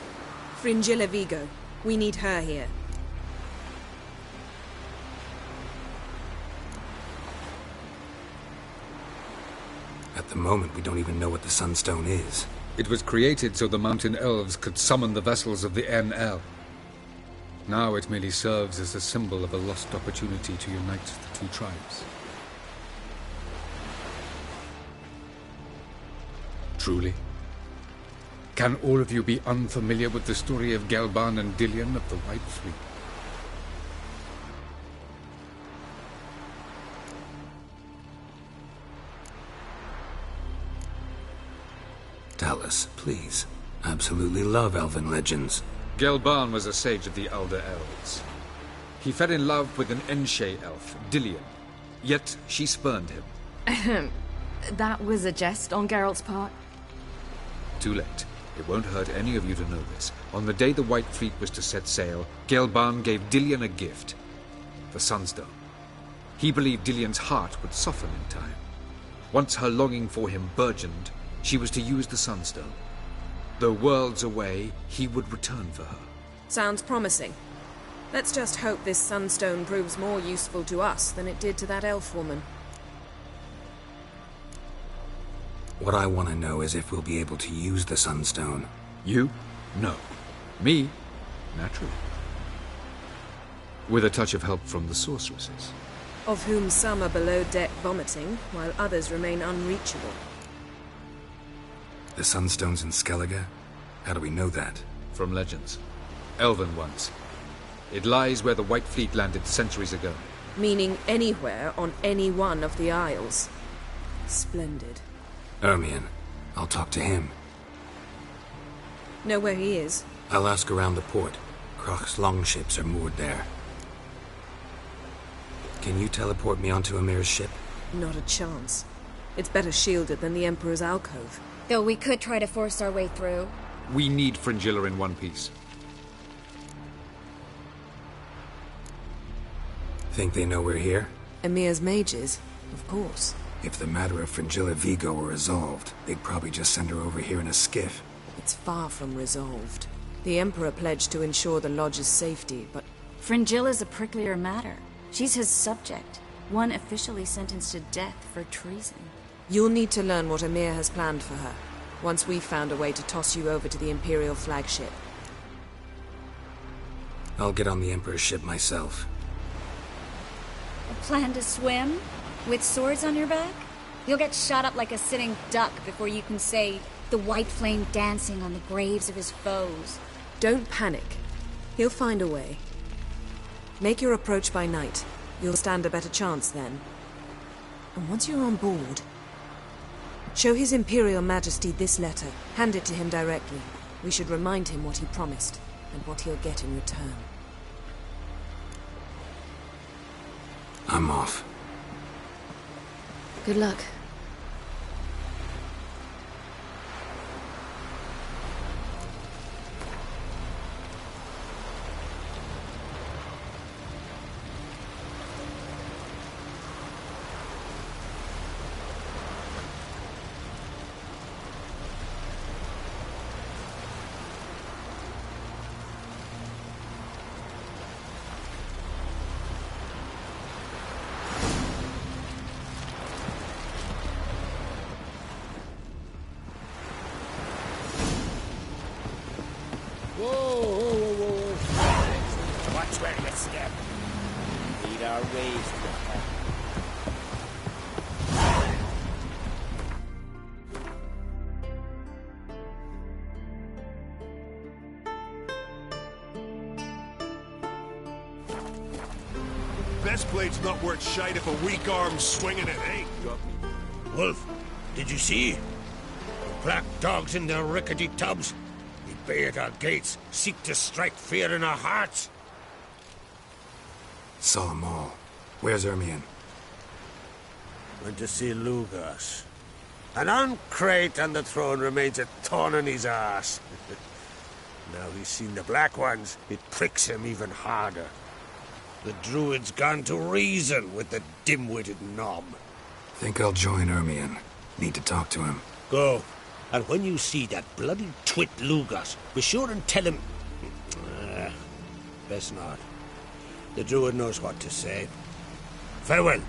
Fringilla Vigo. We need her here. At the moment, we don't even know what the Sunstone is. It was created so the Mountain Elves could summon the vessels of the NL. Now it merely serves as a symbol of a lost opportunity to unite the two tribes. Truly? Can all of you be unfamiliar with the story of Gelban and Dillion of the White Fleet? Tell us, please. Absolutely love elven legends. Gelban was a sage of the Elder Elves. He fell in love with an Enshe elf, Dillion. Yet she spurned him. That was a jest on Geralt's part. Too late. It won't hurt any of you to know this. On the day the White Fleet was to set sail, Gelban gave Dillion a gift. The Sunstone. He believed Dillion's heart would soften in time. Once her longing for him burgeoned, she was to use the Sunstone. Though worlds away, he would return for her. Sounds promising. Let's just hope this Sunstone proves more useful to us than it did to that elf woman. What I want to know is if we'll be able to use the Sunstone. You? No. Me? Naturally. With a touch of help from the sorceresses. Of whom some are below deck vomiting, while others remain unreachable. The Sunstone's in Skellige? How do we know that? From legends. Elven ones. It lies where the White Fleet landed centuries ago. Meaning anywhere on any one of the Isles. Splendid. Ermion. I'll talk to him. Know where he is? I'll ask around the port. Krach's longships are moored there. Can you teleport me onto Amir's ship? Not a chance. It's better shielded than the Emperor's alcove. Though we could try to force our way through. We need Fringilla in one piece. Think they know we're here? Emir's mages, of course. If the matter of Fringilla Vigo were resolved, they'd probably just send her over here in a skiff. It's far from resolved. The Emperor pledged to ensure the Lodge's safety, but... Fringilla's a pricklier matter. She's his subject, one officially sentenced to death for treason. You'll need to learn what Emir has planned for her, once we've found a way to toss you over to the Imperial flagship. I'll get on the Emperor's ship myself. A plan to swim? With swords on your back? You'll get shot up like a sitting duck before you can say the white flame dancing on the graves of his foes. Don't panic. He'll find a way. Make your approach by night. You'll stand a better chance then. And once you're on board, show His Imperial Majesty this letter. Hand it to him directly. We should remind him what he promised, and what he'll get in return. I'm off. Good luck. Watch where you step. Lead our ways to the path. Best blade's not worth shite if a weak arm's swinging it, eh? Wolf, did you see? The black dogs in their rickety tubs. They bay at our gates, seek to strike fear in our hearts. Saw them all. Where's Ermion? Went to see Lugas. An uncrate on the throne remains a thorn in his arse. Now he's seen the Black Ones, it pricks him even harder. The druid's gone to reason with the dim-witted knob. Think I'll join Ermion. Need to talk to him. Go. And when you see that bloody twit Lugas, be sure and tell him... best not. The druid knows what to say. Farewell.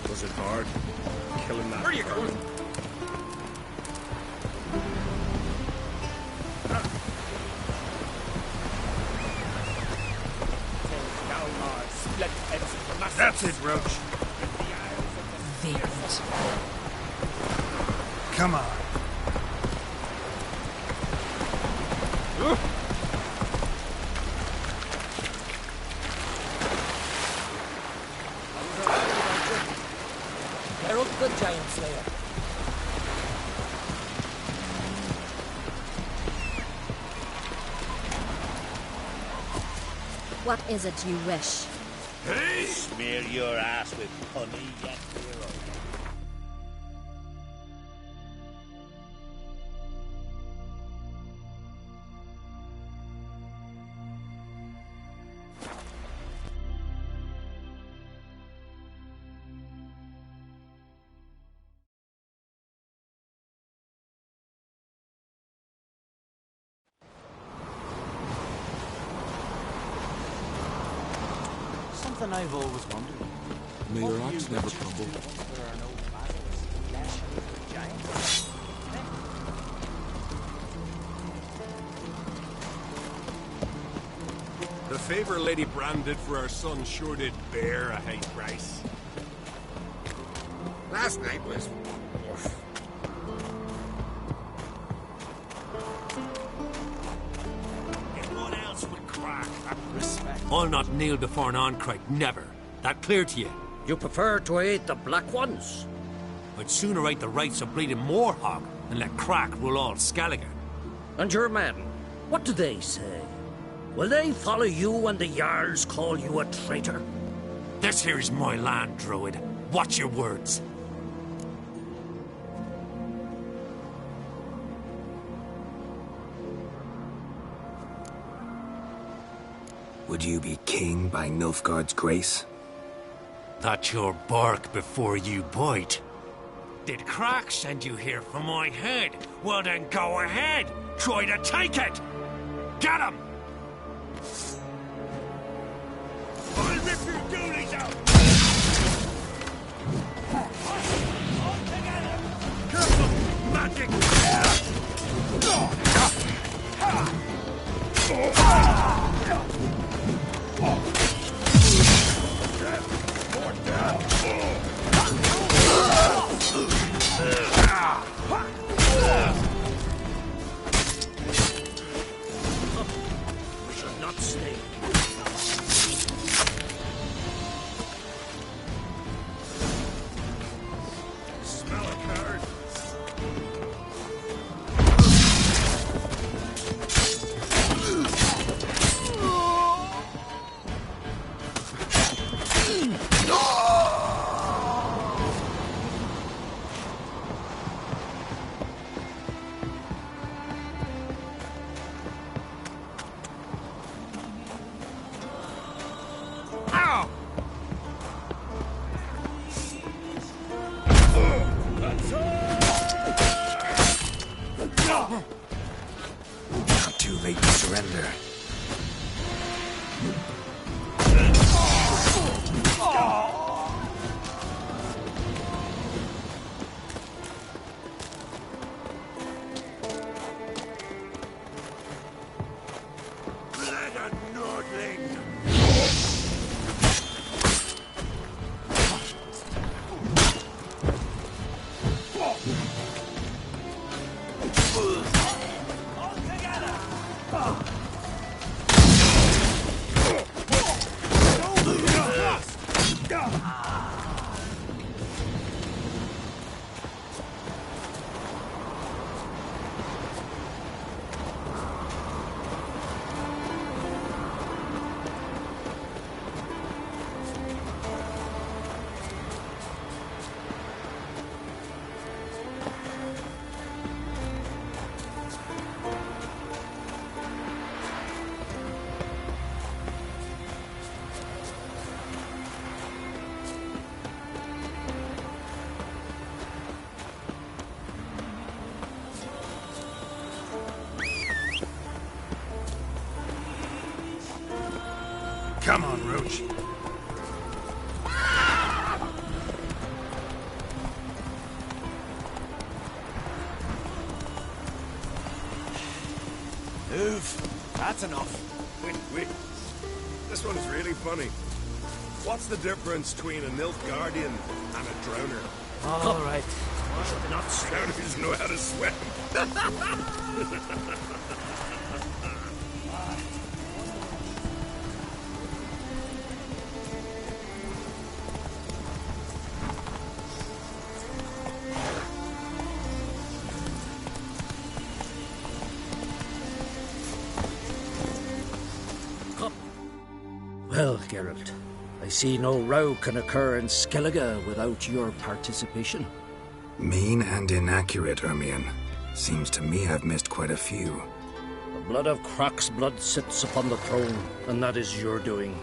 Was it hard? Killing that. Where are you going? That's it, Roach. Variant. Come on. Herald the Giant Slayer. What is it you wish? Hey! Smear your ass with honey, yet hero. Something I've always wondered. May your axe never crumble. There are no battles, lashing with giants. The favor Lady Brand did for our son sure did bear a high price. Last night was... Anyone else would crack. Respect. I'll not kneel before an Oncrite, never. That clear to you? You prefer to aid the Black Ones? I'd sooner aid the rights of bleeding Moorhog than let Crack rule all Skelliger. And your men, what do they say? Will they follow you when the Jarls call you a traitor? This here's my land, Druid. Watch your words. Would you be king by Nilfgaard's grace? That's your bark before you bite. Did Crack send you here for my head? Well then go ahead. Try to take it. Get him! I'll rip your doolies out! Careful, magic! Not too late to surrender. Come on, Roach. Move. That's enough. Wait. This one's really funny. What's the difference between a Nilfgaardian and a drowner? All right. Not drowners know how to swim. Well, Geralt, I see no row can occur in Skellige without your participation. Mean and inaccurate, Ermion. Seems to me I've missed quite a few. The blood of Croc's blood sits upon the throne, and that is your doing.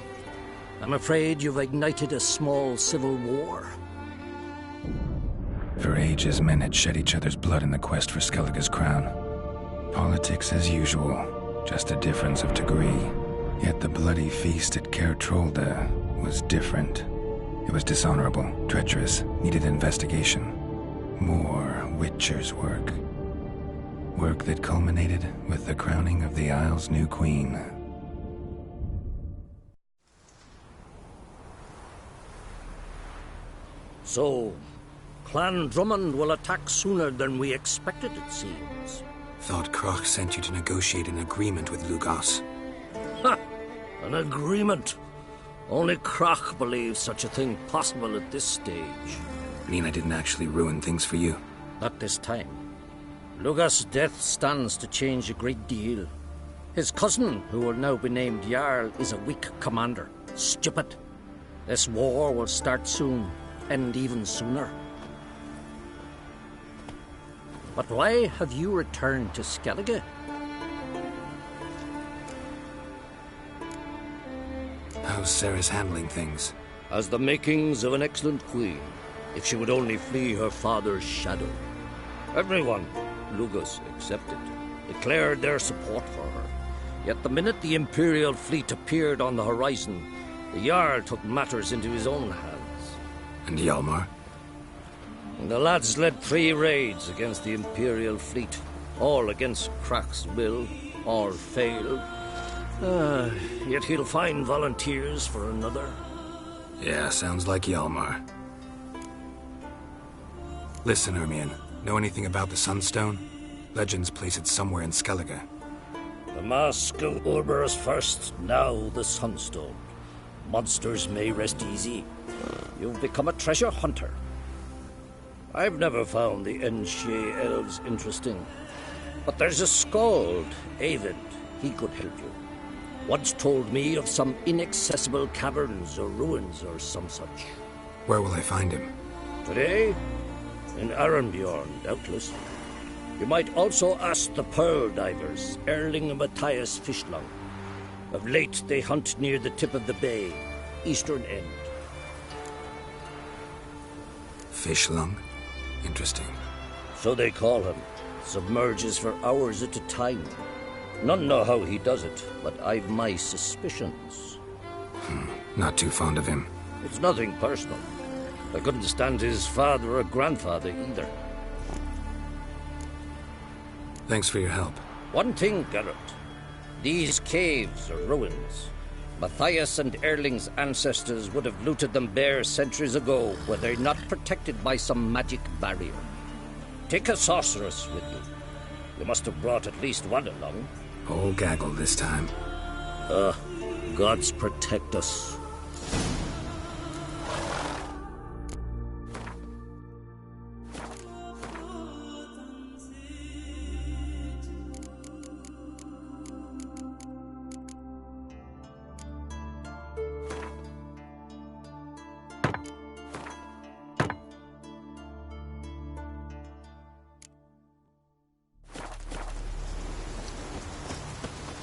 I'm afraid you've ignited a small civil war. For ages, men had shed each other's blood in the quest for Skellige's crown. Politics as usual, just a difference of degree. Yet the bloody feast at Caer Trolda was different. It was dishonorable, treacherous, needed investigation. More Witcher's work. Work that culminated with the crowning of the Isle's new queen. So, Clan Drummond will attack sooner than we expected, it seems. Thought Croc sent you to negotiate an agreement with Lugos. Ha! An agreement? Only Croc believes such a thing possible at this stage. Mean I didn't actually ruin things for you? Not this time. Lugos' death stands to change a great deal. His cousin, who will now be named Jarl, is a weak commander. Stupid. This war will start soon, end even sooner. But why have you returned to Skellige? How's Sarah's handling things? As the makings of an excellent queen, if she would only flee her father's shadow. Everyone, Lugos excepted, declared their support for her. Yet the minute the Imperial fleet appeared on the horizon, the Jarl took matters into his own hands. And Hjalmar? The lads led 3 raids against the Imperial fleet, all against Croc's will, all failed. Yet he'll find volunteers for another. Yeah, sounds like Hjalmar. Listen, Ermion, know anything about the Sunstone? Legends place it somewhere in Skellige. The Mask of Urberus first, now the Sunstone. Monsters may rest easy. You've become a treasure hunter. I've never found the Enshe elves interesting. But there's a skald, Avid. He could help you. Once told me of some inaccessible caverns or ruins or some such. Where will I find him? Today? In Arenbjorn, doubtless. You might also ask the Pearl Divers, Erling and Matthias Fishlung. Of late, they hunt near the tip of the bay, eastern end. Fishlung? Interesting. So they call him. Submerges for hours at a time. None know how he does it, but I've my suspicions. Not too fond of him. It's nothing personal. I couldn't stand his father or grandfather either. Thanks for your help. One thing, Geralt. These caves are ruins. Matthias and Erling's ancestors would have looted them bare centuries ago were they not protected by some magic barrier. Take a sorceress with you. You must have brought at least one along. Whole gaggle this time. Gods protect us.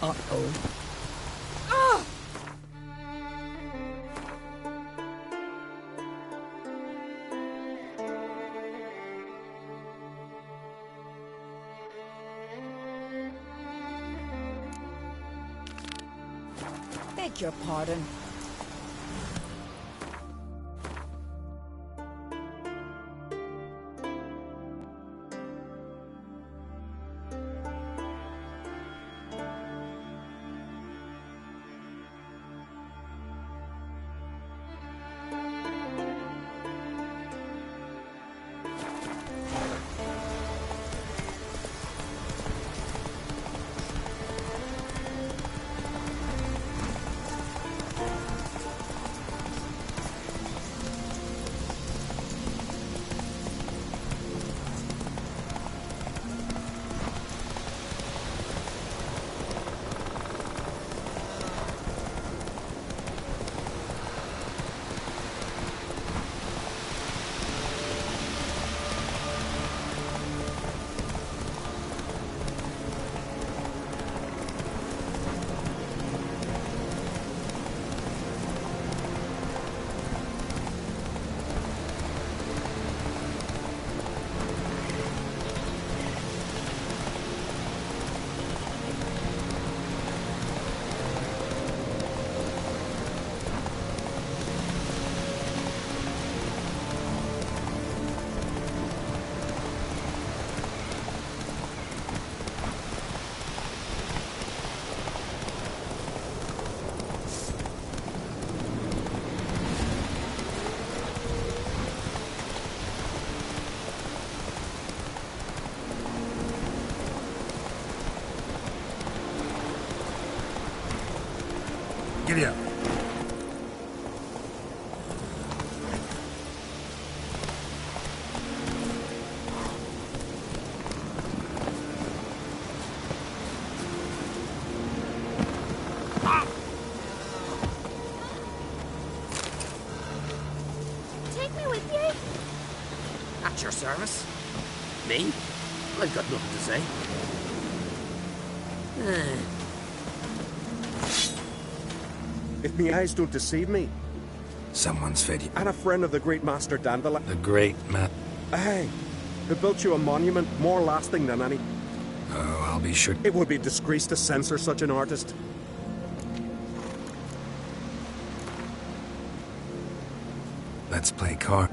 Uh-oh. Ah! Beg your pardon. Giddy up. Take me with you. At your service. Me? I've got nothing to say. If me eyes don't deceive me, Someone's fed you. and a friend of the great master Dandelion. The great Matt. Aye, who built you a monument more lasting than any. Oh, I'll be sure. It would be disgrace to censor such an artist. Let's play card.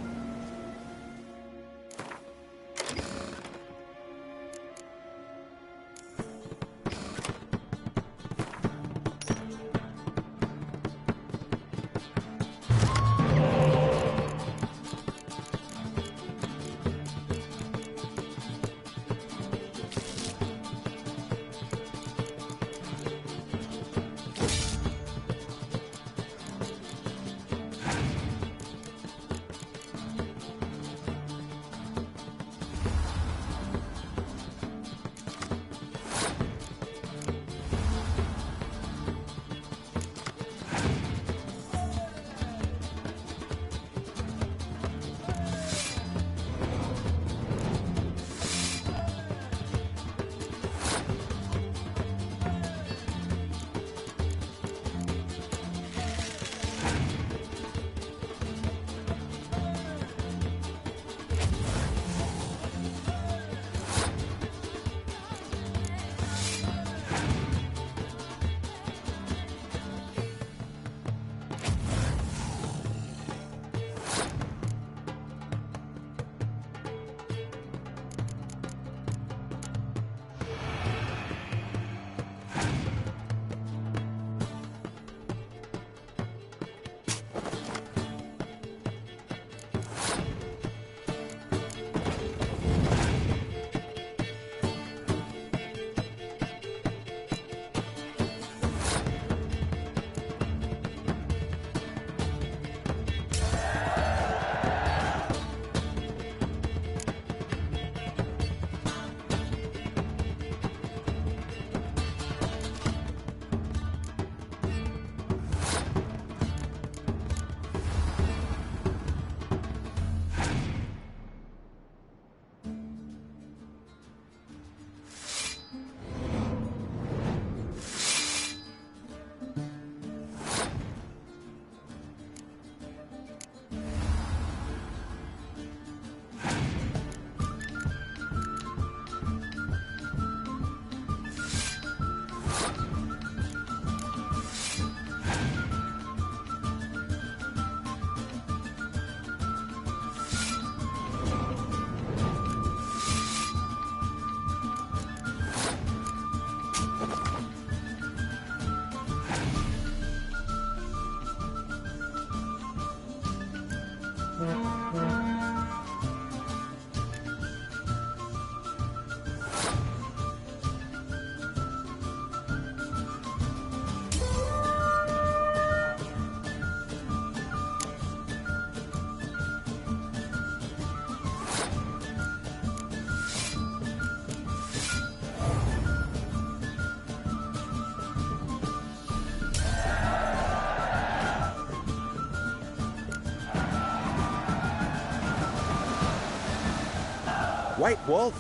White wolf?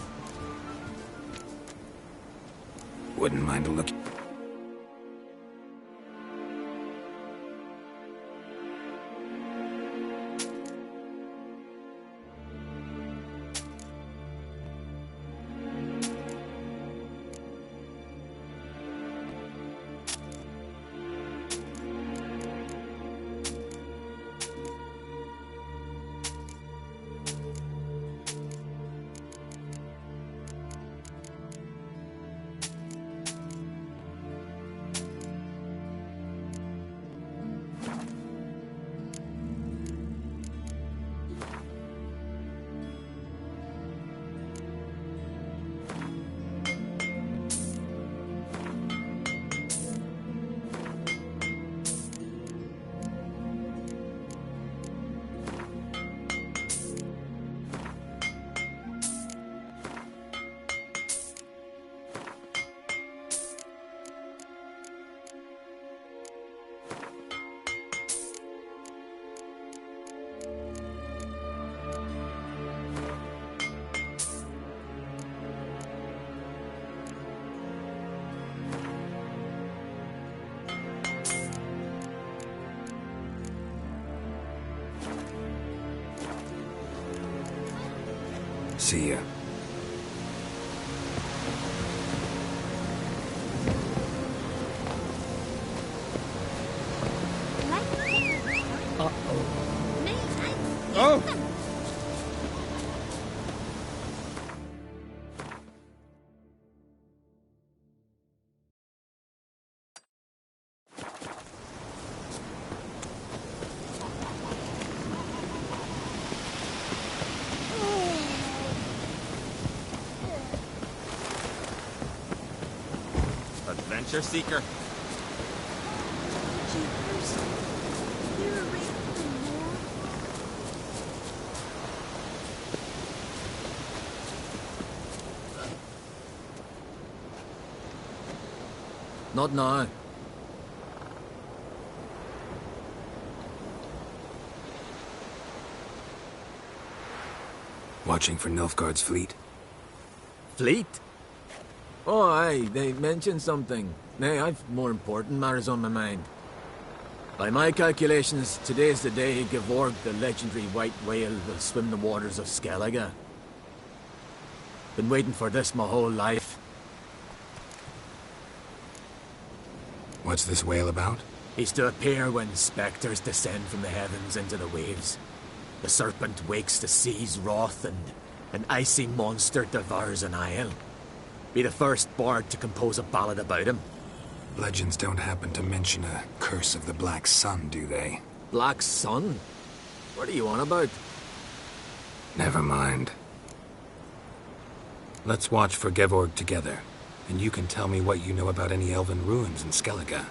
Wouldn't mind a look. See ya. Oh! Adventure seeker. Not now. Watching for Nilfgaard's fleet? Fleet? Oh, aye, they mentioned something. Nay, I've more important matters on my mind. By my calculations, today's the day Gevorg, the legendary white whale, will swim the waters of Skellige. Been waiting for this my whole life. What's this whale about? He's to appear when spectres descend from the heavens into the waves. The serpent wakes the sea's wrath, and an icy monster devours an isle. Be the first bard to compose a ballad about him. Legends don't happen to mention a curse of the Black Sun, do they? Black Sun? What are you on about? Never mind. Let's watch for Gevorg together, and you can tell me what you know about any elven ruins in Skellige.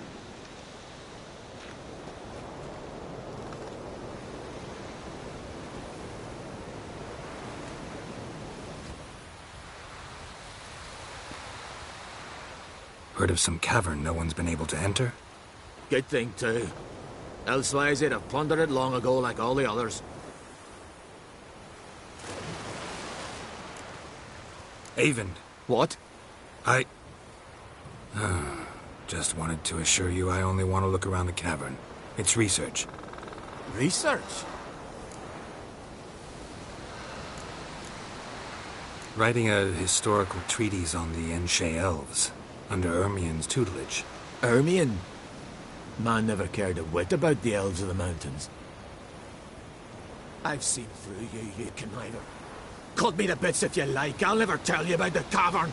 Heard of some cavern no one's been able to enter? Good thing, too. Elsewise, they'd have plundered it long ago like all the others. Avon. What? I... just wanted to assure you I only want to look around the cavern. It's research. Research? Writing a historical treatise on the Enshe elves, under Ermien's tutelage. Ermien? Man never cared a whit about the elves of the mountains. I've seen through you, you conniver. Cut me to bits if you like, I'll never tell you about the cavern.